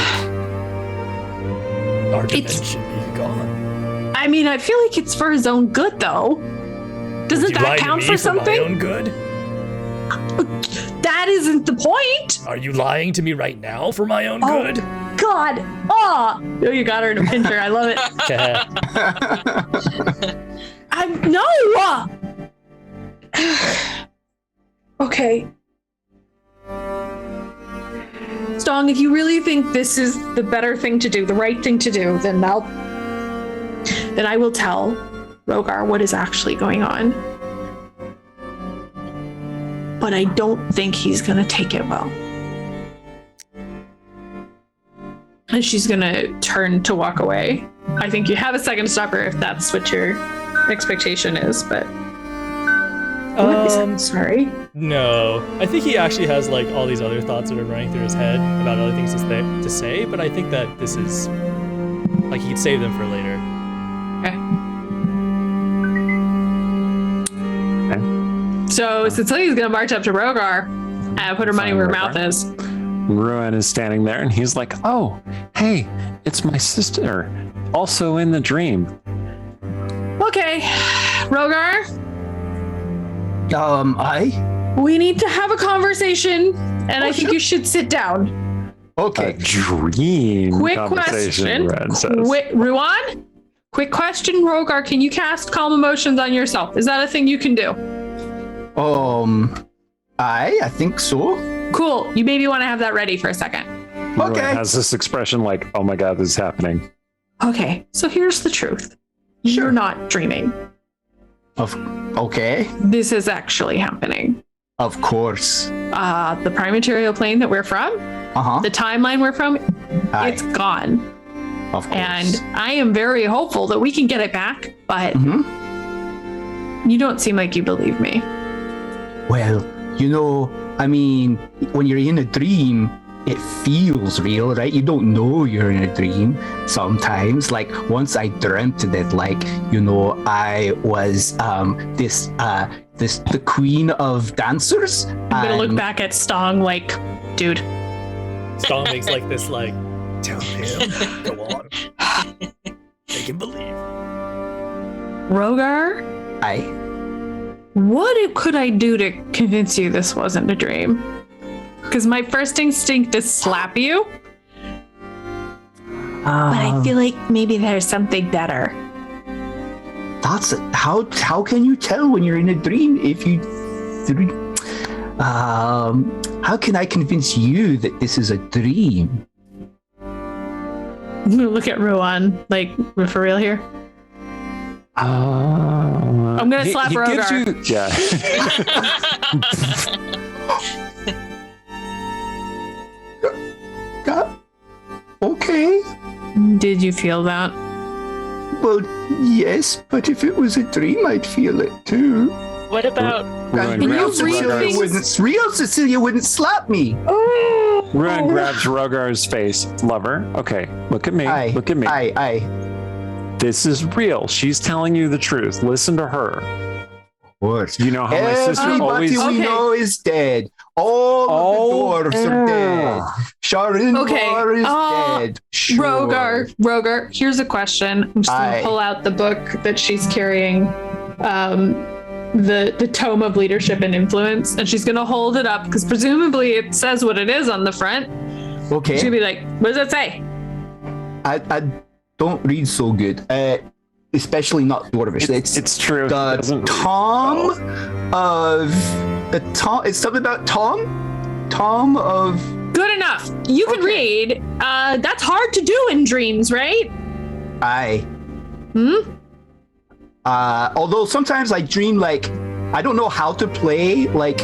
our dimension being gone. I mean, I feel like it's for his own good, though. Doesn't that count for something? For my own good? That isn't the point. Are you lying to me right now for my own good? God. Oh, you got her in a pincher. I love it. No. Okay. Stong, if you really think this is the better thing to do, the right thing to do, then I will tell Rogar what is actually going on. But I don't think he's going to take it well. And she's going to turn to walk away. I think you have a second to stop her if that's what your expectation is, but... Sorry? No. I think he actually has like all these other thoughts that are running through his head about other things to say, but I think that this is... like he'd save them for later. Okay. So Cecilia's gonna march up to Rogar and put her money where her mouth is. Ruin is standing there and he's like, "Oh, hey, it's my sister, also in the dream." Okay, Rogar. We need to have a conversation, and I think you should sit down. Okay. A dream. Quick conversation, question. Red says. Ruan? Quick question, Rogar. Can you cast Calm Emotions on yourself? Is that a thing you can do? I think so. Cool. You maybe want to have that ready for a second. Rowan Okay. has this expression like, oh my God, this is happening. Okay, so here's the truth. You're not dreaming. Okay. This is actually happening. Of course. The prime material plane that we're from, the timeline we're from, it's gone. Of course. And I am very hopeful that we can get it back, but you don't seem like you believe me. Well, you know, I mean, when you're in a dream, it feels real, right? You don't know you're in a dream sometimes. Like once I dreamt that, like, you know, I was the queen of dancers. I'm gonna look back at Stong like, dude. Stong makes like this, like, tell him, go on. Make him believe. Rogar, what could I do to convince you this wasn't a dream? Because my first instinct is slap you. But I feel like maybe there's something better. How can you tell when you're in a dream if you how can I convince you that this is a dream? I'm gonna look at Rowan, like, we're for real here. I'm gonna slap Rogar. Okay. Did you feel that? Well, yes, but if it was a dream, I'd feel it too. What about Real Cecilia wouldn't slap me. Ruin grabs Rogar's face. Lover. Okay, look at me. Look at me. This is real. She's telling you the truth. Listen to her. Of course. You know how my sister always... Everybody we know is dead. All of the dwarves are dead. Sharon is dead. Sure. Rogar, here's a question. I'm just going to pull out the book that she's carrying, the Tome of Leadership and Influence, and she's going to hold it up because presumably it says what it is on the front. Okay. She's going to be like, what does it say? I don't read so good. Especially not Dwarvish. It's true. The Tom of the Tom. It's something about Tom. Tom of. Good enough. You can read. That's hard to do in dreams, right? Although sometimes I dream like I don't know how to play like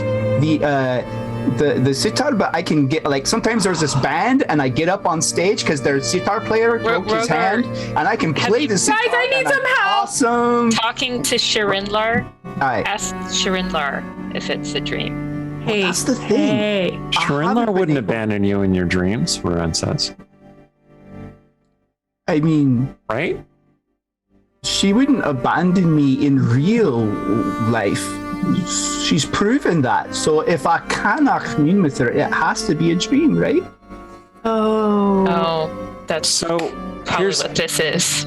the sitar, but I can get like sometimes there's this band and I get up on stage because their sitar player broke his hand and I can play the sitar. Guys, I need some help. Awesome. talking to Shirinlar? Ask Shirinlar if it's a dream. Hey, that's the thing. Shirinlar wouldn't abandon you in your dreams, Ruin says. I mean, right? She wouldn't abandon me in real life. She's proven that. So if I cannot commune with her, it has to be a dream, right? Oh, that's so. Probably what this is.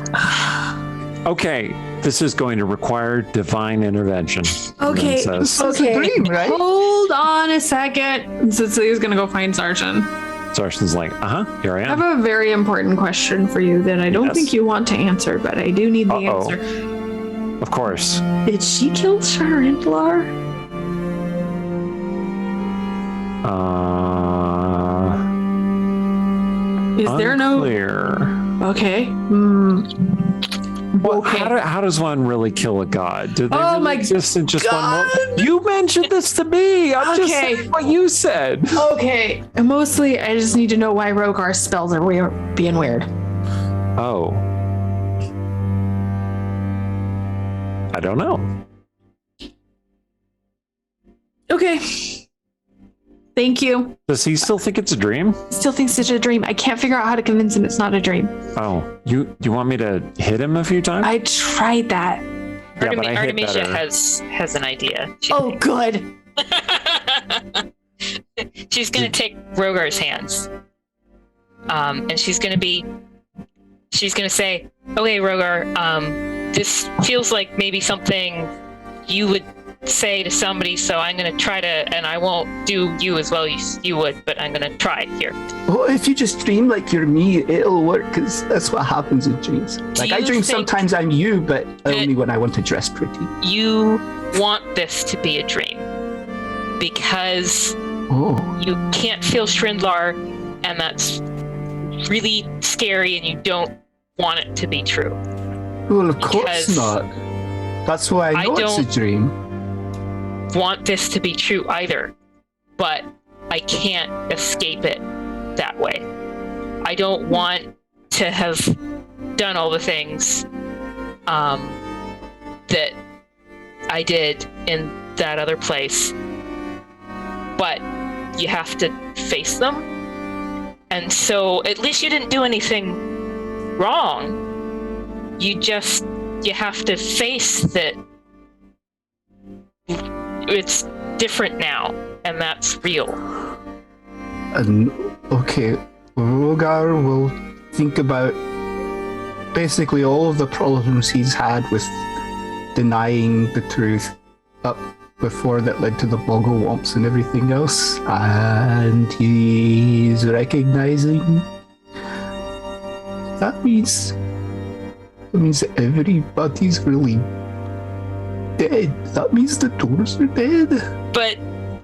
Okay, this is going to require divine intervention. Okay, It's a dream, right? Hold on a second. Cecilia's gonna go find Sargent. Sargent's like, here I I am. have a very important question for you that I don't think you want to answer, but I do need the answer. Of course. Did she kill Sharintlar? Is there no clear? Okay. Well, how does one really kill a god? Do they really exist in just one world? You mentioned this to me. I'm just saying what you said. Okay. And mostly, I just need to know why Rogar's spells are being weird. Oh. I don't know. Okay. Thank you. Does he still think it's a dream? Still thinks it's a dream. I can't figure out how to convince him it's not a dream. Oh, you want me to hit him a few times? I tried that. Artemisia has an idea. Good. She's gonna take Rogar's hands, and she's gonna say, "Okay, Rogar, this feels like maybe something you would say to somebody, so I'm going to try to, and I won't do you as well as you would, but I'm going to try here. Well, if you just dream like you're me, it'll work, because that's what happens in dreams. Like, I dream sometimes I'm you, but only when I want to dress pretty. You want this to be a dream because you can't feel Shrindlar, and that's really scary, and you don't want it to be true. Well, of course not. That's why I know it's a dream. Want this to be true either, but I can't escape it that way. I don't want to have done all the things that I did in that other place, but you have to face them. And so at least you didn't do anything wrong. You have to face that it's different now, and that's real. Okay, Rogar will think about basically all of the problems he's had with denying the truth up before that led to the Bogglewomps and everything else, and he's recognizing that means everybody's really dead. That means the doors are dead. But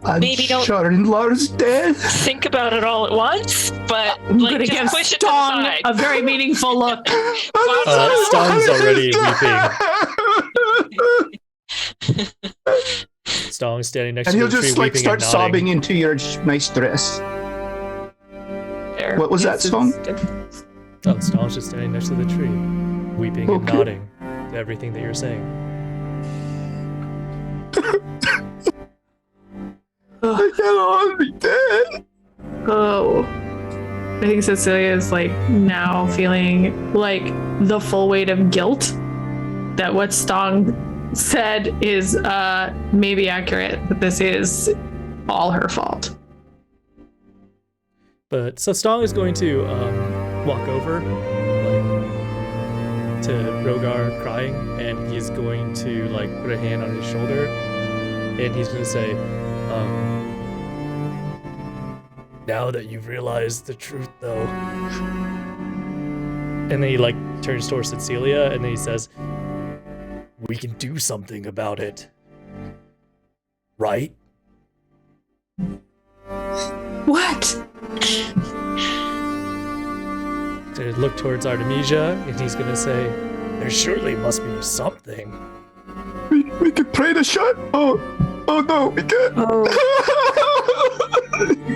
and maybe don't Sharnlar's dead. think about it all at once, but I'm like, gonna just give push it to the Stong side. a very meaningful look. Stong's already weeping. Stong's standing next And to he'll the tree, just like weeping start and nodding. sobbing into your nice dress. There. What was that song? Oh, Stong's just standing next to the tree, weeping and nodding to everything that you're saying. I can't all be dead. Oh. I think Cecilia is like now feeling like the full weight of guilt that what Stong said is maybe accurate, but this is all her fault. But so Stong is going to walk over to Rogar crying, and he's going to like put a hand on his shoulder, and he's going to say, now that you've realized the truth though. And then he like turns towards Cecilia, and then he says, we can do something about it. Right? What? To look towards Artemisia, and he's gonna say, there surely must be something. We could pray the shot. Oh no, we can't.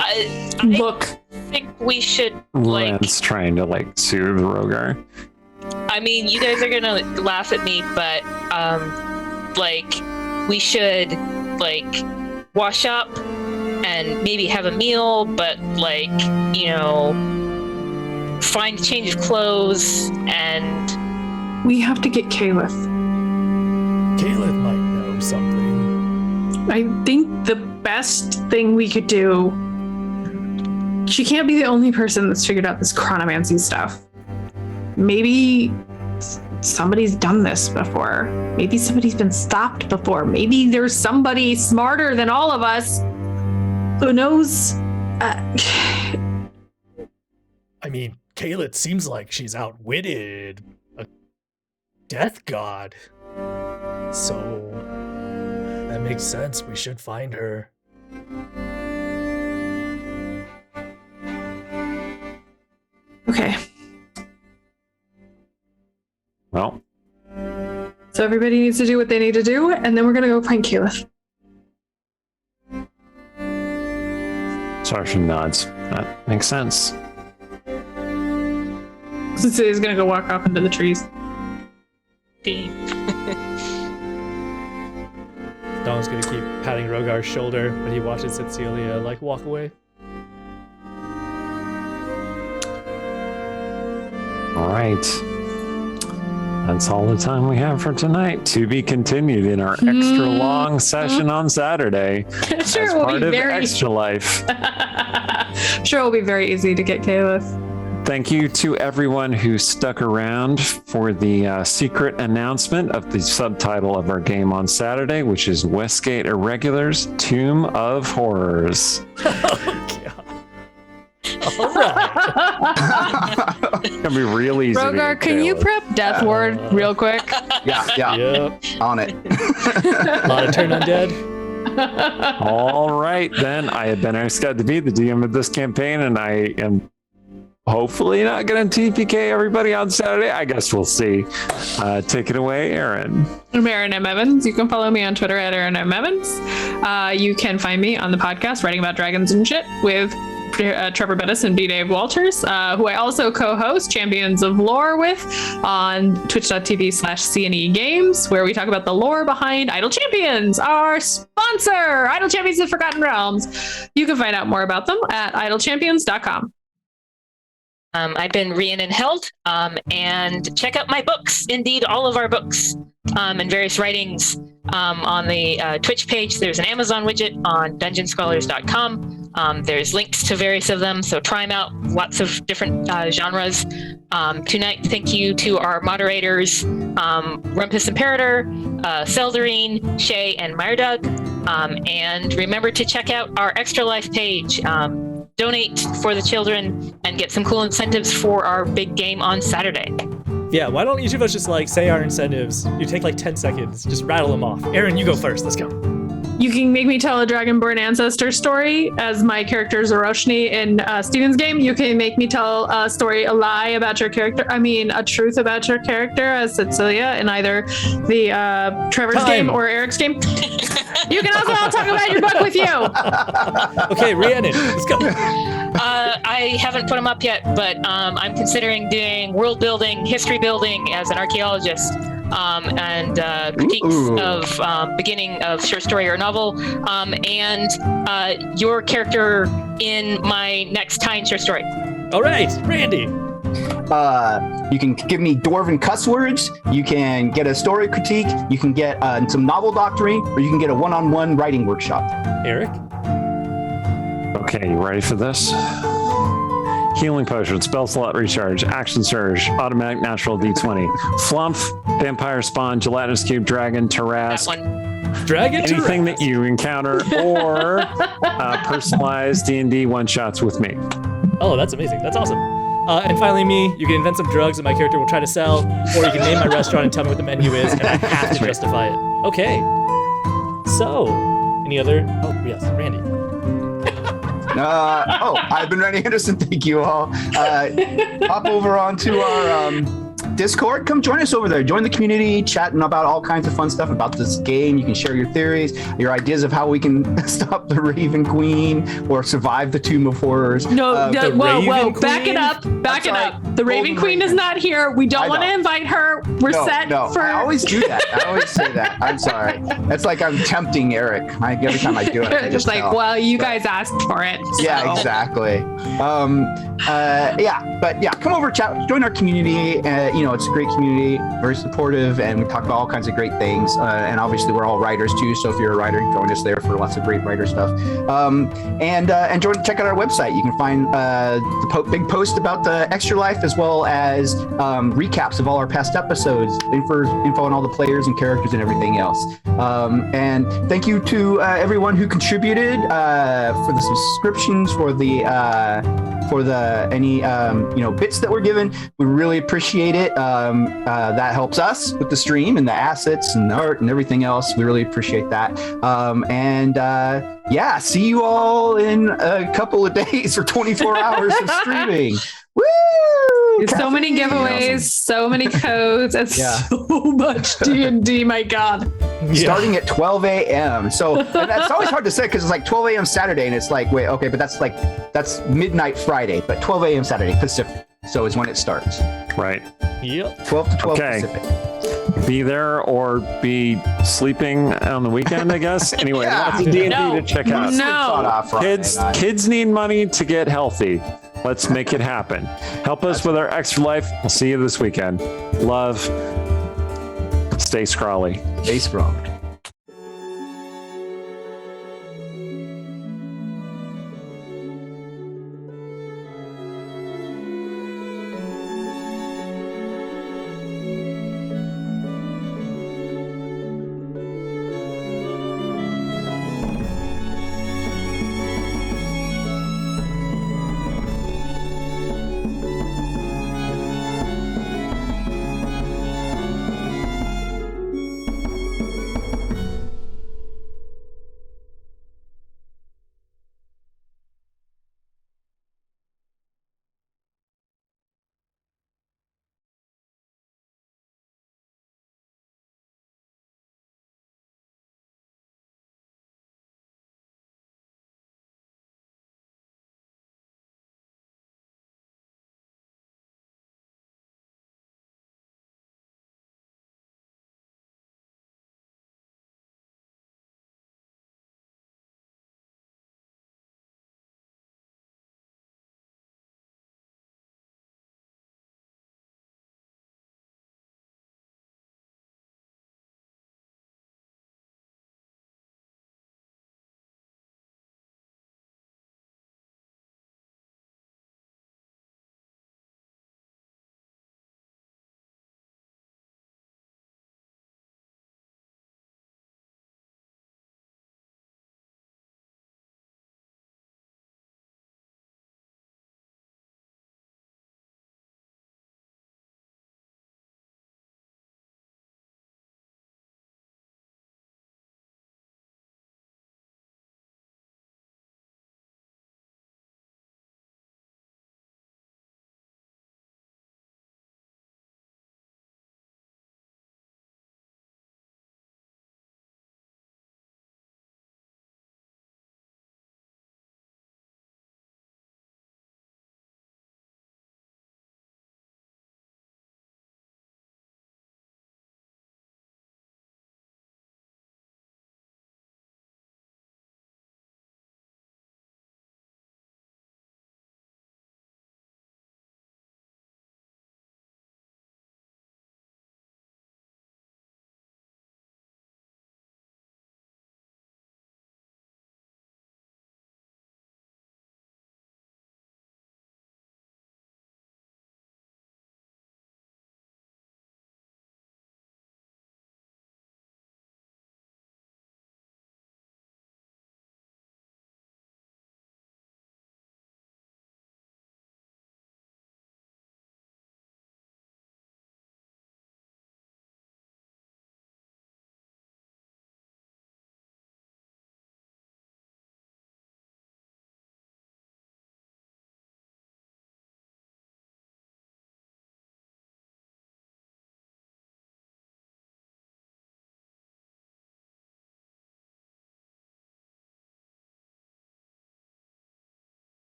I Look. think we should Lance trying to like soothe Rogar. I mean, you guys are gonna laugh at me, but we should wash up and maybe have a meal, but find a change of clothes, and We have to get Caliph. Caliph might know something. I think the best thing we could do. She can't be the only person that's figured out this chronomancy stuff. Maybe somebody's done this before. Maybe somebody's been stopped before. Maybe there's somebody smarter than all of us who knows. I mean, Kayla seems like she's outwitted a death god. So that makes sense. We should find her. Okay. Well, So everybody needs to do what they need to do, and then we're gonna go find Caliph. Sarshan nods. That makes sense. Cecilia's gonna go walk off into the trees. Don's gonna keep patting Rogar's shoulder, but he watches Cecilia walk away. All right. That's all the time we have for tonight. To be continued in our extra long session on Saturday. Sure, as it will part be of very Extra Life. sure, it will be very easy to get Caliph. Thank you to everyone who stuck around for the secret announcement of the subtitle of our game on Saturday, which is Westgate Irregulars, Tomb of Horrors. All right. It's gonna be real easy. Rogar, can you prep Death Ward real quick? Yeah, Yep. on it. A lot of turn undead. All right, then. I have been Eric Scott to be the DM of this campaign, and I am hopefully not going to TPK everybody on Saturday. I guess we'll see. Take it away, Aaron. I'm Aaron M. Evans. You can follow me on Twitter at Aaron M. Evans. You can find me on the podcast writing about dragons and shit with Trevor Bettis and B. Dave Walters, who I also co-host Champions of Lore with on twitch.tv/CNE Games, where we talk about the lore behind Idle Champions, our sponsor, Idle Champions of Forgotten Realms. You can find out more about them at idlechampions.com. I've been Rhiannon Held, and check out my books. Indeed, all of our books and various writings on the Twitch page. There's an Amazon widget on dungeonscrawlers.com. There's links to various of them, so try them out. Lots of different genres. Tonight, thank you to our moderators, Rumpus Imperator, Seldarine, Shay, and Myrdug. And remember to check out our Extra Life page. Donate for the children and get some cool incentives for our big game on Saturday. Yeah, why don't each of us just like say our incentives? You take like 10 seconds, just rattle them off. Aaron, you go first. Let's go. You can make me tell a Dragonborn ancestor story as my character Zoroshni in Steven's game. You can make me tell a story, a lie about your character. I mean, a truth about your character as Cecilia in either the Trevor's game or Eric's game. You can also talk about your book with you. Okay, Rhiannon, let's go. I haven't put them up yet, but I'm considering doing world building, history building as an archaeologist. And critiques of beginning of short story or novel, and your character in my next Tyne short story. All right, Randy. You can give me dwarven cuss words. You can get a story critique. You can get some novel doctoring, or you can get a one-on-one writing workshop. Eric. Okay, you ready for this? Healing potion, spell slot recharge, action surge, automatic natural D20, flump, vampire spawn, gelatinous cube, dragon, terrasse, Dragon anything Terrasse. that you encounter, or personalized D&D one-shots with me. Oh, that's amazing. That's awesome. And finally, me. You can invent some drugs that my character will try to sell, or you can name my restaurant and tell me what the menu is, and I have to justify it. Okay. So, any other? Oh, yes, Randy. I've been Randy Henderson. Thank you all. Hop over onto our Discord. Come join us over there. Join the community, chatting about all kinds of fun stuff about this game. You can share your theories, your ideas of how we can stop the Raven Queen or survive the Tomb of Horrors. No, whoa, back it up. Back it up. The Raven Queen is not here. We don't want to invite her. We're set for... I always do that. I always say that. I'm sorry. That's like I'm tempting Eric. Every time I do it, I just like, tell. well, you guys asked for it. So. Yeah, exactly. Come over, chat, join our community. It's a great community, very supportive, and we talk about all kinds of great things. And obviously, we're all writers too. So if you're a writer, join us there for lots of great writer stuff. And check out our website. You can find the big post about the Extra Life, as well as recaps of all our past episodes, info on all the players and characters and everything else. And thank you to everyone who contributed for the subscriptions, for any bits that were given. We really appreciate it. That helps us with the stream and the assets and the art and everything else. We really appreciate that. See you all in a couple of days or 24 hours of streaming. Woo! So many giveaways, so many codes, and so much D&D, my God. Starting at 12 a.m. So and that's always hard to say because it's like 12 a.m. Saturday and it's like, wait, okay, but that's midnight Friday, but 12 a.m. Saturday Pacific. So is when it starts. Right. Yep. 12 to 12 Okay. Pacific. Be there or be sleeping on the weekend, I guess. Anyway, lots of D&D to check out. Kids need money to get healthy. Let's make it happen. Help us with our Extra Life. We'll see you this weekend. Love. Stay scrawly. Stay strong.